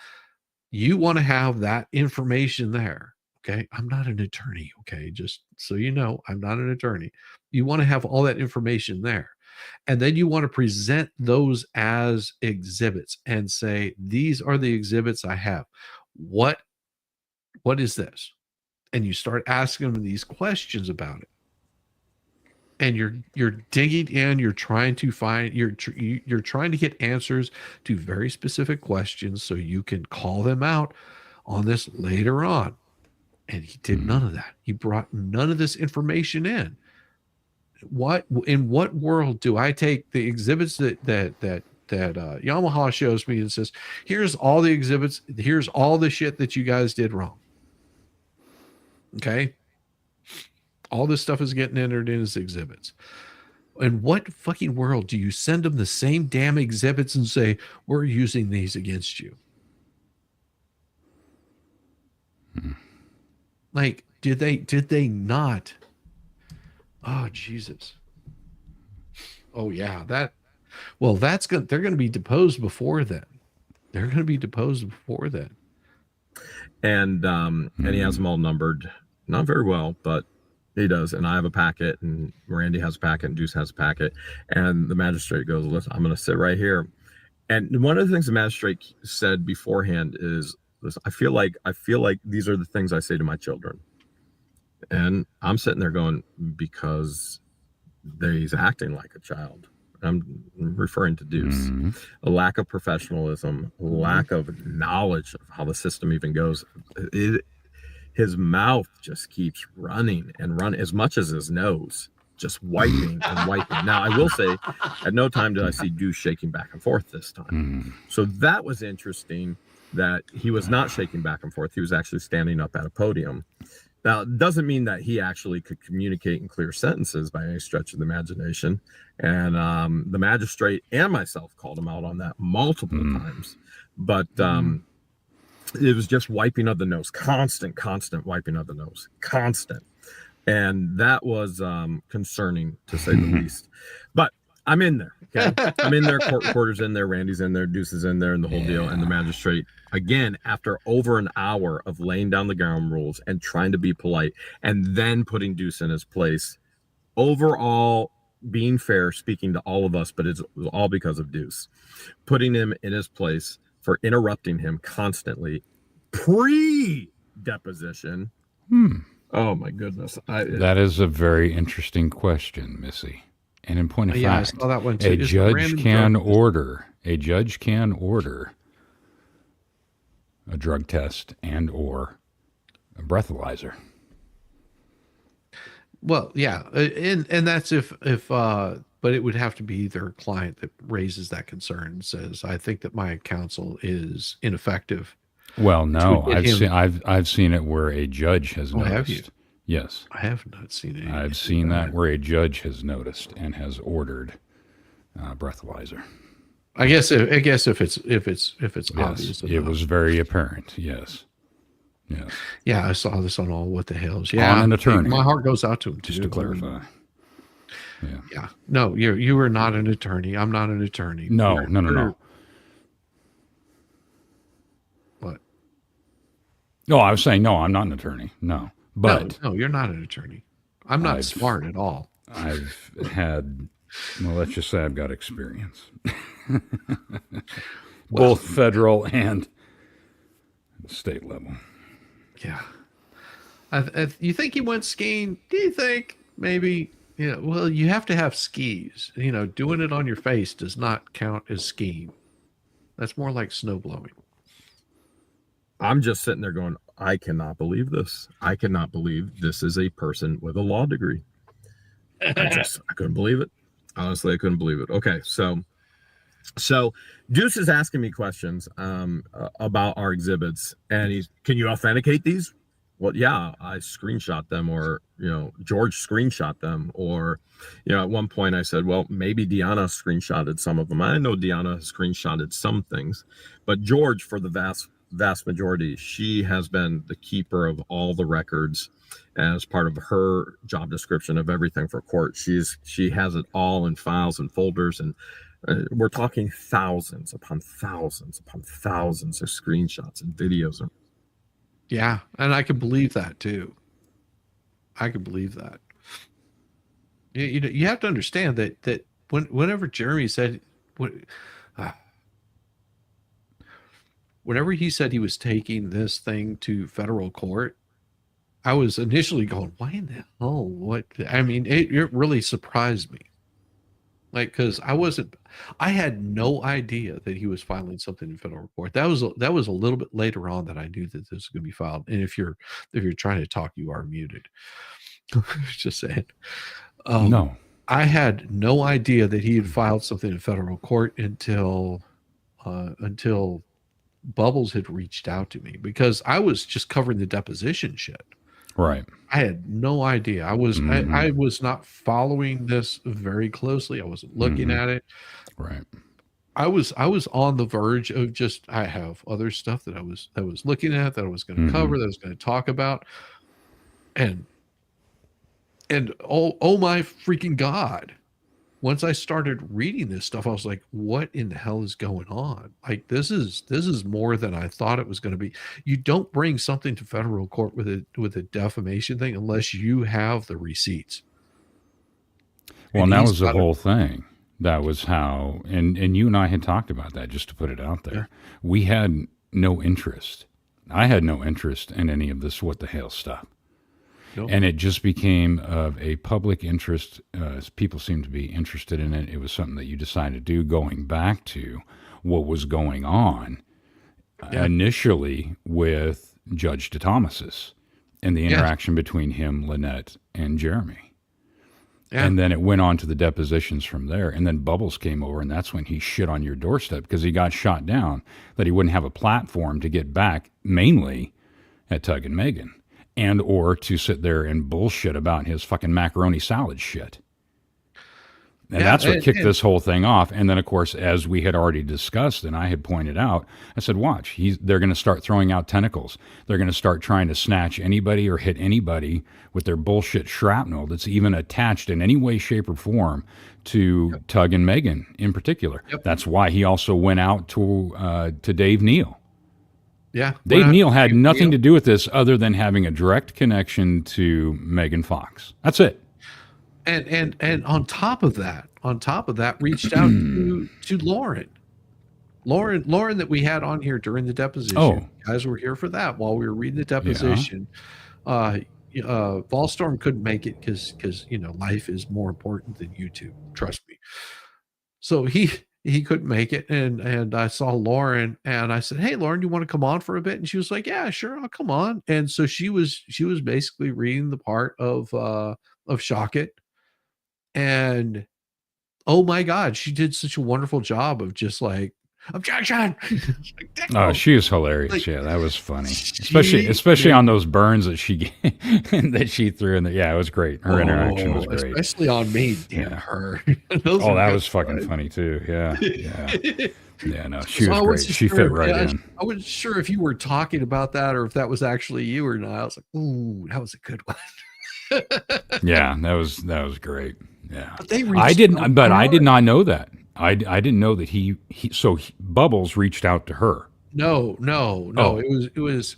You want to have that information there. Okay. I'm not an attorney. Okay. Just so you know, I'm not an attorney. You want to have all that information there. And then you want to present those as exhibits and say, these are the exhibits I have. What is this? And you start asking them these questions about it. And you're digging in, you're trying to find, you're trying to get answers to very specific questions so you can call them out on this later on. And he did none of that. He brought none of this information in. In what world do I take the exhibits that Yamaha shows me and says, here's all the exhibits, here's all the shit that you guys did wrong. Okay. All this stuff is getting entered in as exhibits. In what fucking world do you send them the same damn exhibits and say, we're using these against you? Like, did they not? Oh, Jesus. Oh yeah. They're going to be deposed before then. They're going to be deposed before then. And he has them all numbered, not very well, but he does. And I have a packet, and Randy has a packet, and Deuce has a packet. And the magistrate goes, listen, I'm going to sit right here. And one of the things the magistrate said beforehand is, listen, I feel like these are the things I say to my children. And I'm sitting there going, because he's acting like a child. I'm referring to Deuce. A lack of professionalism, lack of knowledge of how the system even goes. His mouth just keeps running and running, as much as his nose, just wiping and wiping. Now, I will say, at no time did I see Deuce shaking back and forth this time. So that was interesting, that he was not shaking back and forth. He was actually standing up at a podium. Now, it doesn't mean that he actually could communicate in clear sentences by any stretch of the imagination. And the magistrate and myself called him out on that multiple times. But it was just wiping of the nose, constant wiping of the nose, constant. And that was concerning, to say the least. But I'm in there. Okay, I'm in there. Quarter's in there. Randy's in there. Deuce is in there, and the whole deal. And the magistrate, again, after over an hour of laying down the ground rules and trying to be polite, and then putting Deuce in his place, overall being fair, speaking to all of us, but it's all because of Deuce, putting him in his place for interrupting him constantly pre-deposition. Oh my goodness. That is a very interesting question, Missy. And in point of fact, I saw that one too. a judge can order a drug test and or a breathalyzer. Well, yeah. And that's if but it would have to be their client that raises that concern and says, I think that my counsel is ineffective. Well, no, get him- I've seen it where a judge has Oh, have you? noticed. Yes, I have not seen it. I've seen that where a judge has noticed and has ordered breathalyzer. I guess if it's Yes, obvious. it was very apparent. Yes, yes. Yeah, I saw this on all What the Hales. Yeah, On an attorney. My heart goes out to him Just too. to clarify. Yeah. Yeah. No, you are not an attorney. I'm not an attorney. No, You're- no. you're- What? No, I was saying no. I'm not an attorney. No, but no, you're not an attorney. I'm not I've- smart at all. I've had. Well, let's just say I've got experience, both federal and state level. Yeah. You think he went skiing? Do you think maybe? Yeah. Well, you have to have skis. Doing it on your face does not count as skiing. That's more like snow blowing. I'm just sitting there going, I cannot believe this. I cannot believe this is a person with a law degree. I couldn't believe it. Honestly, I couldn't believe it. Okay, so Deuce is asking me questions about our exhibits, and can you authenticate these? Well, yeah, I screenshot them, or George screenshot them, or at one point I said, well, maybe Deanna screenshotted some of them. I know Deanna has screenshotted some things, but George, for the vast majority, she has been the keeper of all the records as part of her job description of everything for court. She has it all in files and folders, and we're talking thousands upon thousands upon thousands of screenshots and videos. Yeah, and I can believe that too. I can believe that. You have to understand that whenever Jeremy said whenever he said he was taking this thing to federal court, I was initially going, why in the hell? What? I mean, it really surprised me. Like, because I had no idea that he was filing something in federal court. That was a little bit later on that I knew that this was going to be filed. And if you're trying to talk, you are muted. Just saying. No, I had no idea that he had filed something in federal court until Bubbles had reached out to me, because I was just covering the deposition shit. right. I had no idea. I was I was not following this very closely. I wasn't looking at it. Right. I was on the verge of I have other stuff that I was looking at, that I was going to cover, that I was going to talk about. And oh my freaking God. Once I started reading this stuff, I was like, what in the hell is going on? Like, this is more than I thought it was going to be. You don't bring something to federal court with a defamation thing unless you have the receipts. Well, and that was the whole thing. That was how, and you and I had talked about that, just to put it out there. Yeah. We had no interest. I had no interest in any of this What the Hales stuff. Nope. And it just became of a public interest. People seemed to be interested in it. It was something that you decided to do, going back to what was going on initially with Judge DeThomas's and the interaction between him, Lynette, and Jeremy. Yeah. And then it went on to the depositions from there. And then Bubbles came over, and that's when he shit on your doorstep because he got shot down, that he wouldn't have a platform to get back, mainly at Tug and Megan. And or to sit there and bullshit about his fucking macaroni salad shit. And that's what kicked this whole thing off. And then, of course, as we had already discussed and I had pointed out, I said, watch, they're going to start throwing out tentacles. They're going to start trying to snatch anybody or hit anybody with their bullshit shrapnel that's even attached in any way, shape, or form to Tug and Megan in particular. Yep. That's why he also went out to Dave Neal. Yeah. Dave Neal had nothing to do with this other than having a direct connection to Megan Fox. That's it. And on top of that, reached out to Lauren. Lauren that we had on here during the deposition. Oh. You guys were here for that while we were reading the deposition. Yeah. Volstorm couldn't make it because life is more important than YouTube. Trust me. So he couldn't make it, and I saw Lauren, and I said, hey, Lauren, you want to come on for a bit? And she was like, yeah, sure, I'll come on. And so she was basically reading the part of Shockit, and Oh my God, she did such a wonderful job of just like objection. Like, damn. Oh, she is hilarious. Like, Yeah, that was funny. she Especially made- on those burns that she that she threw in the. Yeah, it was great. Her interaction was great. Especially on me. Damn Yeah. her. Those Oh, were that good was fucking times. funny too. Yeah, yeah, yeah. No, she So was I great. wasn't She sure fit if- right yeah, in. I wasn't sure if you were talking about that or if that was actually you or not. I was like, ooh, that was a good one. Yeah, that was great. Yeah, But they I reached didn't, out but to I her. did not know that. I didn't know that Bubbles reached out to her. No. Oh. It was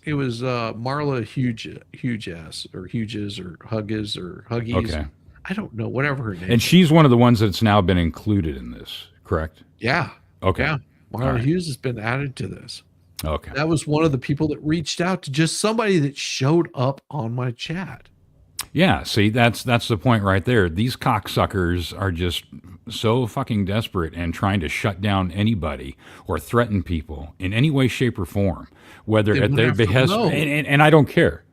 Marla Hughes or Hughes or Huggies or Huggies. Okay, I don't know, whatever her name. and she's one of the ones that's now been included in this, correct? Yeah. Okay, Yeah. Marla All right. Hughes has been added to this. okay. That was one of the people that reached out to just somebody that showed up on my chat. Yeah, see, that's the point right there. These cocksuckers are just so fucking desperate and trying to shut down anybody or threaten people in any way, shape, or form, whether They at went their after behest, Mo. and I don't care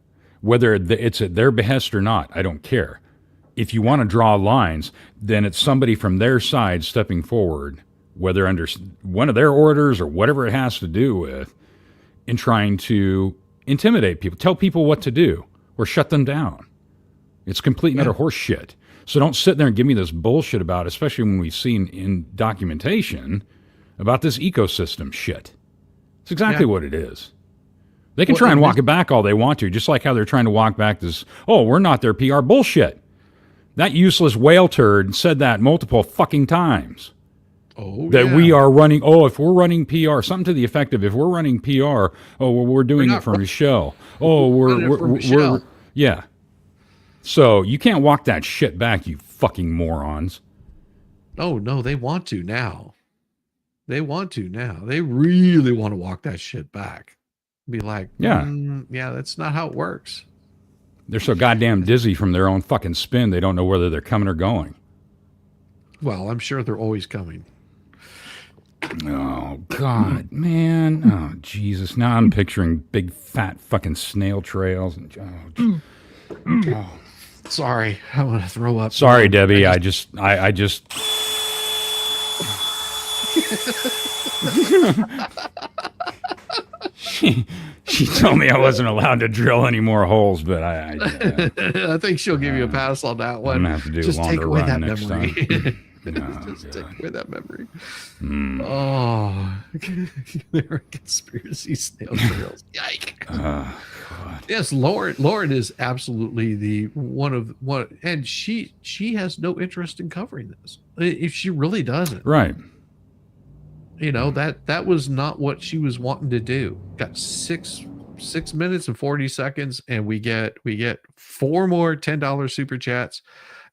whether it's at their behest or not. I don't care. If you want to draw lines, then it's somebody from their side stepping forward, whether under one of their orders or whatever it has to do with, in trying to intimidate people, tell people what to do, or shut them down. It's complete and utter horse shit. So don't sit there and give me this bullshit about, especially when we've seen in documentation about this ecosystem shit. It's exactly what it is. They can try and walk it back all they want to, just like how they're trying to walk back this, oh, we're not their PR bullshit. That useless whale turd said that multiple fucking times. Oh, That we are running, if we're running PR, something to the effect of, if we're running PR, well, we're doing it from Michelle. Oh, we're yeah. So you can't walk that shit back, you fucking morons. Oh, no, they want to now. They want to now. They really want to walk that shit back. Be like, yeah, that's not how it works. They're so goddamn dizzy from their own fucking spin, they don't know whether they're coming or going. Well, I'm sure they're always coming. Oh, God, man. Oh, Jesus. Now I'm picturing big, fat fucking snail trails. And, oh. Sorry, I want to throw up. Sorry, Debbie. I just. She told me I wasn't allowed to drill any more holes, but I think she'll give you a pass on that one. I'm gonna have to do Just a take longer away run that next memory. time. Just take away that memory. Mm. Oh, there are conspiracy snail trails. Yike. Oh, God. Yes, Lauren is absolutely the one, and she has no interest in covering this. If she really doesn't, Right. you know, that was not what she was wanting to do. Got 6 minutes and 40 seconds, and we get 4 more $10 super chats,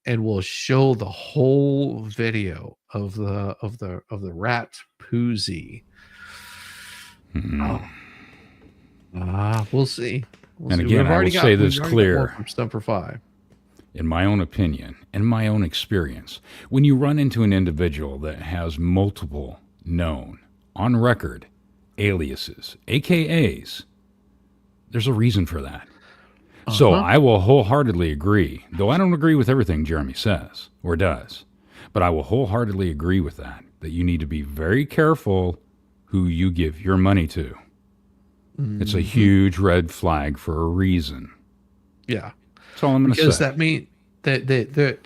and we'll show the whole video of the rat poozy. We'll see. And again, I will say this clear. From Stumper 5. In my own opinion, in my own experience, when you run into an individual that has multiple known, on record, aliases, AKAs, there's a reason for that. So I will wholeheartedly agree, though I don't agree with everything Jeremy says or does, but I will wholeheartedly agree with that you need to be very careful who you give your money to. It's a huge red flag for a reason. Yeah. That's all I'm going to say. Because that means that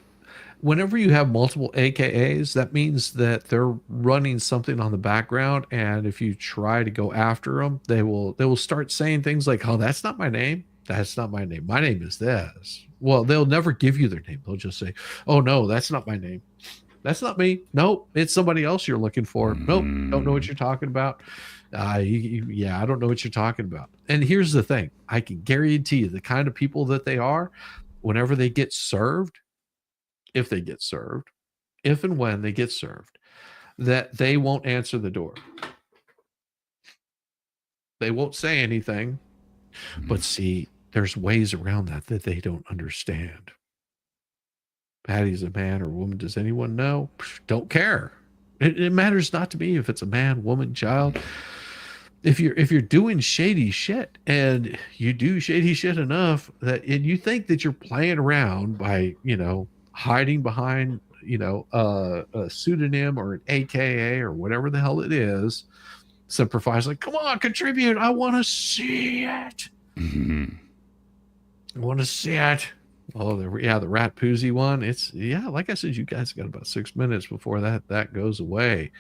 whenever you have multiple AKAs, that means that they're running something on the background, and if you try to go after them, they will start saying things like, "Oh, that's not my name. That's not my name. My name is this." Well, they'll never give you their name. They'll just say, "Oh no, that's not my name. That's not me. Nope, it's somebody else you're looking for. Nope, don't know what you're talking about. Yeah, I don't know what you're talking about." And here's the thing: I can guarantee you, the kind of people that they are, whenever they get served, if and when they get served, that they won't answer the door. They won't say anything. But see, there's ways around that they don't understand. Patty's a man or woman. Does anyone know? Don't care. It matters not to me if it's a man, woman, child. If you're doing shady shit, and you do shady shit enough and you think that you're playing around by, hiding behind a pseudonym or an AKA or whatever the hell it is. Semper Fi's like, come on, contribute. I want to see it. Mhm. I want to see it. Oh, the Rat Poozy one. It's like I said, you guys got about 6 minutes before that goes away,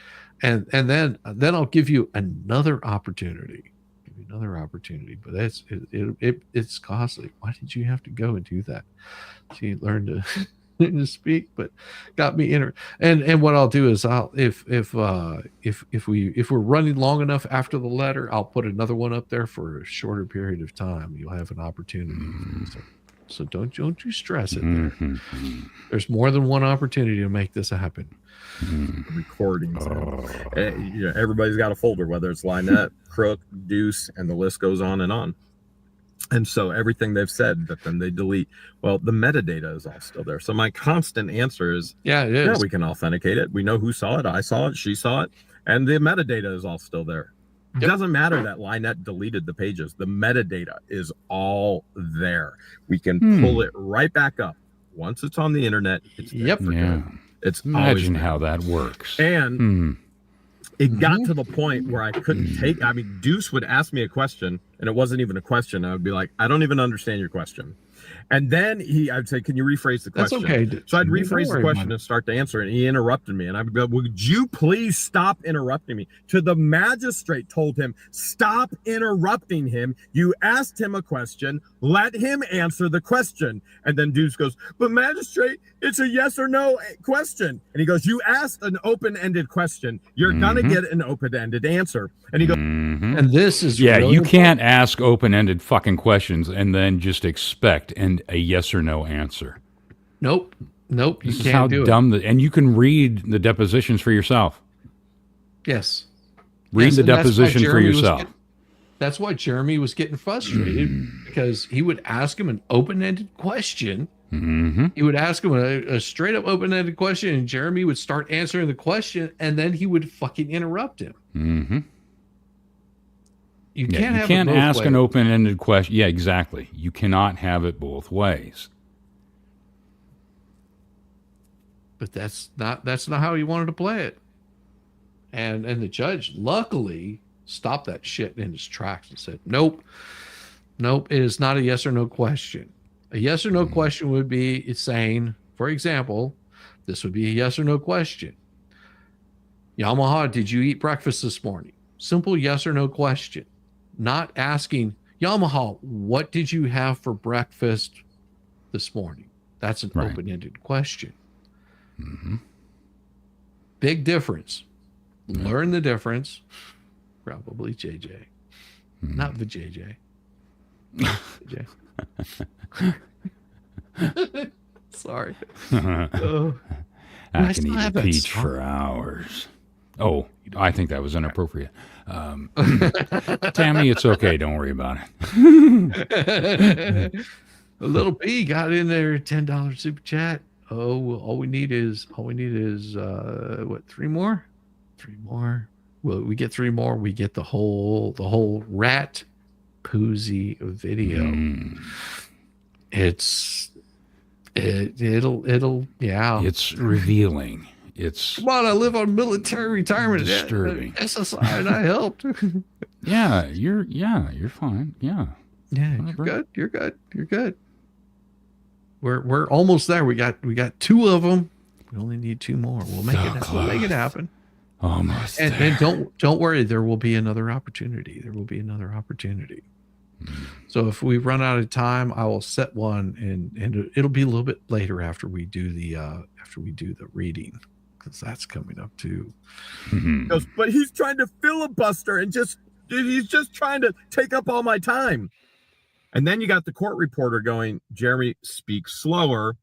and then I'll give you another opportunity. But it's costly. Why did you have to go and do that? She learned to speak, but got me in her. And what I'll do is if we're running long enough after the letter, I'll put another one up there for a shorter period of time. You'll have an opportunity. So don't you stress it there. There's more than one opportunity to make this happen. Recordings. Everybody's got a folder, whether it's Lynette, Crook, Deuce, and the list goes on. And so everything they've said, but then they delete. Well, the metadata is all still there. So my constant answer is, it is. Yeah, we can authenticate it. We know who saw it. I saw it. She saw it. And the metadata is all still there. It doesn't matter that Lynette deleted the pages. The metadata is all there. We can pull it right back up. Once it's on the internet, it's there for good. It's Imagine how that works. And it got to the point where I couldn't take. I mean, Deuce would ask me a question, and it wasn't even a question. I would be like, I don't even understand your question. And then I'd say, can you rephrase the question? That's okay. So I'd rephrase the question and start to answer it. And he interrupted me. And I'd go, would you please stop interrupting me? To the magistrate told him, stop interrupting him. You asked him a question. Let him answer the question. And then Deuce goes, but magistrate, it's a yes or no question. And he goes, you asked an open-ended question. You're going to get an open-ended answer. And he goes, and this is really you can't ask open-ended fucking questions and then just expect a yes or no answer. Nope. You This is can't how do dumb and you can read the depositions for yourself. Yes. Read the deposition for yourself. That's why Jeremy was getting frustrated because he would ask him an open-ended question. He would ask him a straight up open-ended question, and Jeremy would start answering the question, and then he would fucking interrupt him. You can't ask an open-ended question. Yeah, exactly. You cannot have it both ways. But that's not how he wanted to play it. And the judge luckily stopped that shit in his tracks and said, nope, it is not a yes or no question. A yes or no question would be saying, for example, this would be a yes or no question. Yamaha, did you eat breakfast this morning? Simple yes or no question. Not asking, Yamaha, what did you have for breakfast this morning? That's an open-ended question. Big difference. Learn the difference. Probably JJ. Not the JJ. JJ. Sorry. I can eat a peach for hours. Oh, I think that was inappropriate. Tammy, it's okay. Don't worry about it. A little P got in there, $10 super chat. Oh, all we need is what, 3 more? 3 more. Well, we get 3 more. We get the whole rat poozy video. It'll It's revealing. It's come on, I live on military retirement. Disturbing. SSI, and I helped. You're fine. Yeah, you're good. We're almost there. We got 2 of them. We only need 2 more. We'll make it happen. Almost. And don't worry, there will be another opportunity. So if we run out of time, I will set one, and it'll be a little bit later after we do the reading, because that's coming up too. Goes, but he's trying to filibuster and he's just trying to take up all my time. And then you got the court reporter going, Jeremy, speak slower.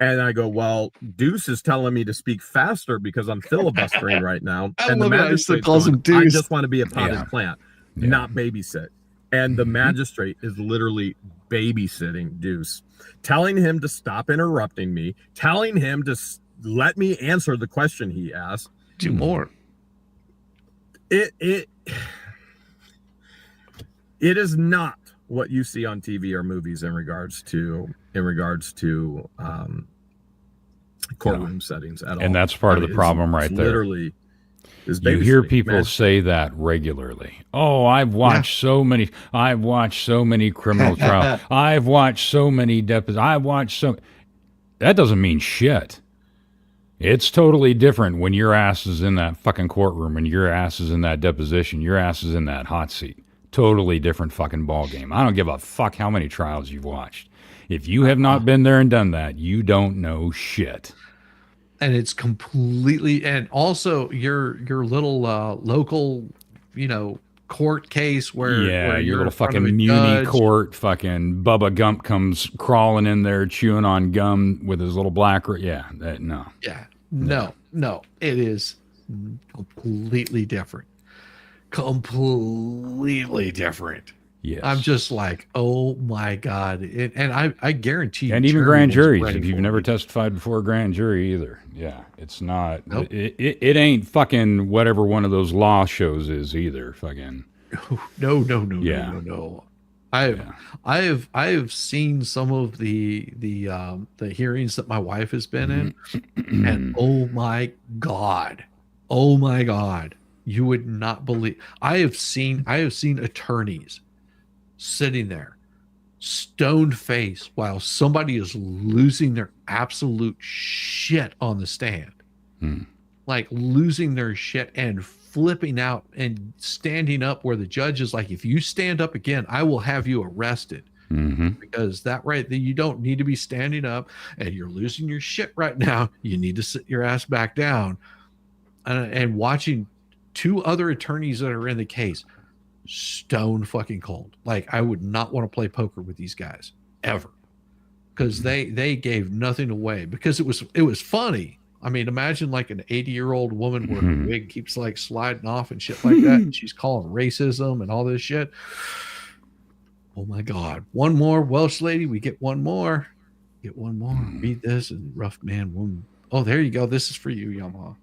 And I go, well, Deuce is telling me to speak faster because I'm filibustering right now. And the magistrate calls him Deuce. I just want to be a potted plant, not babysit. And the magistrate is literally babysitting Deuce, telling him to stop interrupting me, telling him to let me answer the question he asked. 2 more. It is not what you see on TV or movies in regards to courtroom settings at all. And that's part of the problem right there. Literally, you hear people say that regularly. Oh, I've watched so many criminal trials. I've watched so many depositions. I've watched so. That doesn't mean shit. It's totally different when your ass is in that fucking courtroom and your ass is in that deposition. Your ass is in that hot seat. Totally different fucking ball game. I don't give a fuck how many trials you've watched. If you have not been there and done that, you don't know shit. And it's completely, and also your little local, court case where your little fucking muni court, fucking Bubba Gump comes crawling in there chewing on gum with his little black. No. Yeah, no, it is completely different. Completely different. Yes. I'm just like, oh my God. And I guarantee you. And even grand juries, if you've never testified before a grand jury either. Yeah, it's not. Nope. It ain't fucking whatever one of those law shows is either. Fucking. No. I have seen some of the hearings that my wife has been in, and oh my God, you would not believe. I have seen attorneys sitting there, stone face, while somebody is losing their absolute shit on the stand, like losing their shit and flipping out and standing up, where the judge is like, if you stand up again, I will have you arrested. Because that you don't need to be standing up, and you're losing your shit right now. You need to sit your ass back down. And watching two other attorneys that are in the case, stone fucking cold. Like, I would not want to play poker with these guys ever, because they gave nothing away, because it was funny. I mean, imagine like an 80-year-old woman where her wig keeps like sliding off and shit like that, and she's calling racism and all this shit. Oh my God. One more Welsh lady. We get one more. Read this, and rough man woman. Oh, there you go. This is for you, Yamaha.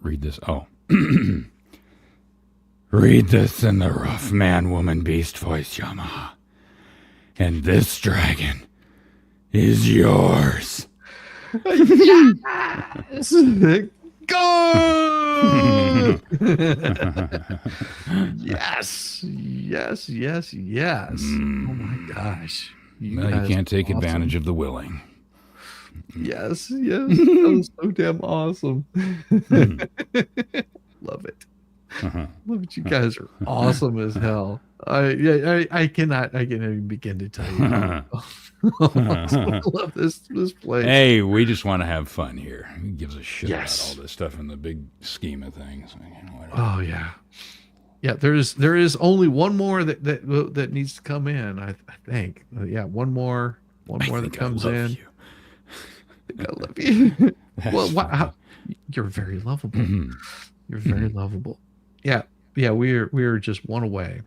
Read this. Oh. Read this in the rough man woman beast voice, Yamaha. And this dragon is yours. Yes! Go! Yes. Oh my gosh. You can't take advantage of the willing. Yes. That was so damn awesome. Love it. Love it. You guys are awesome as hell. I cannot even begin to tell you. I love this place. Hey, we just want to have fun here. Who gives a shit about all this stuff in the big scheme of things? Oh yeah. There is only one more that needs to come in. I think. One more that comes in. You. I love you. Well, you're very lovable. You're very lovable. Yeah. We're just one away.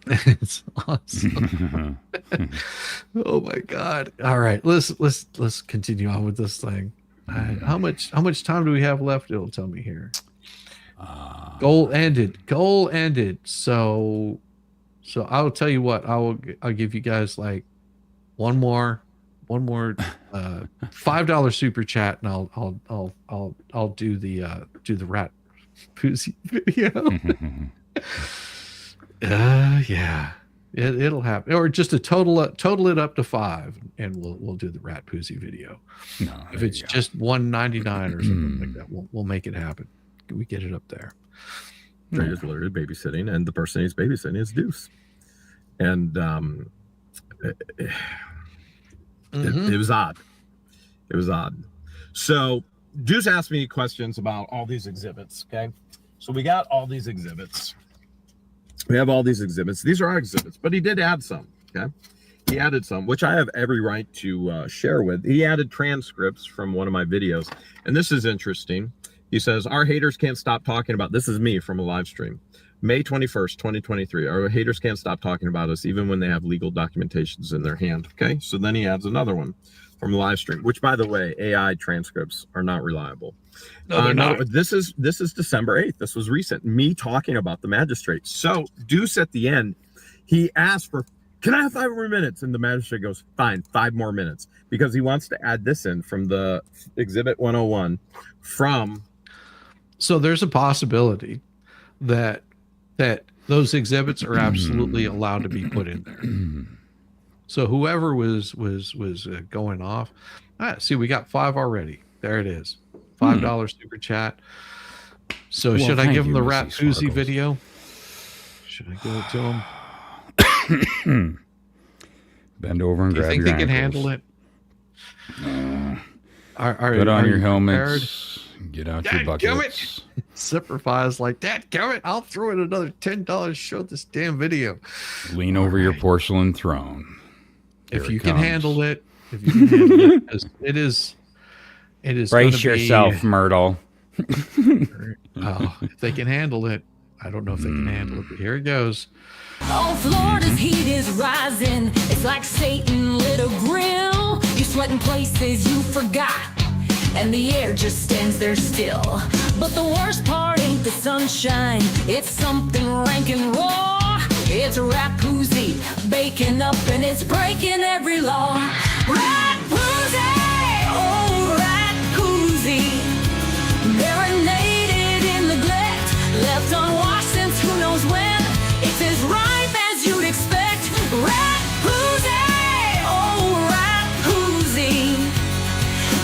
It's awesome. Oh my God. All right. Let's continue on with this thing. How much time do we have left? It'll tell me here. Goal ended. So I'll tell you what, I'll give you guys like one more $5 super chat, and I'll do the rat Pussy video. Yeah, it'll happen, or just a total it up to 5, and we'll do the rat Pussy video. No, if it's just $1.99 or something like that, we'll make it happen. We get it up there. Trey is literally babysitting, and the person he's babysitting is Deuce, and it was odd. It was odd. So Deuce asked me questions about all these exhibits. Okay, so we got all these exhibits. We have all these exhibits. These are our exhibits, but he did add some. Okay, he added some, which I have every right to share with. He added transcripts from one of my videos, and this is interesting. He says, our haters can't stop talking about, this is me from a live stream, May 21st, 2023. Our haters can't stop talking about us even when they have legal documentations in their hand. Okay, so then he adds another one from the live stream, which, by the way, AI transcripts are not reliable. No, this is December 8th. This was recent. Me talking about the magistrate. So Deuce at the end, he asked for can I have 5 more minutes? And the magistrate goes, fine, 5 more minutes, because he wants to add this in from the Exhibit 101 from. So there's a possibility that those exhibits are absolutely allowed to be put in there. So whoever was going off, see, we got 5 already. There it is, $5 super chat. So Well, should I thank give him you, the Missy Rat Poozy Sparkles. video? Should I give it to him? Bend over and Do you grab think your they can ankles. handle it? Put on your you helmets. Get out your Dadgummit. buckets. Simplifies like that. Damn it! I'll throw in another $10. Show this damn video. Lean over your porcelain throne. If Here you it can comes. handle it, if you can handle it, 'cause it is. Brace gonna be- yourself, Myrtle. Oh, if they can handle it, I don't know if they can handle it, but here it goes. Oh, Florida's heat is rising. It's like Satan lit a grill. You sweat in places you forgot, and the air just stands there still. But the worst part ain't the sunshine. It's something rank and raw. It's a rat poozy baking up, and it's breaking every law. Rat poozy, oh rat poozy, marinated in neglect, left unwashed since who knows when. It's as ripe as you'd expect. Rat poozy, oh rat poozy,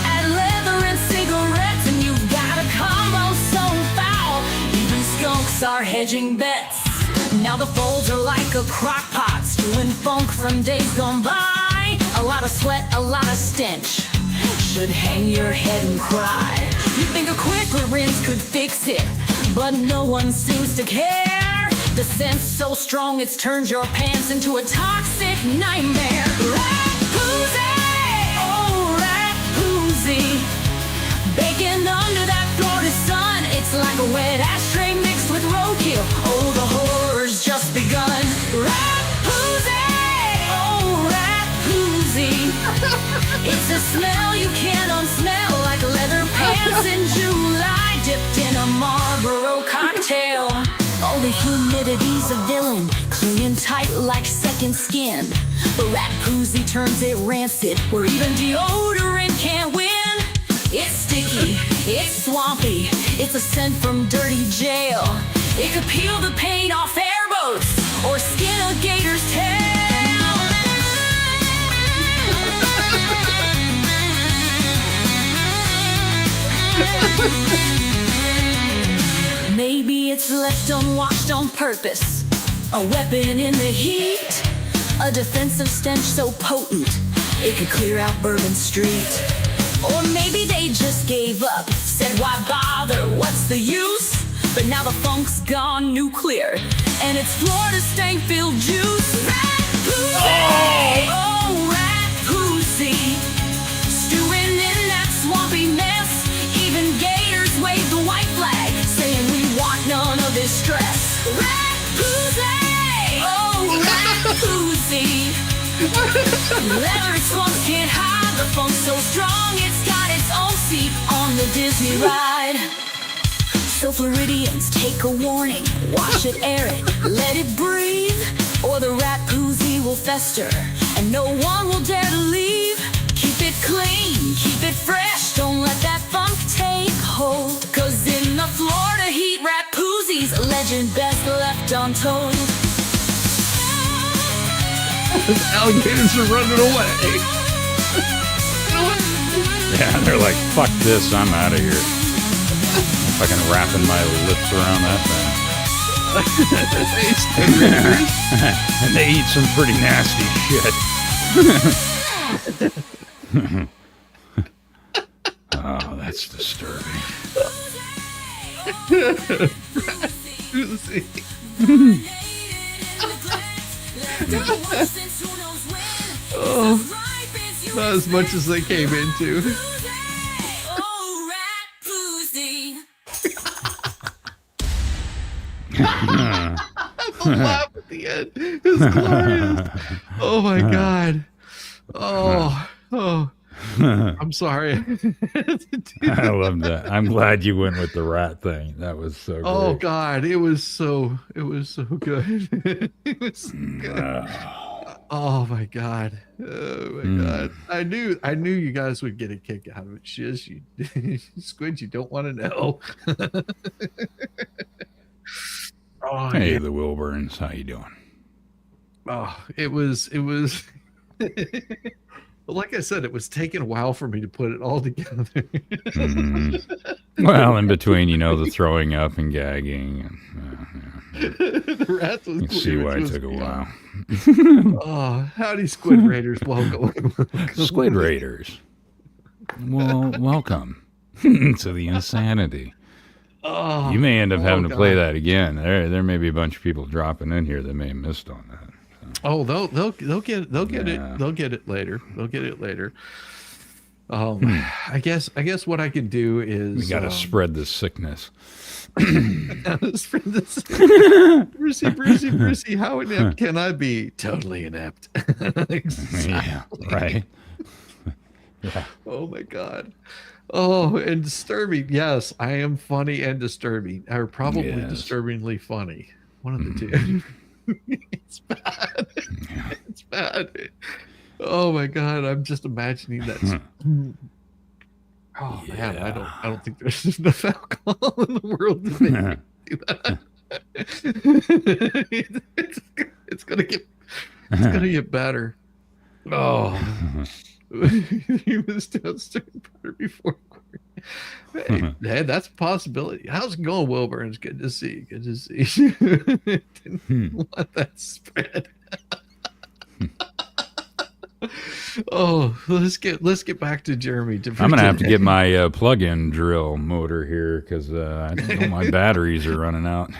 add leather and cigarettes, and you've got a combo so foul, even skunks are hedging bets. Now the folds are like a crock pot, stewing funk from days gone by. A lot of sweat, a lot of stench, should hang your head and cry. You think a quicker rinse could fix it, but no one seems to care. The scent's so strong it's turned your pants into a toxic nightmare. Rat poozy, oh rat poozy, baking under that Florida sun. It's like a wet ashtray mixed with roadkill. Oh, the horror's just begun. Rat poozy, oh rat poozy, it's a smell you can't unsmell, like leather pants in July dipped in a Marlboro cocktail. Oh, the humidity's a villain, clinging tight like second skin. But rat poozy turns it rancid, where even deodorant can't win. It's sticky, it's swampy, it's a scent from dirty jail. It could peel the paint off airboats, or skin a gator's tail. Maybe it's left unwashed on purpose, a weapon in the heat, a defensive stench so potent it could clear out Bourbon Street. Or maybe they just gave up, said why bother, what's the use? But now the funk's gone nuclear, and it's Florida stank-filled juice. Rat poozy, oh rat poozy, stewing in that swampy mess. Even gators wave the white flag, saying we want none of this stress. Rat poozy, oh rat poozy, leather swamps can't hide the funk so strong it's got its own seat on the Disney ride. So Floridians, take a warning, wash it, air it, let it breathe, or the rat poozy will fester, and no one will dare to leave. Keep it clean, keep it fresh, don't let that funk take hold, 'cause in the Florida heat, rat poozy's a legend best left untold. Alligators are running away. Yeah, they're like, fuck this, I'm out of here. Fucking wrapping my lips around that thing. And they eat some pretty nasty shit. Oh, that's disturbing. Oh, not as much as they came into. The laugh at the end is glorious. Oh my god. Oh. I'm sorry. I love that. I'm glad you went with the rat thing. That was so great. Oh god, it was so good. It was so good. Oh my god. Oh my god. I knew you guys would get a kick out of it. Shiz, you Squid, you don't want to know. Oh, Hey, yeah. the Wilburns, how you doing? Oh, it was like I said, it was taking a while for me to put it all together. Well, in between, the throwing up and gagging. The rats was You can see clear, why which it was took a good. while. Oh, howdy, Squid Raiders. Welcome. Squid Raiders. Well, welcome to the insanity. Oh, You may end up having to play God. that again. There may be a bunch of people dropping in here that may have missed on that. Oh, they'll get it. Yeah. They'll get it later. They'll get it later. I guess what I can do is We got to spread the sickness. spread this. Brucey, how inept can I be? Totally inept. Exactly. Yeah, right. Yeah. Oh my god. Oh, and disturbing. Yes, I am funny and disturbing, or probably Yes. disturbingly funny. One of the two. It's bad. Yeah. It's bad. Oh my god, I'm just imagining that. Oh man, I don't think there's enough alcohol in the world to make me do that. It's gonna get better. Oh, he was downstairs better before. Hey, that's a possibility. How's it going, Wilbur? It's good to see you. Good to see you. Didn't want that spread. Oh, let's get back to Jeremy. I'm gonna have to get my plug-in drill motor here because I think all my batteries are running out.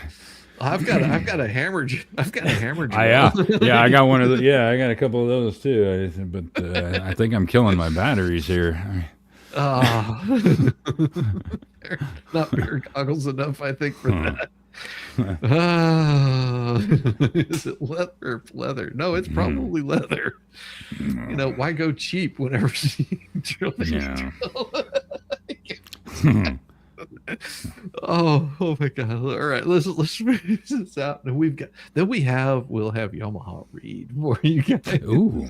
I've got a hammer. I've got a hammer drill. Yeah, I got one of the. Yeah, I got a couple of those too. But I think I'm killing my batteries here. Not beer goggles enough, I think, for that. Is it leather or leather? No, it's probably leather. Why go cheap whenever you drill these drill? Oh my god. All right, let's finish this out. And we'll have Yamaha read for you guys. Ooh.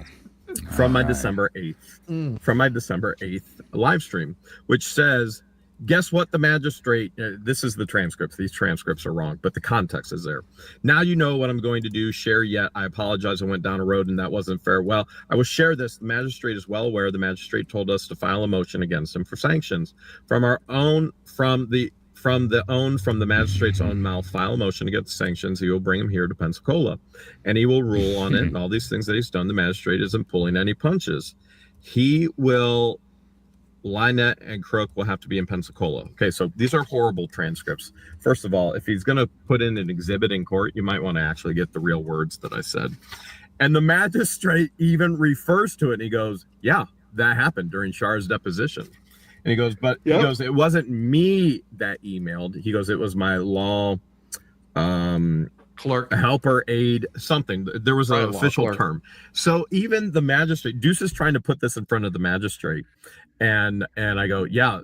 From my December 8th. From my December 8th live stream, which says, guess what, the magistrate, this is the transcripts. These transcripts are wrong, but the context is there. Now you know what I'm going to do. Share yet. I apologize. I went down a road and that wasn't fair. Well, I will share this. The magistrate is well aware. The magistrate told us to file a motion against him for sanctions. From the magistrate's own mouth, file a motion to get the sanctions. He will bring him here to Pensacola and he will rule on it and all these things that he's done. The magistrate isn't pulling any punches. He will, Lynette and Crook will have to be in Pensacola. Okay, so these are horrible transcripts. First of all, if he's going to put in an exhibit in court, you might want to actually get the real words that I said. And the magistrate even refers to it and he goes, yeah, that happened during Char's deposition. And he goes, but he goes, it wasn't me that emailed. He goes, it was my law Clerk, helper, aide, something. There was an official term. So even the magistrate, Deuce is trying to put this in front of the magistrate. And I go, yeah,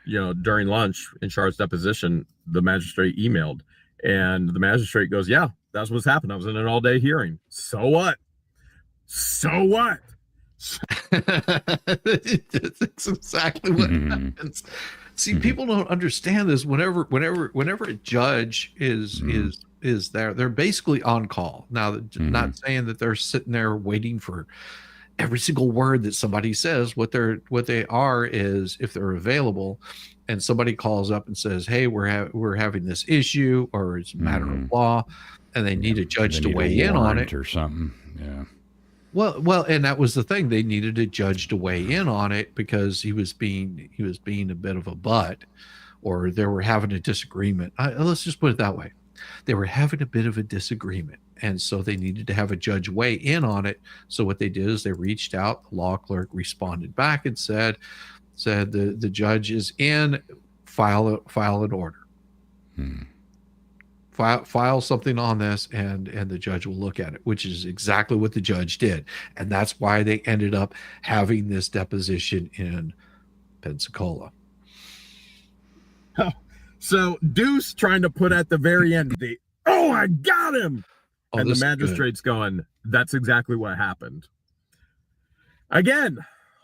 during lunch in Char's deposition, the magistrate emailed. And the magistrate goes, yeah, that's what's happened. I was in an all-day hearing. So what? So what? That's exactly what happens. See, people don't understand this. Whenever a judge is there, they're basically on call. Now, not saying that they're sitting there waiting for every single word that somebody says. What they are is, if they're available and somebody calls up and says, hey, we're having this issue, or it's a matter of law, and they need a judge to weigh in on it or something. Yeah. Well, and that was the thing. They needed a judge to weigh in on it because he was being a bit of a butt, or they were having a disagreement. Let's just put it that way. They were having a bit of a disagreement, and so they needed to have a judge weigh in on it. So what they did is they reached out. The law clerk responded back and said the judge is in. File an order. File something on this, and the judge will look at it, which is exactly what the judge did. And that's why they ended up having this deposition in Pensacola. So Deuce trying to put at the very end, I got him. and the this is good. magistrate's going, that's exactly what happened. Again,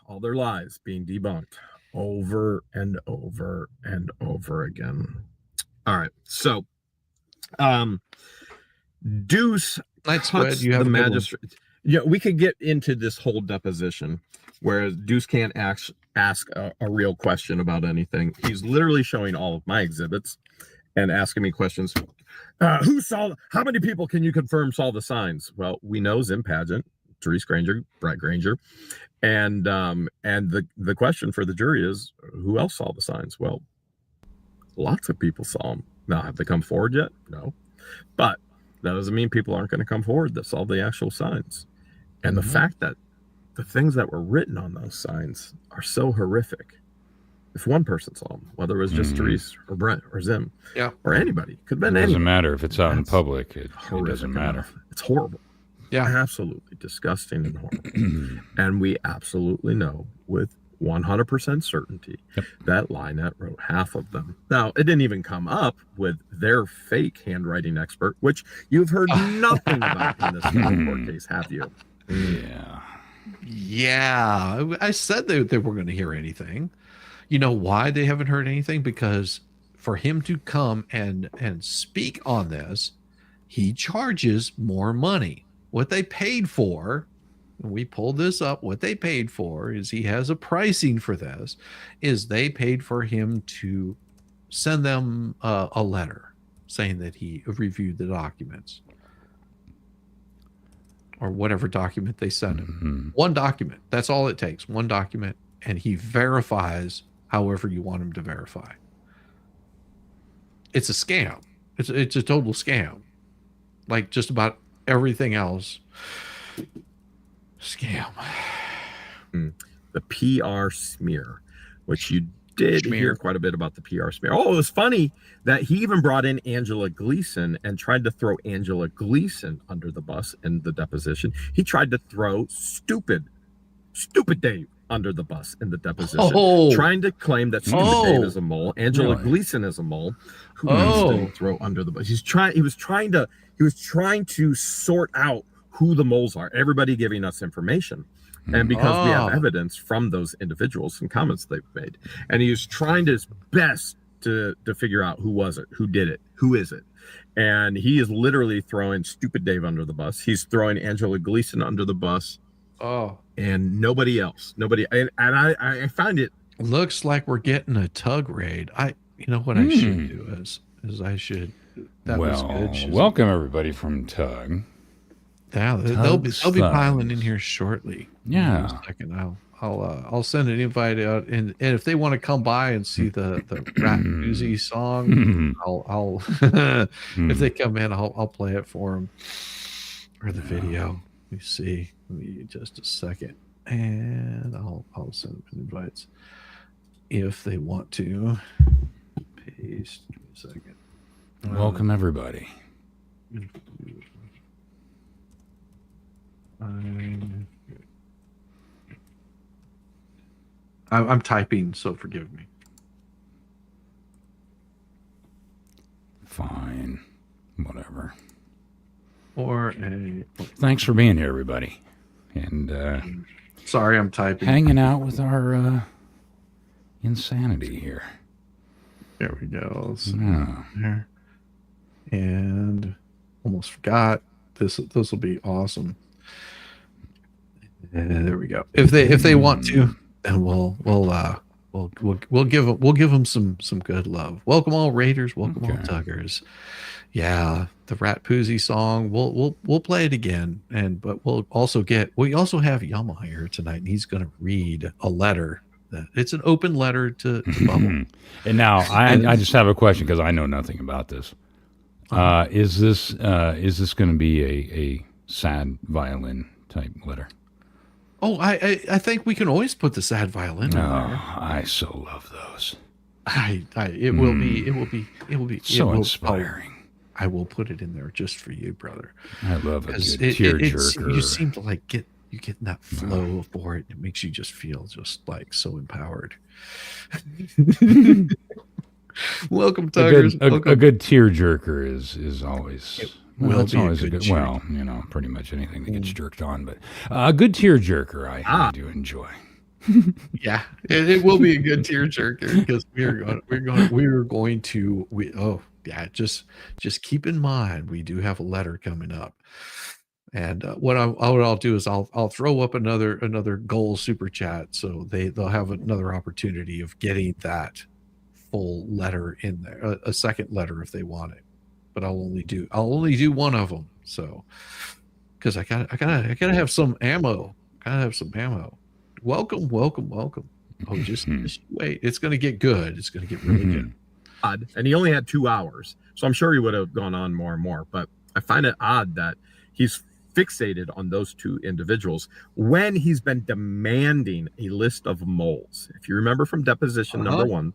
all their lies being debunked over and over and over again. All right. So, Deuce Night Squid, cuts you have the a good one. magistrate. Yeah, we could get into this whole deposition, whereas Deuce can't ask a real question about anything. He's literally showing all of my exhibits and asking me questions. Who saw? How many people can you confirm saw the signs? Well, we know Zim Pageant, Therese Granger, Brett Granger, and the question for the jury is, who else saw the signs? Well, lots of people saw them. Now, have they come forward yet? No, but that doesn't mean people aren't going to come forward that saw the actual signs. And the fact that the things that were written on those signs are so horrific. If one person saw them, whether it was just Therese or Brent or Zim, or anybody, could have been It doesn't anybody. matter if it's out in public. It Horrific doesn't matter. enough. It's horrible. Yeah. Absolutely disgusting and horrible. And we absolutely know with 100% certainty that Lynette wrote half of them. Now, it didn't even come up with their fake handwriting expert, which you've heard nothing about in this court case, have you? Yeah. Yeah, I said they were going to hear anything. You know why they haven't heard anything? Because for him to come and speak on this, he charges more money. What they paid for, and we pulled this up, what they paid for is he has a pricing for this, is they paid for him to send them a letter saying that he reviewed the documents. Or whatever document they send him. One document. That's all it takes. One document. And he verifies however you want him to verify. It's a scam. It's a total scam. Like just about everything else. Scam. The PR smear, which you did hear quite a bit about the PR smear. Oh, it was funny that he even brought in Angela Gleason and tried to throw Angela Gleason under the bus in the deposition. He tried to throw stupid Dave under the bus in the deposition, trying to claim that stupid Dave is a mole, Angela Gleason is a mole. Who else did he throw under the bus? He was trying to sort out who the moles are. Everybody giving us information. And because we have evidence from those individuals and comments they've made. And he was trying his best to figure out who was it, who did it, who is it. And he is literally throwing stupid Dave under the bus. He's throwing Angela Gleason under the bus. And nobody else. And I find it. Looks like we're getting a tug raid. You know what I should do is I should. That was good. Welcome everybody from Tug. Yeah, they'll be piling in here shortly. Yeah. In a second, I'll send an invite out, and if they want to come by and see the Rat Brucey song, I'll if they come in, I'll play it for them, or the video. Let me see. Let me just a second, and I'll send them invites if they want to. Paste. Give me a second. Welcome everybody. I'm typing, so forgive me. Fine. Whatever. Thanks for being here, everybody. And sorry, I'm typing. Hanging out with our insanity here. There we go. Yeah. There. And almost forgot. This will be awesome. And there we go. If they want to, then we'll give them some good love. Welcome all Raiders. Welcome all Tuggers. Yeah, the Rat Poozy song. We'll play it again, but we also have Yama here tonight, and he's going to read a letter. It's an open letter to Bubble. And now I just have a question because I know nothing about this. Is this going to be a sad violin type letter? Oh, I think we can always put the sad violin in there. I so love those. It will be so inspiring. I will put it in there just for you, brother. I love a good tearjerker. You seem to like get that flow for it. It makes you just feel just like so empowered. Welcome, Tuggers. A good tearjerker is always Well, will that's be a always good a good. Well, pretty much anything that gets jerked on, but a good tearjerker I do enjoy. Yeah, it will be a good tearjerker because just keep in mind we do have a letter coming up, and what I'll do is I'll throw up another goal super chat so they'll have another opportunity of getting that full letter in there, a second letter if they want it, but I'll only do one of them, so because I gotta have some ammo. Welcome. Oh, just wait. It's going to get good. It's going to get really good. Odd. And he only had 2 hours. So I'm sure he would have gone on more and more. But I find it odd that he's fixated on those two individuals when he's been demanding a list of moles. If you remember from deposition number 1,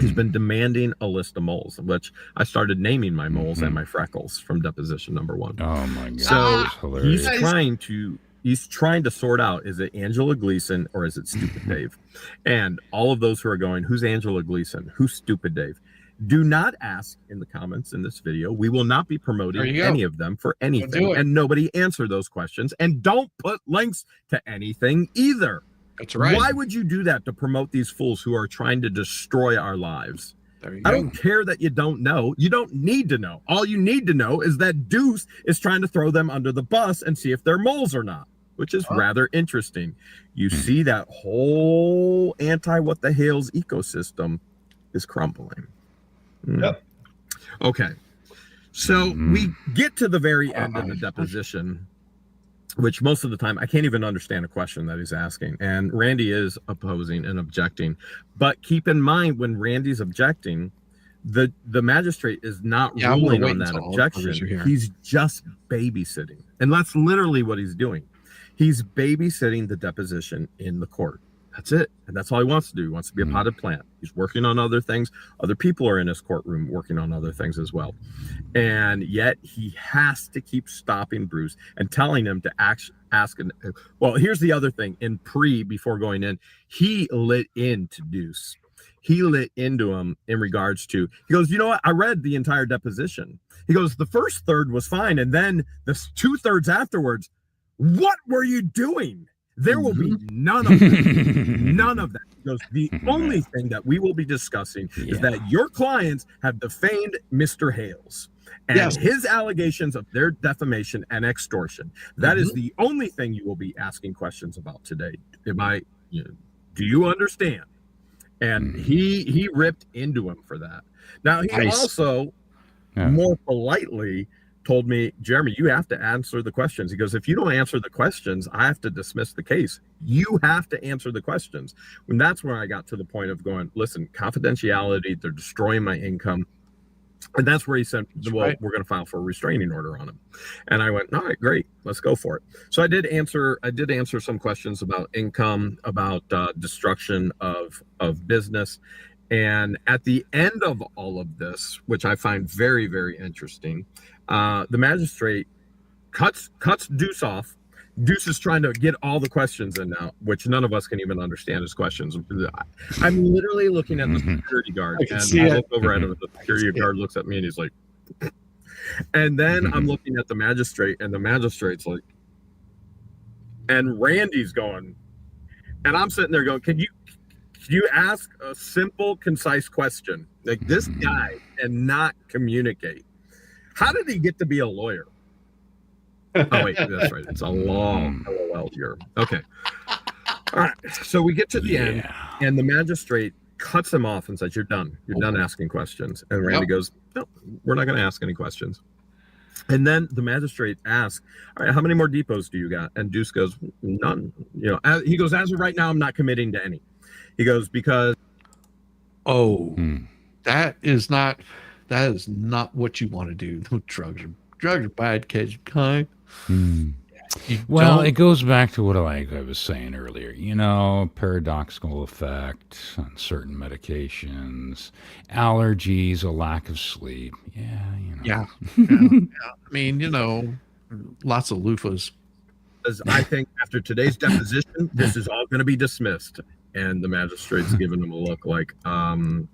he's been demanding a list of moles, which I started naming my moles and my freckles from deposition number 1. Oh, my God. So he's trying to sort out, is it Angela Gleason or is it Stupid Dave? And all of those who are going, who's Angela Gleason? Who's Stupid Dave? Do not ask in the comments in this video. We will not be promoting any of them for anything. And nobody answer those questions. And don't put links to anything either. That's right. Why would you do that to promote these fools who are trying to destroy our lives? I don't care that you don't know. You don't need to know. All you need to know is that Deuce is trying to throw them under the bus and see if they're moles or not, which is rather interesting. You see that whole anti-WhatTheHales ecosystem is crumbling. Yep. Okay. So we get to the very end of the deposition, which most of the time I can't even understand a question that he's asking. And Randy is opposing and objecting. But keep in mind, when Randy's objecting, the magistrate is not ruling on that objection. He's just babysitting. And that's literally what he's doing. He's babysitting the deposition in the court. That's it. And that's all he wants to do. He wants to be a potted plant. He's working on other things. Other people are in his courtroom working on other things as well. And yet he has to keep stopping Bruce and telling him to ask. Well, here's the other thing. Before going in, he lit into Deuce. He lit into him in regards to, he goes, you know what? I read the entire deposition. He goes, the first third was fine. And then the 2/3 afterwards, what were you doing? There will be none of that. None of that. Because the only thing that we will be discussing is that your clients have defamed Mr. Hales and his allegations of their defamation and extortion. That is the only thing you will be asking questions about today. Do you understand? And he ripped into him for that. Now, he also more politely told me, Jeremy, you have to answer the questions. He goes, if you don't answer the questions, I have to dismiss the case. You have to answer the questions. And that's when I got to the point of going, listen, confidentiality, they're destroying my income. And that's where he said, we're going to file for a restraining order on him. And I went, all right, great, let's go for it. So I did answer some questions about income, about destruction of business. And at the end of all of this, which I find very, very interesting, the magistrate cuts Deuce off. Deuce is trying to get all the questions in now, which none of us can even understand his questions. I'm literally looking at the security guard, and I look over at him, and the security guard looks at me, and he's like, and then I'm looking at the magistrate, and the magistrate's like, and Randy's going, and I'm sitting there going, can you ask a simple, concise question? Like, this guy cannot communicate. How did he get to be a lawyer? Oh, wait, that's right. It's a long LOL here. Okay. All right. So we get to the end, and the magistrate cuts him off and says, you're done. You're done asking questions. And Randy goes, no, we're not going to ask any questions. And then the magistrate asks, all right, how many more depots do you got? And Deuce goes, none. He goes, as of right now, I'm not committing to any. He goes, because that is not what you want to do. Drugs are bad, kids. Well, it goes back to what I was saying earlier. Paradoxical effect on certain medications, allergies, a lack of sleep. I mean, lots of loofahs. I think after today's deposition, this is all going to be dismissed. And the magistrate's giving him a look like, and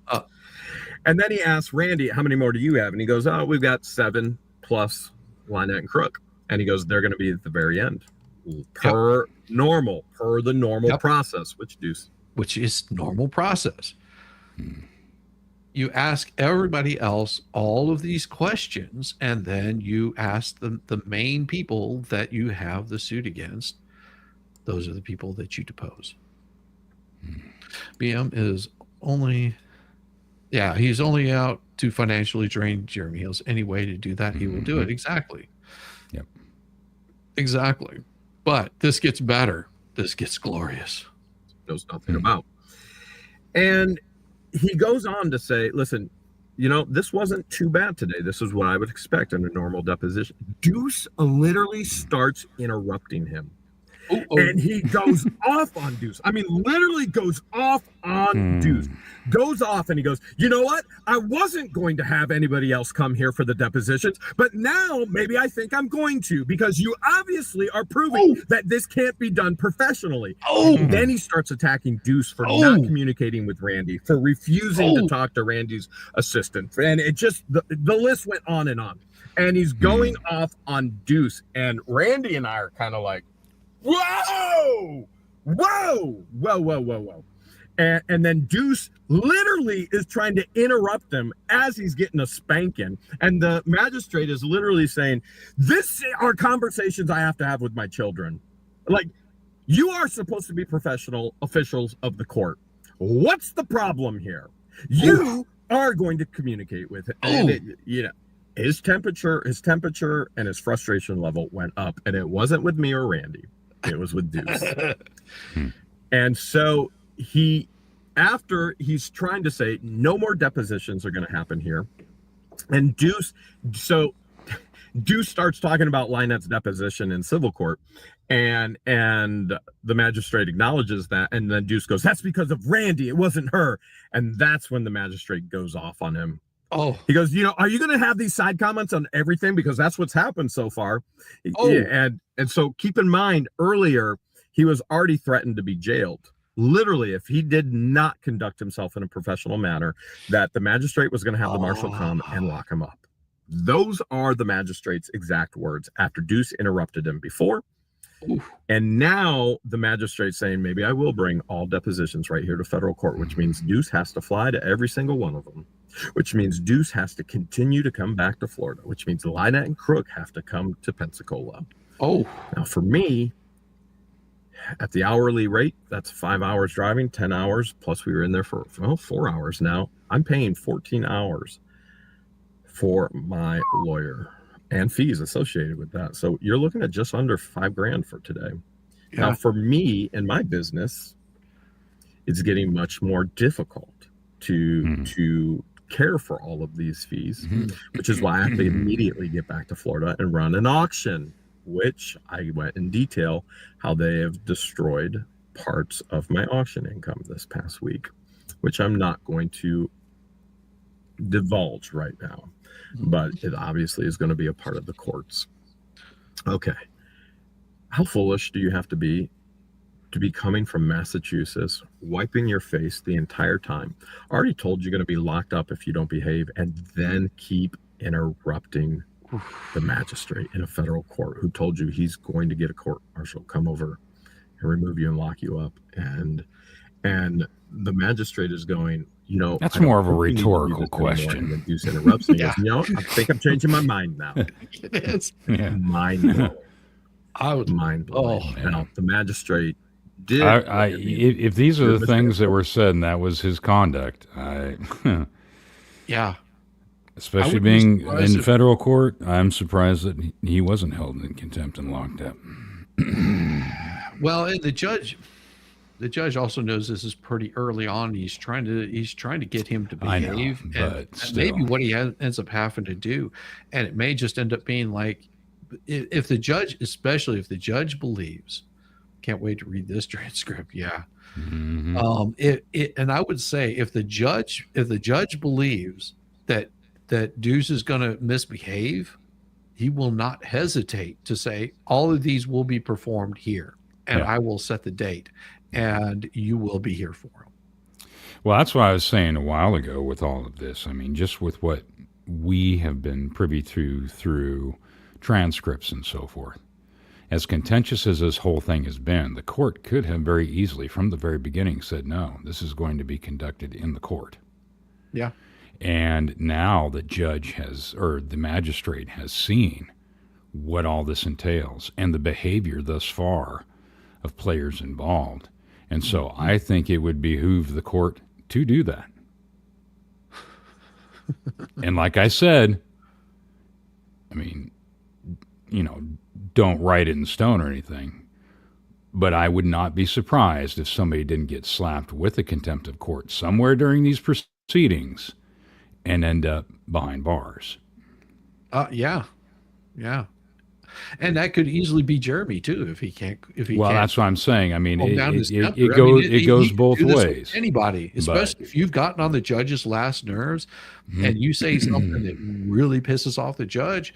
then he asks Randy, how many more do you have? And he goes, oh, we've got 7 plus Lynette and Crook. And he goes, they're going to be at the very end. Per the normal process, which is normal process. You ask everybody else all of these questions, and then you ask the main people that you have the suit against. Those are the people that you depose. BM is only, he's only out to financially drain Jeremy Hales. Any way to do that, he will do it. Exactly. Yep. Exactly. But this gets better. This gets glorious. Knows nothing about. And he goes on to say, listen, this wasn't too bad today. This is what I would expect in a normal deposition. Deuce literally starts interrupting him. And he goes off on Deuce. I mean, literally goes off on Deuce. Goes off and he goes, you know what? I wasn't going to have anybody else come here for the depositions, but now maybe I think I'm going to, because you obviously are proving that this can't be done professionally. And then he starts attacking Deuce for not communicating with Randy, for refusing to talk to Randy's assistant. And it just, the list went on. And he's going off on Deuce. And Randy and I are kind of like, whoa. And then Deuce literally is trying to interrupt him as he's getting a spanking. And the magistrate is literally saying, this are conversations I have to have with my children. Like, you are supposed to be professional officials of the court. What's the problem here? You are going to communicate with it. And his temperature and his frustration level went up. And it wasn't with me or Randy. It was with Deuce. And so after he's trying to say no more depositions are going to happen here, and Deuce starts talking about Lynette's deposition in civil court, and the magistrate acknowledges that, and then Deuce goes, that's because of Randy, it wasn't her. And that's when the magistrate goes off on him. He goes, are you going to have these side comments on everything? Because that's what's happened so far. And so keep in mind, earlier, he was already threatened to be jailed. Literally, if he did not conduct himself in a professional manner, that the magistrate was going to have the marshal come and lock him up. Those are the magistrate's exact words after Deuce interrupted him before. And now the magistrate's saying, maybe I will bring all depositions right here to federal court, which means Deuce has to fly to every single one of them, which means Deuce has to continue to come back to Florida, which means Lynette and Crook have to come to Pensacola. Now for me, at the hourly rate, that's 5 hours driving, 10 hours, plus we were in there for 4 hours now. I'm paying 14 hours for my lawyer and fees associated with that. So you're looking at just under $5,000 for today. Now for me and my business, it's getting much more difficult to care for all of these fees, which is why I have to immediately get back to Florida and run an auction, which I went in detail how they have destroyed parts of my auction income this past week, which I'm not going to divulge right now, but it obviously is going to be a part of the courts. Okay. How foolish do you have to be coming from Massachusetts, wiping your face the entire time? I already told you're going to be locked up if you don't behave, and then keep interrupting the magistrate in a federal court who told you he's going to get a court martial come over and remove you and lock you up. And the magistrate is going, that's more of a rhetorical question. And Deuce interrupts and he goes, I think I'm changing my mind now. It is. Mind blowing. Mind blowing. Now the magistrate did. If these are the things that were said and that was his conduct, especially being in federal court, I'm surprised that he wasn't held in contempt and locked up. Well, and the judge also knows this is pretty early on. He's trying to get him to behave. I know, but maybe what he ends up having to do, and it may just end up being like, if the judge, especially if the judge believes, can't wait to read this transcript. And I would say if the judge believes that Deuce is going to misbehave, he will not hesitate to say, all of these will be performed here, and I will set the date, and you will be here for him. Well, that's what I was saying a while ago with all of this. I mean, just with what we have been privy to through transcripts and so forth. As contentious as this whole thing has been, the court could have very easily, from the very beginning, said, no, this is going to be conducted in the court. Yeah. And now the judge has, or the magistrate has seen what all this entails and the behavior thus far of players involved. And so I think it would behoove the court to do that. And like I said, I mean, don't write it in stone or anything, but I would not be surprised if somebody didn't get slapped with a contempt of court somewhere during these proceedings and end up behind bars. Yeah. And that could easily be Jeremy too, if he can't. Well, that's what I'm saying. I mean, it goes both ways. Anybody, especially if you've gotten on the judge's last nerves, and you say something that really pisses off the judge,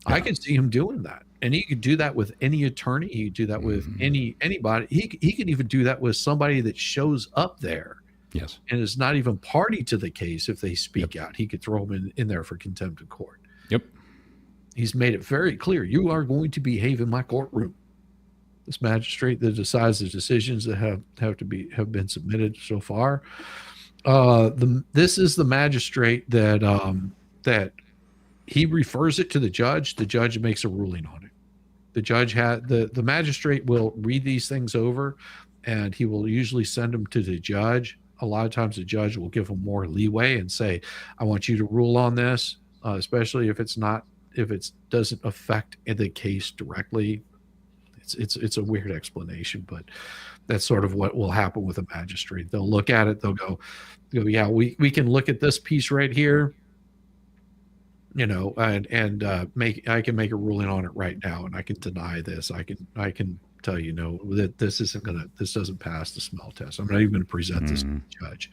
I can see him doing that. And he could do that with any attorney. He could do that with anybody. He can even do that with somebody that shows up there. Yes. And is not even party to the case. If they speak out, he could throw them in there for contempt of court. Yep. He's made it very clear. You are going to behave in my courtroom. This magistrate that decides the decisions that have been submitted so far. This is the magistrate that he refers it to the judge. The judge makes a ruling on it. The magistrate will read these things over, and he will usually send them to the judge. A lot of times the judge will give him more leeway and say, I want you to rule on this, especially if it doesn't affect the case directly. It's a weird explanation, but that's sort of what will happen with a magistrate. They'll look at it. They'll go, yeah, we can look at this piece right here, and I can make a ruling on it right now, and I can deny this. I can tell you, no, that this doesn't pass the smell test. I'm not even going to present this to the judge.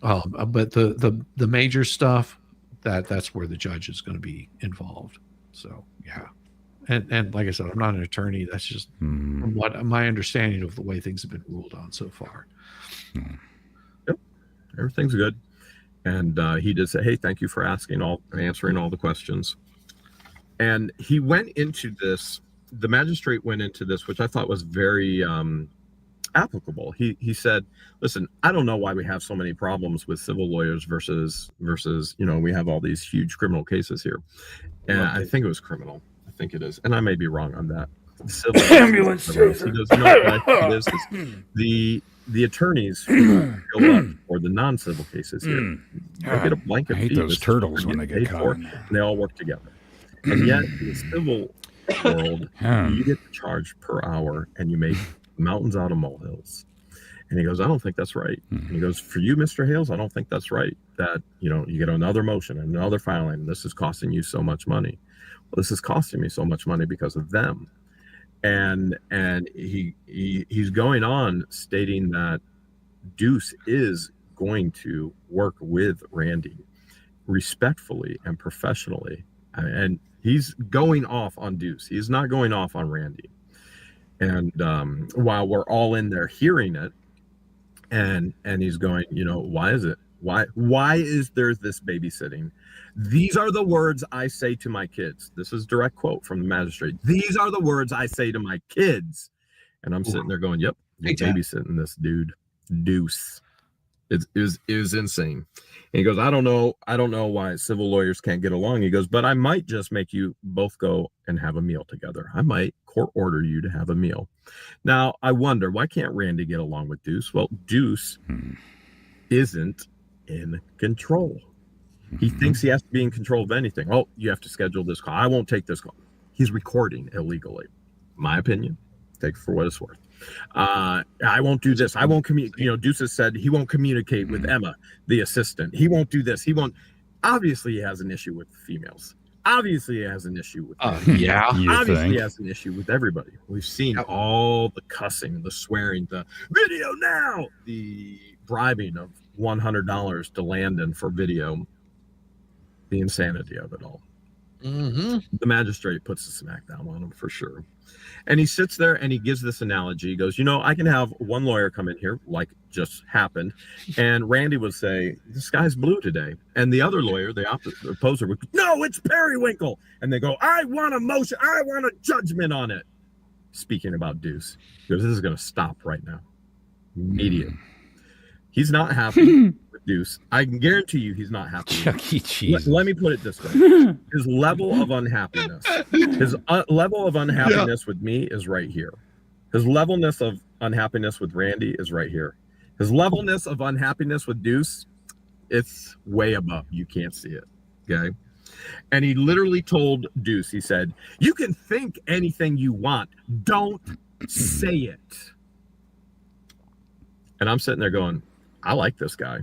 But the major stuff, that's where the judge is going to be involved. So yeah. And like I said, I'm not an attorney. That's just from what my understanding of the way things have been ruled on so far. Yep, everything's good. And he did say, "Hey, thank you for answering all the questions." And he went into this. The magistrate went into this, which I thought was very applicable. He said, "Listen, I don't know why we have so many problems with civil lawyers versus we have all these huge criminal cases here." And I think it was criminal. I think it is, and I may be wrong on that. Civil ambulance. He goes, "No, what I think it is the attorneys who go up for the non-civil cases here, they get a blanket I hate fee. those turtles when they get caught. And they all work together. And yet, in the civil world, you get charged per hour, and you make mountains out of molehills." And he goes, "I don't think that's right." And he goes, "For you, Mr. Hales, I don't think that's right. That you get another motion, another filing, and this is costing you so much money." Well, this is costing me so much money because of them. And he's going on stating that Deuce is going to work with Randy respectfully and professionally, and he's going off on Deuce. He's not going off on Randy. And while we're all in there hearing it, and he's going, why is it? Why is there this babysitting? "These are the words I say to my kids." This is a direct quote from the magistrate. "These are the words I say to my kids." And I'm sitting there going, "Yep, you're babysitting this dude, Deuce." It is insane. And he goes, I don't know why civil lawyers can't get along. He goes, "But I might just make you both go and have a meal together. I might court order you to have a meal." Now, I wonder, why can't Randy get along with Deuce? Well, Deuce isn't in control. He thinks he has to be in control of anything. "Oh, you have to schedule this call. I won't take this call." He's recording illegally. My opinion. Take it for what it's worth. "I won't do this. I won't communicate." Deuce has said he won't communicate with Emma, the assistant. He won't do this. He won't. Obviously, he has an issue with females. Obviously, he has an issue with yeah. Obviously, he has an issue with everybody. We've seen all the cussing, the swearing, the video now, the bribing of $100 to Landon for video, the insanity of it all. Mm-hmm. The magistrate puts the smack down on him for sure. And he sits there and he gives this analogy. He goes, I can have one lawyer come in here, like just happened, and Randy would say, the sky's blue today. And the other lawyer, the opposer, would go, no, it's periwinkle. And they go, I want a motion. I want a judgment on it. Speaking about Deuce, he goes, this is going to stop right now. Immediate. He's not happy with Deuce. I can guarantee you he's not happy. Chuck E. Cheese. Let me put it this way. His level of unhappiness, level of unhappiness with me is right here. His levelness of unhappiness with Randy is right here. His levelness of unhappiness with Deuce, it's way above. You can't see it. Okay. And he literally told Deuce, he said, you can think anything you want. Don't say it. And I'm sitting there going, I like this guy.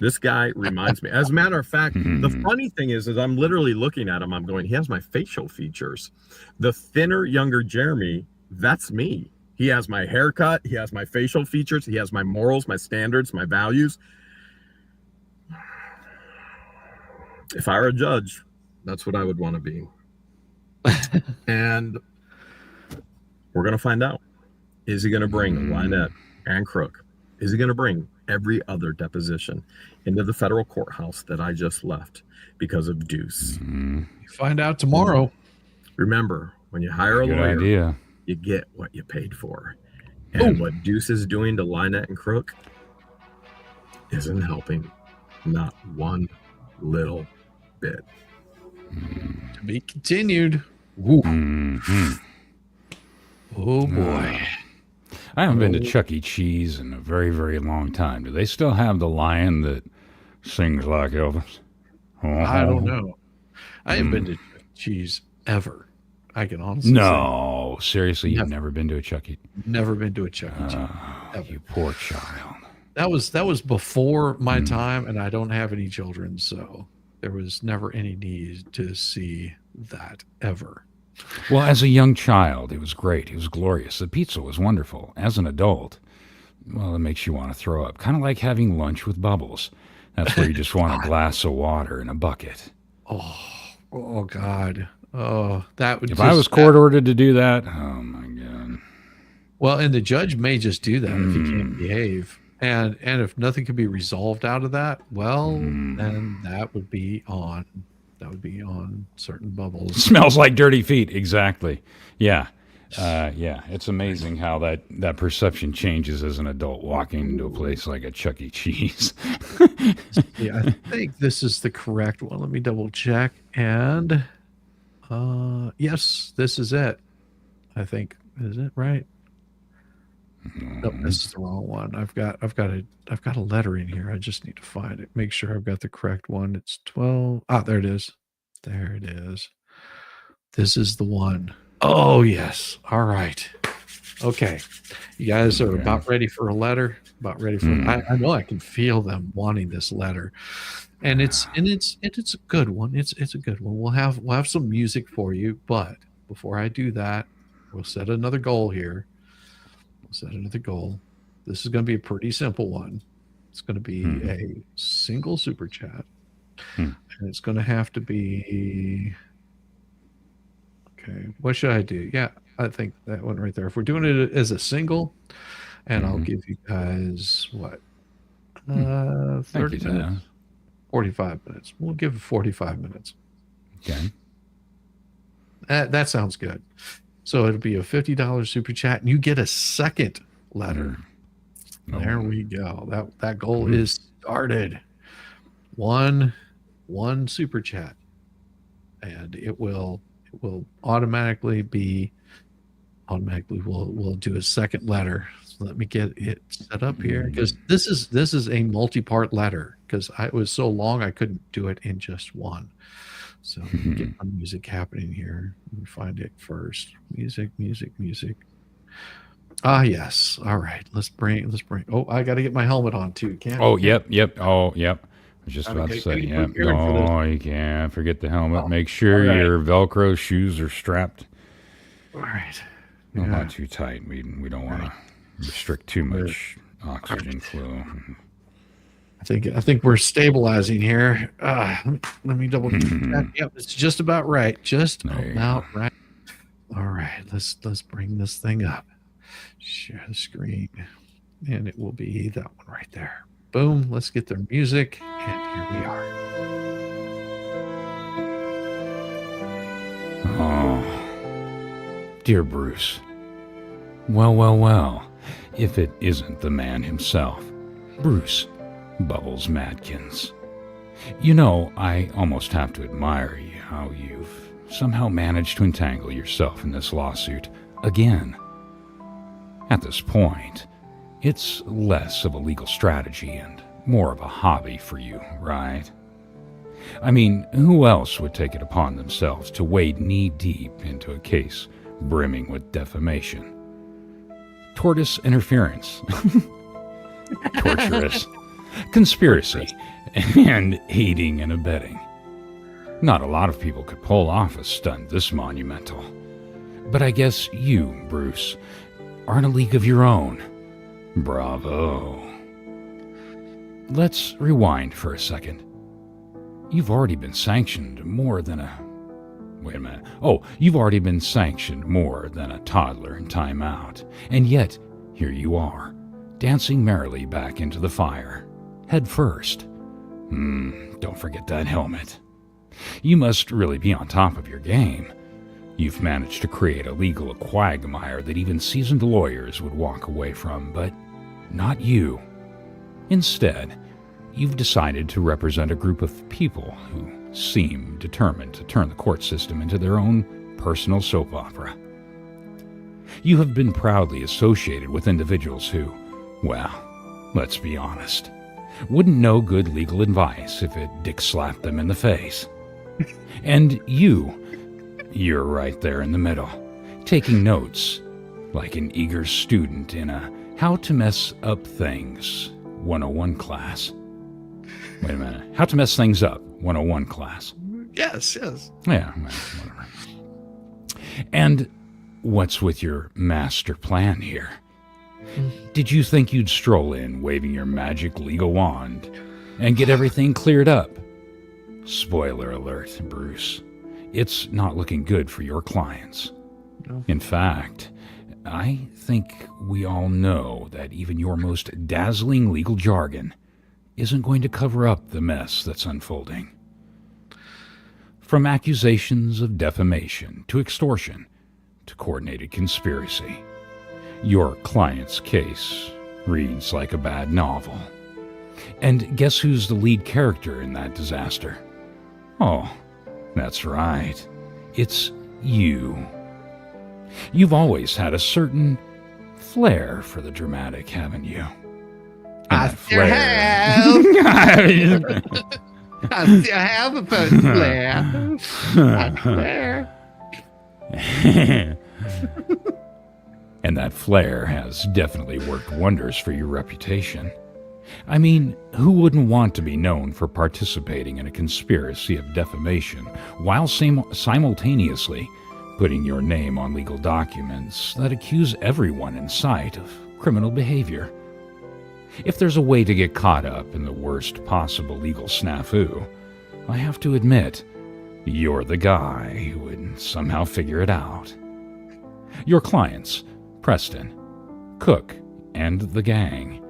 This guy reminds me. As a matter of fact, the funny thing is I'm literally looking at him. I'm going, he has my facial features. The thinner, younger Jeremy, that's me. He has my haircut. He has my facial features. He has my morals, my standards, my values. If I were a judge, that's what I would want to be. And we're going to find out. Is he going to bring Lynette and Crook? Is he going to bring every other deposition into the federal courthouse that I just left because of Deuce? Find out tomorrow. Remember, when you hire a Good lawyer, idea. you get what you paid for. And what Deuce is doing to Lynette and Crook isn't helping. Not one little bit. To be continued. Ooh. Oh boy. I haven't been to Chuck E. Cheese in a very, very long time. Do they still have the lion that sings like Elvis? I don't know. I haven't been to Cheese ever. I can honestly No, seriously, you've never been to a Chuck E. never been to a Chuck E. Cheese. Ever. You poor child. That was before my time, and I don't have any children, so there was never any need to see that ever. Well, as a young child, it was great. It was glorious. The pizza was wonderful. As an adult, well, it makes you want to throw up. Kind of like having lunch with Bubbles. That's where you just want a glass of water and a bucket. Oh God. Oh, that would. If I was court ordered to do that, oh my God. Well, and the judge may just do that if he can't behave, and if nothing can be resolved out of that, well, then that would be on certain Bubbles. Smells like dirty feet. Exactly. Yeah. Yeah. It's amazing how that perception changes as an adult walking into a place like a Chuck E. Cheese. Yeah, I think this is the correct one. Let me double check. And yes, this is it. I think, is it right? Nope, this is the wrong one. I've got a letter in here. I just need to find it. Make sure I've got the correct one. It's 12. Ah, there it is. There it is. This is the one. Oh, yes. All right. Okay. You guys are about ready for a letter. About ready for I know I can feel them wanting this letter. And it's a good one. It's a good one. We'll have some music for you, but before I do that, we'll set another goal here. Set another goal. This is going to be a pretty simple one. It's going to be a single super chat. And it's going to have to be, okay, what should I do? Yeah, I think that one right there. If we're doing it as a single, and I'll give you guys what? 30 minutes? 45 minutes. We'll give it 45 minutes. Okay. That sounds good. So it'll be a $50 super chat, and you get a second letter. There we go. That goal is started. One super chat, and it will automatically we'll do a second letter. So let me get it set up here, because this is a multi-part letter, because it was so long I couldn't do it in just one. So let me get my music happening here. Let me find it first. Music. Ah, yes. All right. Let's bring. Oh, I got to get my helmet on too. Can't. Oh, yep. Oh, yep. I was just about to say, yep. Oh, you can't forget the helmet. Make sure your Velcro shoes are strapped. All right. No, not too tight. We don't want to restrict too much oxygen flow. I think we're stabilizing here. Let me double check that. Yep, it's just about right. Just There you about right. All right, let's bring this thing up. Share the screen, and it will be that one right there. Boom. Let's get their music, and here we are. Oh, dear Bruce. Well, if it isn't the man himself, Bruce Bubbles Matzkin. You know, I almost have to admire you, how you've somehow managed to entangle yourself in this lawsuit again. At this point, it's less of a legal strategy and more of a hobby for you, right? I mean, who else would take it upon themselves to wade knee-deep into a case brimming with defamation? Tortoise interference, torturous, conspiracy, and aiding and abetting. Not a lot of people could pull off a stunt this monumental. But I guess you, Bruce, are in a league of your own. Bravo. Let's rewind for a second. You've already been sanctioned more than a... Wait a minute. Oh, you've already been sanctioned more than a toddler in timeout. And yet, here you are, dancing merrily back into the fire, head first. Don't forget that helmet. You must really be on top of your game. You've managed to create a legal quagmire that even seasoned lawyers would walk away from, but not you. Instead, you've decided to represent a group of people who seem determined to turn the court system into their own personal soap opera. You have been proudly associated with individuals who, well, let's be honest, wouldn't know good legal advice if it dick-slapped them in the face. And you're right there in the middle, taking notes like an eager student in a How to Mess Up Things 101 class. Wait a minute. How to Mess Things Up 101 class. Yes. Yeah, whatever. And what's with your master plan here? Did you think you'd stroll in waving your magic legal wand and get everything cleared up? Spoiler alert, Bruce. It's not looking good for your clients. No. In fact, I think we all know that even your most dazzling legal jargon isn't going to cover up the mess that's unfolding. From accusations of defamation to extortion to coordinated conspiracy, your client's case reads like a bad novel. And guess who's the lead character in that disaster? Oh, that's right. It's you. You've always had a certain flair for the dramatic, haven't you? I still have. I still have a flair. I swear. And that flair has definitely worked wonders for your reputation. I mean, who wouldn't want to be known for participating in a conspiracy of defamation while simultaneously putting your name on legal documents that accuse everyone in sight of criminal behavior? If there's a way to get caught up in the worst possible legal snafu, I have to admit, you're the guy who would somehow figure it out. Your clients, Preston, Cook, and the gang,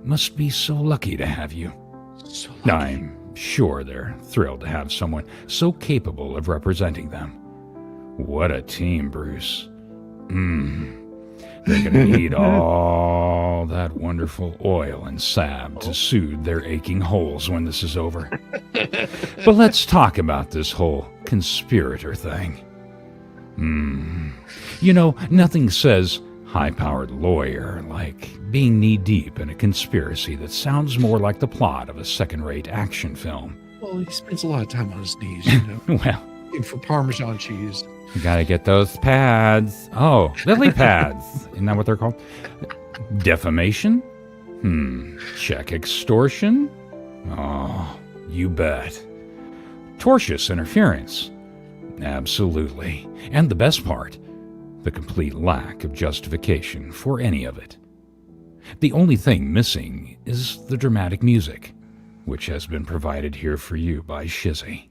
must be so lucky to have you. So lucky. I'm sure they're thrilled to have someone so capable of representing them. What a team, Bruce. They're going to need all that wonderful oil and salve to soothe their aching holes when this is over. But let's talk about this whole conspirator thing. You know, nothing says high-powered lawyer like being knee-deep in a conspiracy that sounds more like the plot of a second-rate action film. Well, he spends a lot of time on his knees, you know, Well, looking for Parmesan cheese. you gotta get those pads. Oh, lily pads. Isn't that what they're called? Defamation? Check. Extortion? Oh, you bet. Tortious interference? Absolutely. And the best part, the complete lack of justification for any of it. The only thing missing is the dramatic music. which has been provided here for you by Shizzy.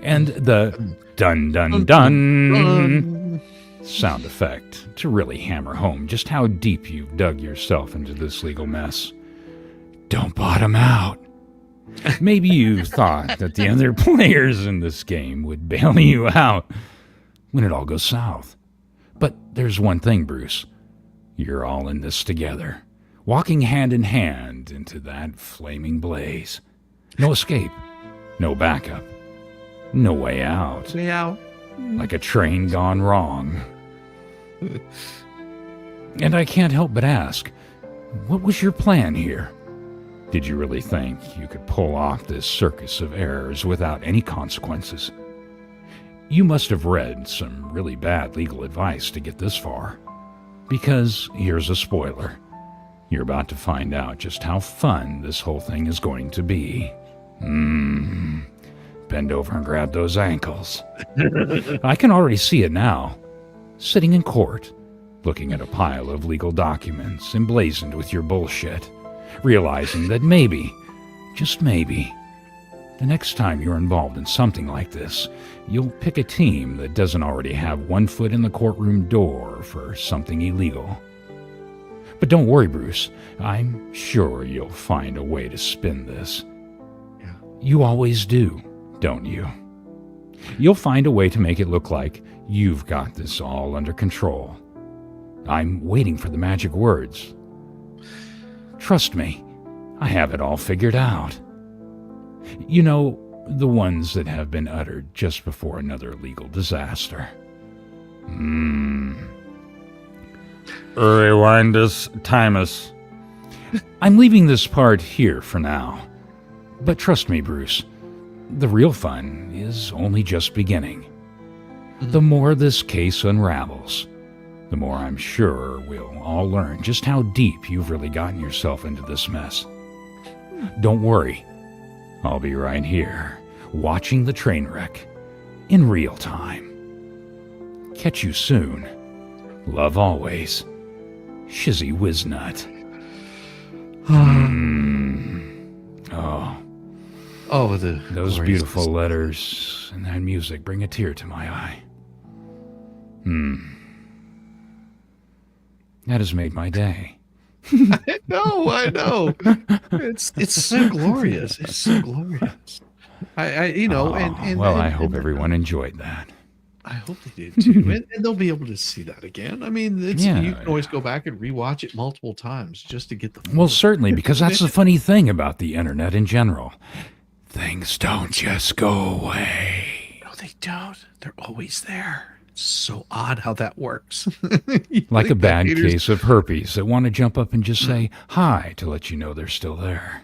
And the dun dun dun sound effect to really hammer home just how deep you've dug yourself into this legal mess. Don't bottom out. Maybe you thought that the other players in this game would bail you out when it all goes south. But there's one thing, Bruce. You're all in this together, walking hand in hand into that flaming blaze. No escape, no backup, no way out. Way out. Like a train gone wrong. And I can't help but ask, what was your plan here? Did you really think you could pull off this circus of errors without any consequences? You must have read some really bad legal advice to get this far. Because here's a spoiler. You're about to find out just how fun this whole thing is going to be. Bend over and grab those ankles. I can already see it now. Sitting in court, looking at a pile of legal documents emblazoned with your bullshit, realizing that maybe, just maybe, the next time you're involved in something like this, you'll pick a team that doesn't already have one foot in the courtroom door for something illegal. But don't worry, Bruce. I'm sure you'll find a way to spin this. Yeah. You always do, don't you? You'll find a way to make it look like you've got this all under control. I'm waiting for the magic words. Trust me, I have it all figured out. You know, the ones that have been uttered just before another legal disaster. Rewind us, Timus. I'm leaving this part here for now. But trust me, Bruce, the real fun is only just beginning. The more this case unravels, the more I'm sure we'll all learn just how deep you've really gotten yourself into this mess. Don't worry. I'll be right here, watching the train wreck in real time. Catch you soon. Love always. Shizzywhiznut. Oh, Those beautiful letters and that music bring a tear to my eye. That has made my day. I know. It's so glorious. It's so glorious. I hope everyone enjoyed that. I hope they did too, and they'll be able to see that again. I mean, you can always go back and rewatch it multiple times just to get the. Well, certainly, because that's the funny thing about the internet in general. Things don't just go away. No, they don't. They're always there. It's so odd how that works. Like a bad case of herpes that want to jump up and just say hi to let you know they're still there.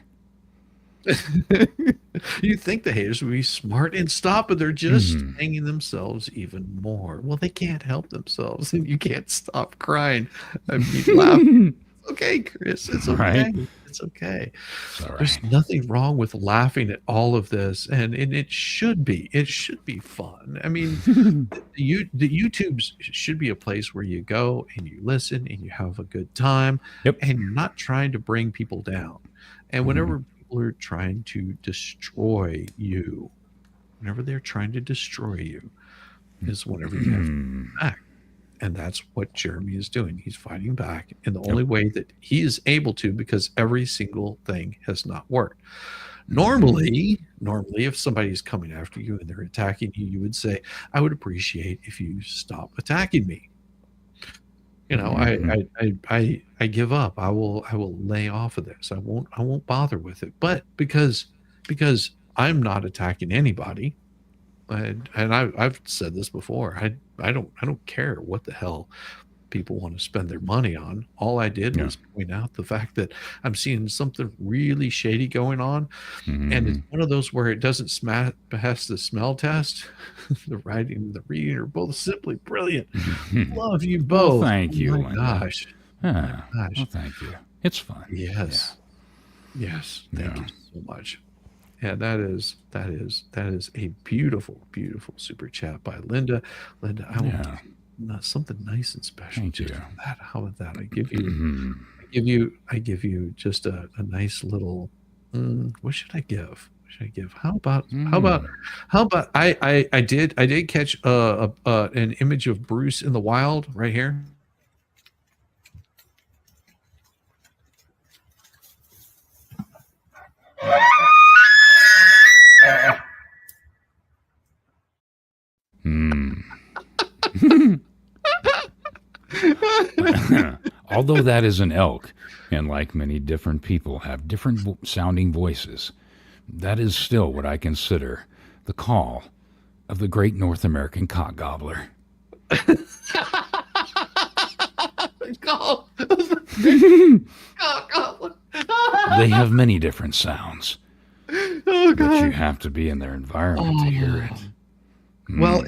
You think the haters would be smart and stop, but they're just hanging themselves even more. Well, they can't help themselves, and you can't stop crying. I mean, laugh. It's okay, Chris. It's okay. Right. It's okay. It's all right. There's nothing wrong with laughing at all of this, and it should be. It should be fun. I mean, the YouTubes should be a place where you go and you listen and you have a good time, and you're not trying to bring people down. And whenever people are trying to destroy you, whenever they're trying to destroy you, is whenever you have to fight back. And that's what Jeremy is doing. He's fighting back in the only way that he is able to, because every single thing has not worked. Normally, if somebody's coming after you and they're attacking you, you would say, I would appreciate if you stop attacking me. You know, I give up. I will lay off of this. I won't bother with it. But because I'm not attacking anybody, and I've said this before, I don't care what the hell people want to spend their money on. All I did was point out the fact that I'm seeing something really shady going on, and it's one of those where it doesn't pass the smell test. The writing and the reading are both simply brilliant. Love you both. Well, thank you. Oh my gosh. Well, thank you. It's fun. Yes. Thank you so much. Yeah, that is a beautiful, beautiful super chat by Linda. Linda, I want something nice and special. Thank you. That. How about that? I give you just a nice little What should I give? What should I give? How about I did catch an image of Bruce in the wild right here. Although that is an elk, and like many different people have different sounding voices, that is still what I consider the call of the great North American cock gobbler. They have many different sounds, but you have to be in their environment to hear it. Well,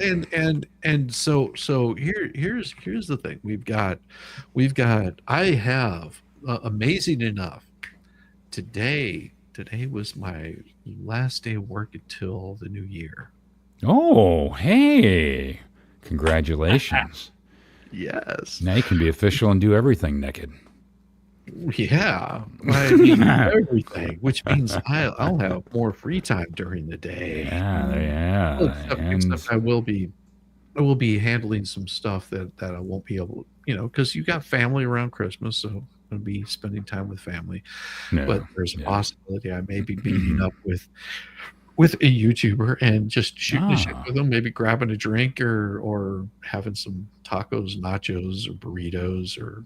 and so here's the thing. We've got I have amazing enough. Today was my last day of work until the new year. Oh, hey. Congratulations. Yes. Now you can be official and do everything naked. Yeah. I mean, everything, which means I'll have more free time during the day. Yeah. Except I will be handling some stuff that I won't be able, because you got family around Christmas, so I'm going to be spending time with family. No, but there's a possibility I may be meeting up with a YouTuber and just shooting a shit with them, maybe grabbing a drink or having some tacos, nachos, or burritos or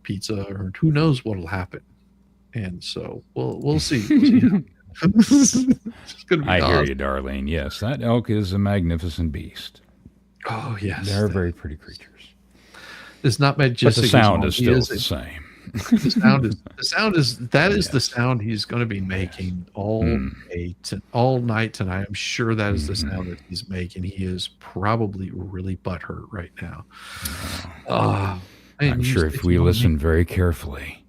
pizza, or who knows what'll happen. And so we'll see. It's gonna be I awesome. hear you, Darlene. Yes, that elk is a magnificent beast. Oh yes, They're very pretty creatures. It's not majestic. But the sound is still the same. The sound is the sound he's going to be making all night tonight. I'm sure that is the sound that he's making. He is probably really butthurt right now. I'm sure if we listen very carefully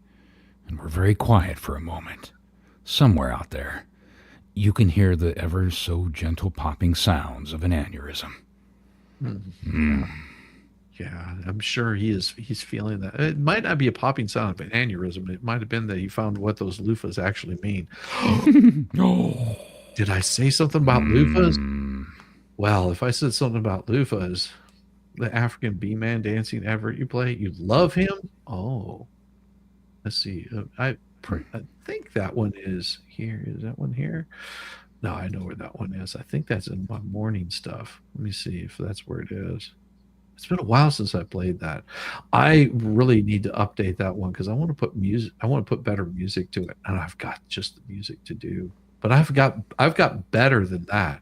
and we're very quiet for a moment, somewhere out there, you can hear the ever so gentle popping sounds of an aneurysm. Yeah, I'm sure he's feeling that. It might not be a popping sound of an aneurysm. It might have been that he found what those loofahs actually mean. Oh. Did I say something about loofahs? Well, if I said something about loofahs, the African B-Man dancing effort you play, you love him? Oh. Let's see. I think that one is here. Is that one here? No, I know where that one is. I think that's in my morning stuff. Let me see if that's where it is. It's been a while since I played that. I really need to update that one because I want to put music. I want to put better music to it, and I've got just the music to do. But I've got better than that.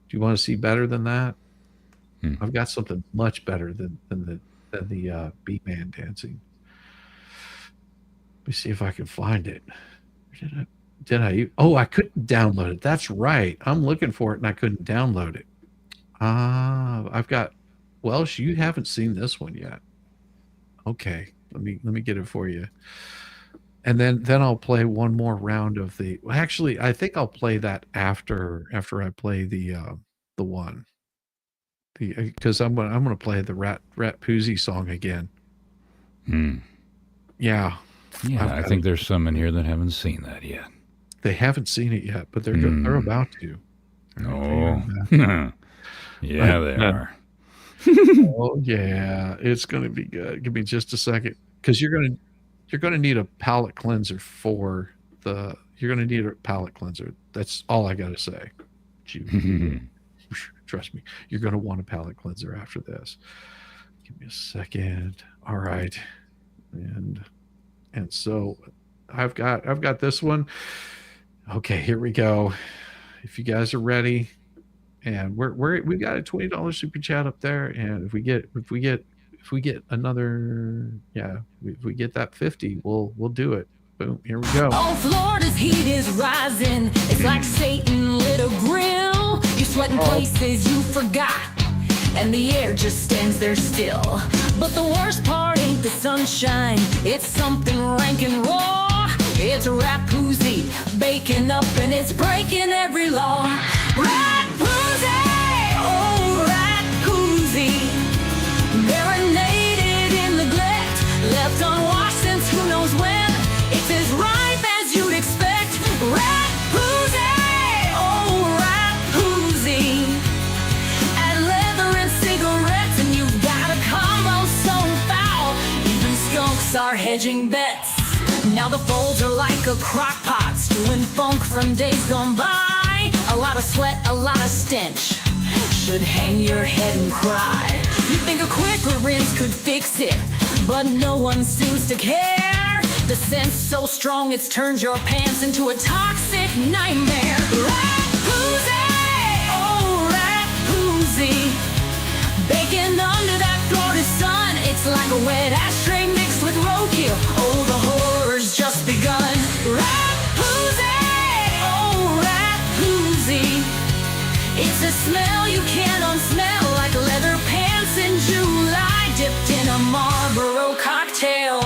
Do you want to see better than that? I've got something much better than the B-Man dancing. Let me see if I can find it. Did I? Oh, I couldn't download it. That's right. I'm looking for it and I couldn't download it. I've got. Welsh, you haven't seen this one yet. Okay, let me get it for you. And then I'll play one more round of the. Well, actually, I think I'll play that after I play the one. Because I'm gonna play the Rat Poozy song again. Yeah. Yeah, I think there's some in here that haven't seen that yet. They haven't seen it yet, but they're about to. Yeah, they are. Oh yeah, it's gonna be good. Give me just a second, because you're gonna need a palate cleanser for the. You're gonna need a palate cleanser. That's all I gotta say. Trust me, you're gonna want a palate cleanser after this. Give me a second. All right, and so I've got this one. Okay, here we go. If you guys are ready. And we've got a $20 super chat up there, and if we get another, if we get that 50, we'll do it. Boom, here we go. Oh, Florida's heat is rising. It's like Satan lit a grill. You sweat in places you forgot, and the air just stands there still. But the worst part ain't the sunshine. It's something rank and raw. It's a Rat Poozy baking up, and it's breaking every law. Rat Poozy, oh Rat Poozy, marinated in neglect, left unwashed since who knows when. It's as ripe as you'd expect. hedging bets. Now the folds are like a crock pot, stewing funk from days gone by. A lot of sweat, a lot of stench. Should hang your head and cry. You think a quicker rinse could fix it, but no one seems to care. The scent's so strong it's turned your pants into a toxic nightmare. Rat-Poozy, oh Rat-Poozy, baking under that Florida sun. It's like a wet ashtray mixed with roadkill. Oh, the horror's just begun. Rat-Poozy, oh Rat-Poozy, it's a smell you can't unsmell, like leather pants in July dipped in a Marlboro cocktail.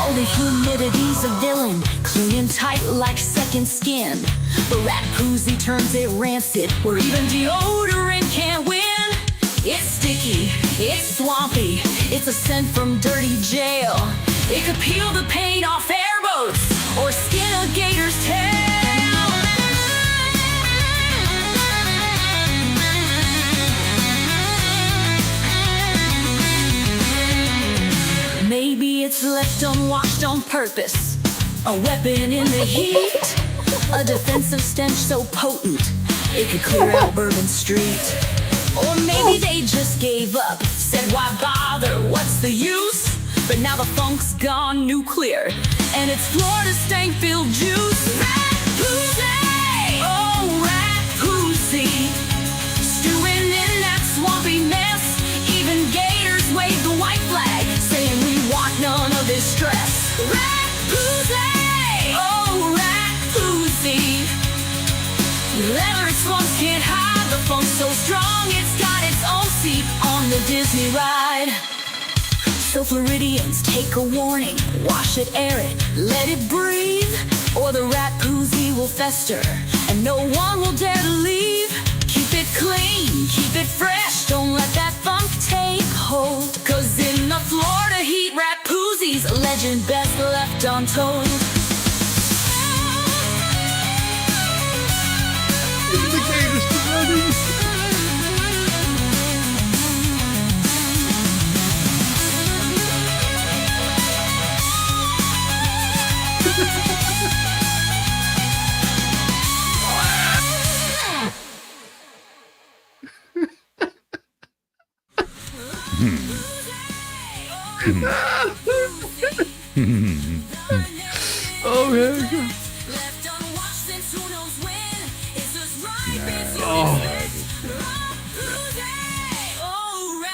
Oh, the humidity's a villain, clinging tight like second skin. The Rat-Poozy turns it rancid, where even deodorant can't win. It's sticky, it's swampy, it's a scent from dirty jail. It could peel the paint off airboats or skin a gator's tail. Maybe it's left unwashed on purpose, a weapon in the heat, a defensive stench so potent it could clear out Bourbon Street. Or maybe they just gave up, said why bother, what's the use? But now the funk's gone nuclear, and it's Florida stank-filled juice. Rat-Poozy, oh Rat-Poozy, stewing in that swampy mess. Even gators wave the white flag, saying we want none of this stress. Rat-Poozy, oh Rat-Poozy, leather swamps can't hide the funk so strong it's got its own seat on the Disney ride. So Floridians, take a warning, wash it, air it, let it breathe, or the Rat-Poozy will fester and no one will dare to leave. Keep it clean, keep it fresh, don't let that funk take hold, 'cause in the Florida heat, Rat-Poozy's a legend best left untold. The gators to running. Oh man.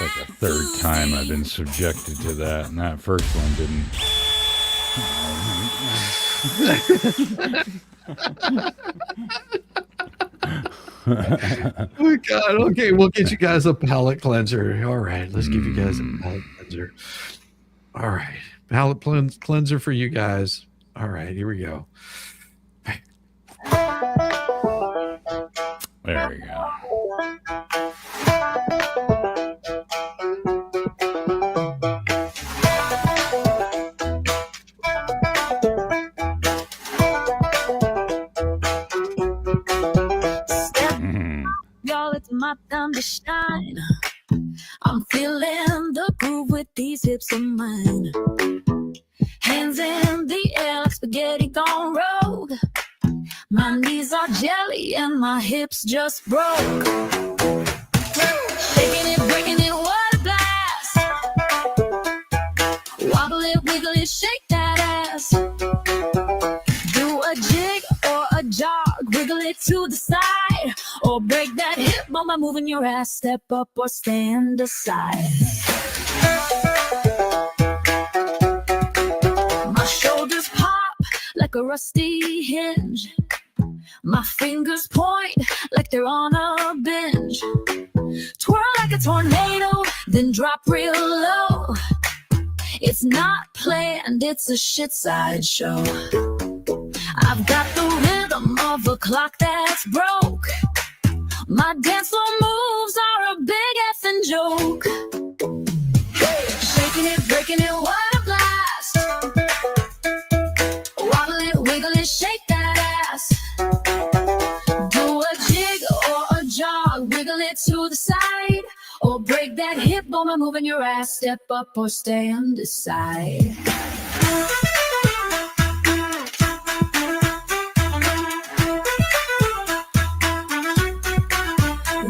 Like the third time I've been subjected to that, and that first one didn't. Oh God. Okay, we'll get you guys a palate cleanser. All right, let's give you guys a palate cleanser. All right, palate cleanser for you guys. All right, here we go. There we go. Y'all, it's my time to shine. I'm feeling the groove with these hips of mine. Hands in the air like spaghetti gone rogue. My knees are jelly and my hips just broke. Shaking it, breaking it, what a blast. Wobble it, wiggle it, shake that ass. Do a jig or a jog, wiggle it to the side, or break that hip while by moving your ass. Step up or stand aside. My shoulders pop like a rusty hinge. My fingers point like they're on a binge. Twirl like a tornado, then drop real low. It's not planned, it's a shit sideshow. I've got the rhythm of a clock that's broke. My dance floor moves are a big effing joke. Shaking it, breaking it, what a blast. Wobble it, wiggle it, shake that ass. Do a jig or a jog, wiggle it to the side, or break that hip bone by moving your ass. Step up or stand aside.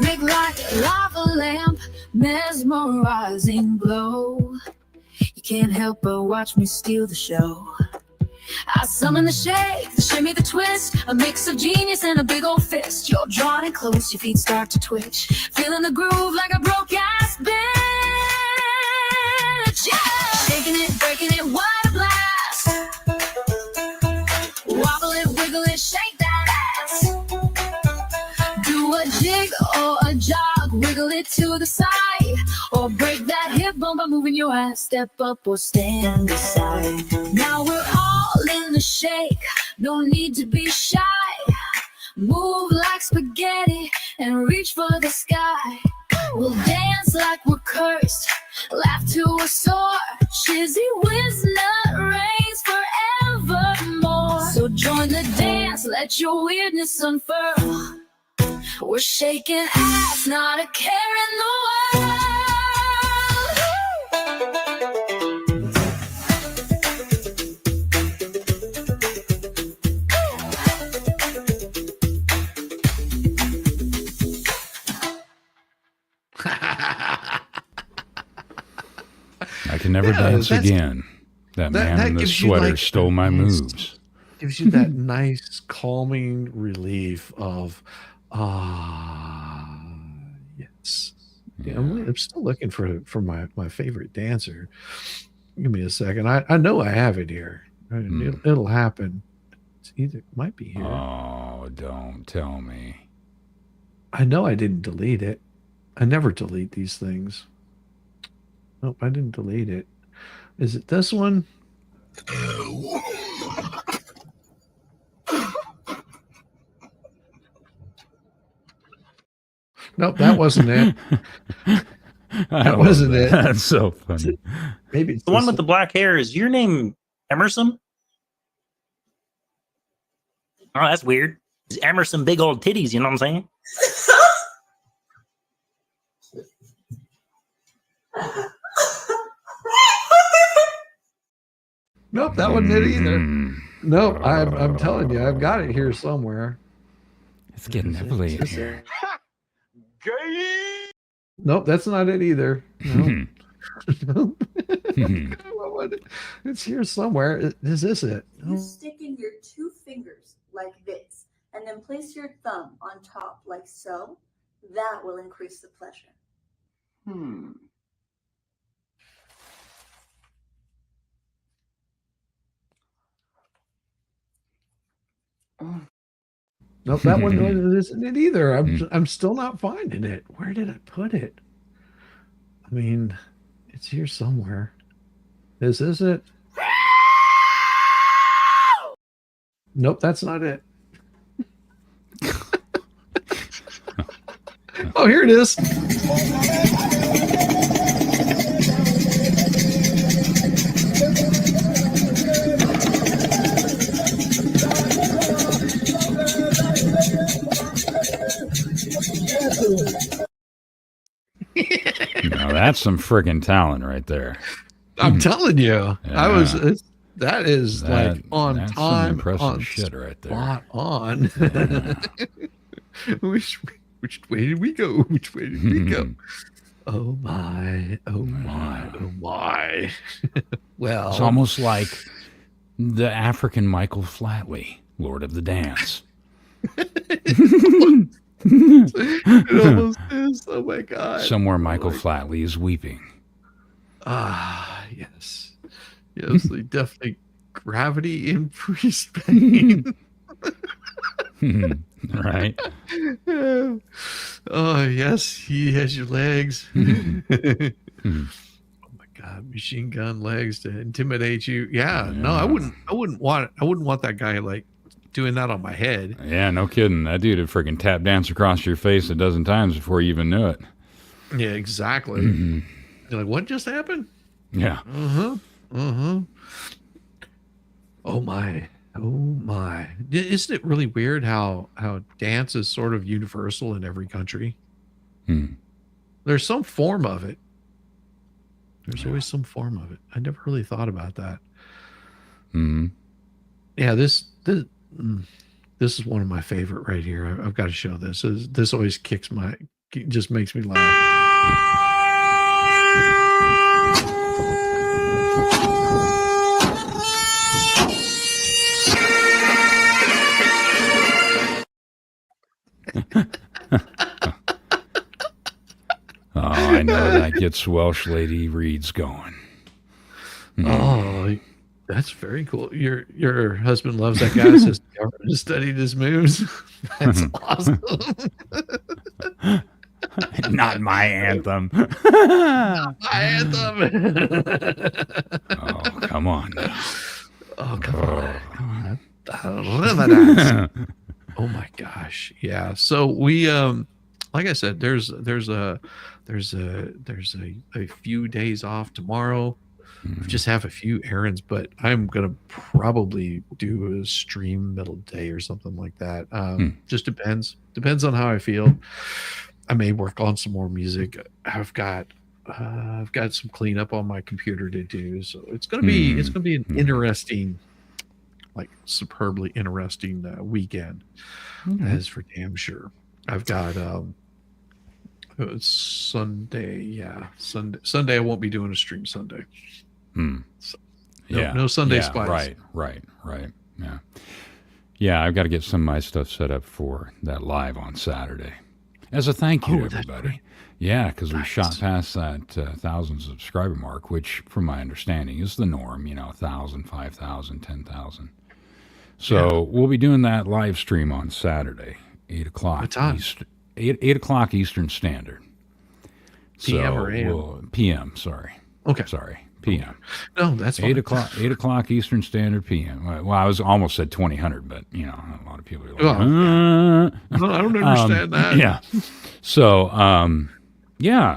Big like lava lamp, mesmerizing glow. You can't help but watch me steal the show. I summon the shake, the shimmy, the twist, a mix of genius and a big old fist. You're drawn in close, your feet start to twitch, feeling the groove like a broke-ass bitch. Yeah! Shaking it, breaking it, what a blast! Wobble it, wiggle it, shake that ass. Do a jig or a jog, wiggle it to the side, or break that hip bump by moving your ass. Step up or stand aside. Now we're all in the shake, no need to be shy. Move like spaghetti and reach for the sky. We'll dance like we're cursed, laugh to a soar. Shizzywhiznut reigns forevermore. So join the dance, let your weirdness unfurl. We're shaking ass, not a care in the world. I can never dance again. That man in the gives you, sweater like, stole my moves. Gives you that nice calming relief of yes. Yeah, I'm still looking for my favorite dancer. Give me a second. I know I have it here. It'll happen. It's either might be here. Oh, don't tell me. I know I didn't delete it. I never delete these things. Nope, I didn't delete it. Is it this one? Nope, that wasn't it. That wasn't it. That's so funny. Maybe it's The one this with the black hair, is your name Emerson? Oh, that's weird. It's Emerson big old titties, you know what I'm saying? Nope, that wasn't it either. Nope, I'm telling you, I've got it here somewhere. It's getting heavily in here. Nope, that's not it either. No. It's here somewhere. Is this it? You stick in your two fingers like this, and then place your thumb on top like so. That will increase the pleasure. Nope, that one isn't it either. I'm still not finding it. Where did I put it? I mean, it's here somewhere. Is this it? Nope, that's not it. Oh, here it is. Now that's some friggin' talent right there. I'm telling you, Yeah. that is like on that's some time, impressive on shit right there. spot on. Yeah. Which way did we go? Which way did we go? Oh my, oh my, oh my. Well, It's almost like the African Michael Flatley, Lord of the Dance. it almost is. Oh my God. Somewhere Michael Flatley is weeping. Ah, yes. Yes, they definitely gravity increased pain. Right? Oh, yes, he has your legs. Oh my God, machine gun legs to intimidate you. Yeah, no, I wouldn't want that guy like doing that on my head. Yeah, no kidding. That dude would freaking tap dance across your face a dozen times before you even knew it. Yeah, exactly. You're like, what just happened? Yeah. Oh my. Oh my. Isn't it really weird how dance is sort of universal in every country? There's some form of it. There's always some form of it. I never really thought about that. Mm-hmm. Yeah, this is one of my favorite right here. I've got to show this. This always just makes me laugh. Oh, I know that gets Welsh Lady Reads going. Oh, that's very cool. Your husband loves that guy. Says the government has studied his moves. That's awesome. Not my anthem. My anthem. Oh, come on now. Oh, come on. Oh my gosh. Yeah. So we like I said, there's a few days off tomorrow. We just have a few errands, but I'm gonna probably do a stream middle day or something like that. Just depends on how I feel. I may work on some more music. I've got some cleanup on my computer to do, so it's gonna be an interesting, like superbly interesting weekend. That is for damn sure. I've got Sunday. Yeah, Sunday I won't be doing a stream Sunday. So, no Sunday spice. Right. Yeah, I've got to get some of my stuff set up for that live on Saturday as a thank you to everybody. Right. Yeah, because we shot past that 1,000 subscriber mark, which, from my understanding, is the norm. 1,000, 5,000, 10,000. So we'll be doing that live stream on Saturday, 8 o'clock. What time? 8 o'clock Eastern Standard. PM or AM? PM. Sorry. Okay. Sorry. PM. No, that's fine. 8 o'clock Eastern Standard PM. Well, I was almost said 2000, but a lot of people are like, No, I don't understand that. Yeah. So,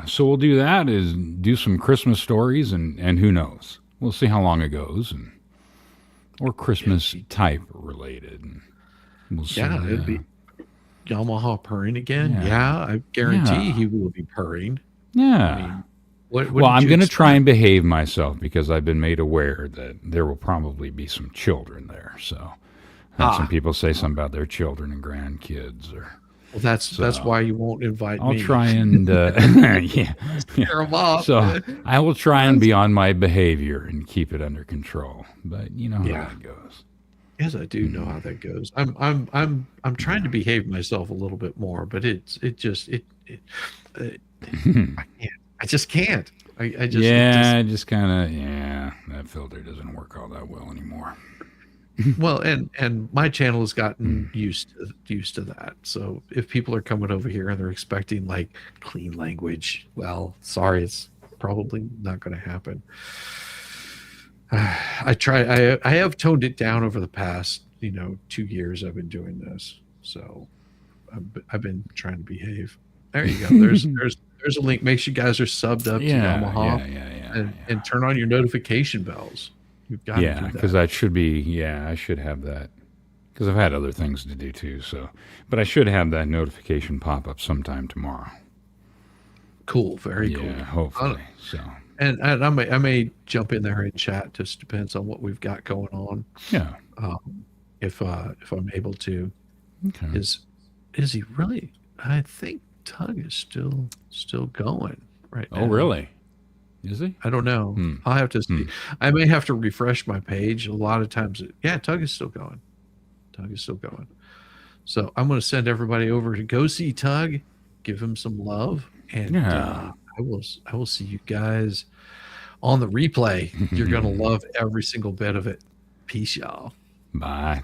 so we'll do that. Is do some Christmas stories, and who knows? We'll see how long it goes, or Christmas type related. And we'll see. Yeah, it'd be Yamaha purring again. Yeah, I guarantee he will be purring. Yeah. I mean, what well, I'm did you going to expect? try and behave myself because I've been made aware that there will probably be some children there. So, I had some people say something about their children and grandkids, or Well, that's why you won't invite I'll me. try and Scare 'em off. So I will try and be on my behavior and keep it under control. But you know how that goes. Yes, I do know how that goes. I'm trying to behave myself a little bit more, but I just can't. I just that filter doesn't work all that well anymore. well, and my channel has gotten used to that. So if people are coming over here and they're expecting like clean language, well, sorry, it's probably not going to happen. I have toned it down over the past 2 years I've been doing this, so I've been trying to behave. There you go. There's a link. Make sure you guys are subbed up to Yamaha and turn on your notification bells. You've got because that should be I should have that because I've had other things to do too. So, but I should have that notification pop up sometime tomorrow. Cool, very cool. Hopefully. So. And I may jump in there and chat. Just depends on what we've got going on. Yeah. If I'm able to. Okay. Is he really? I think Tug is still going right now. Oh, really? Is he? I don't know. I'll have to see. I may have to refresh my page. A lot of times, Tug is still going. So I'm going to send everybody over to go see Tug, give him some love, and I will see you guys on the replay. You're going to love every single bit of it. Peace, y'all. Bye.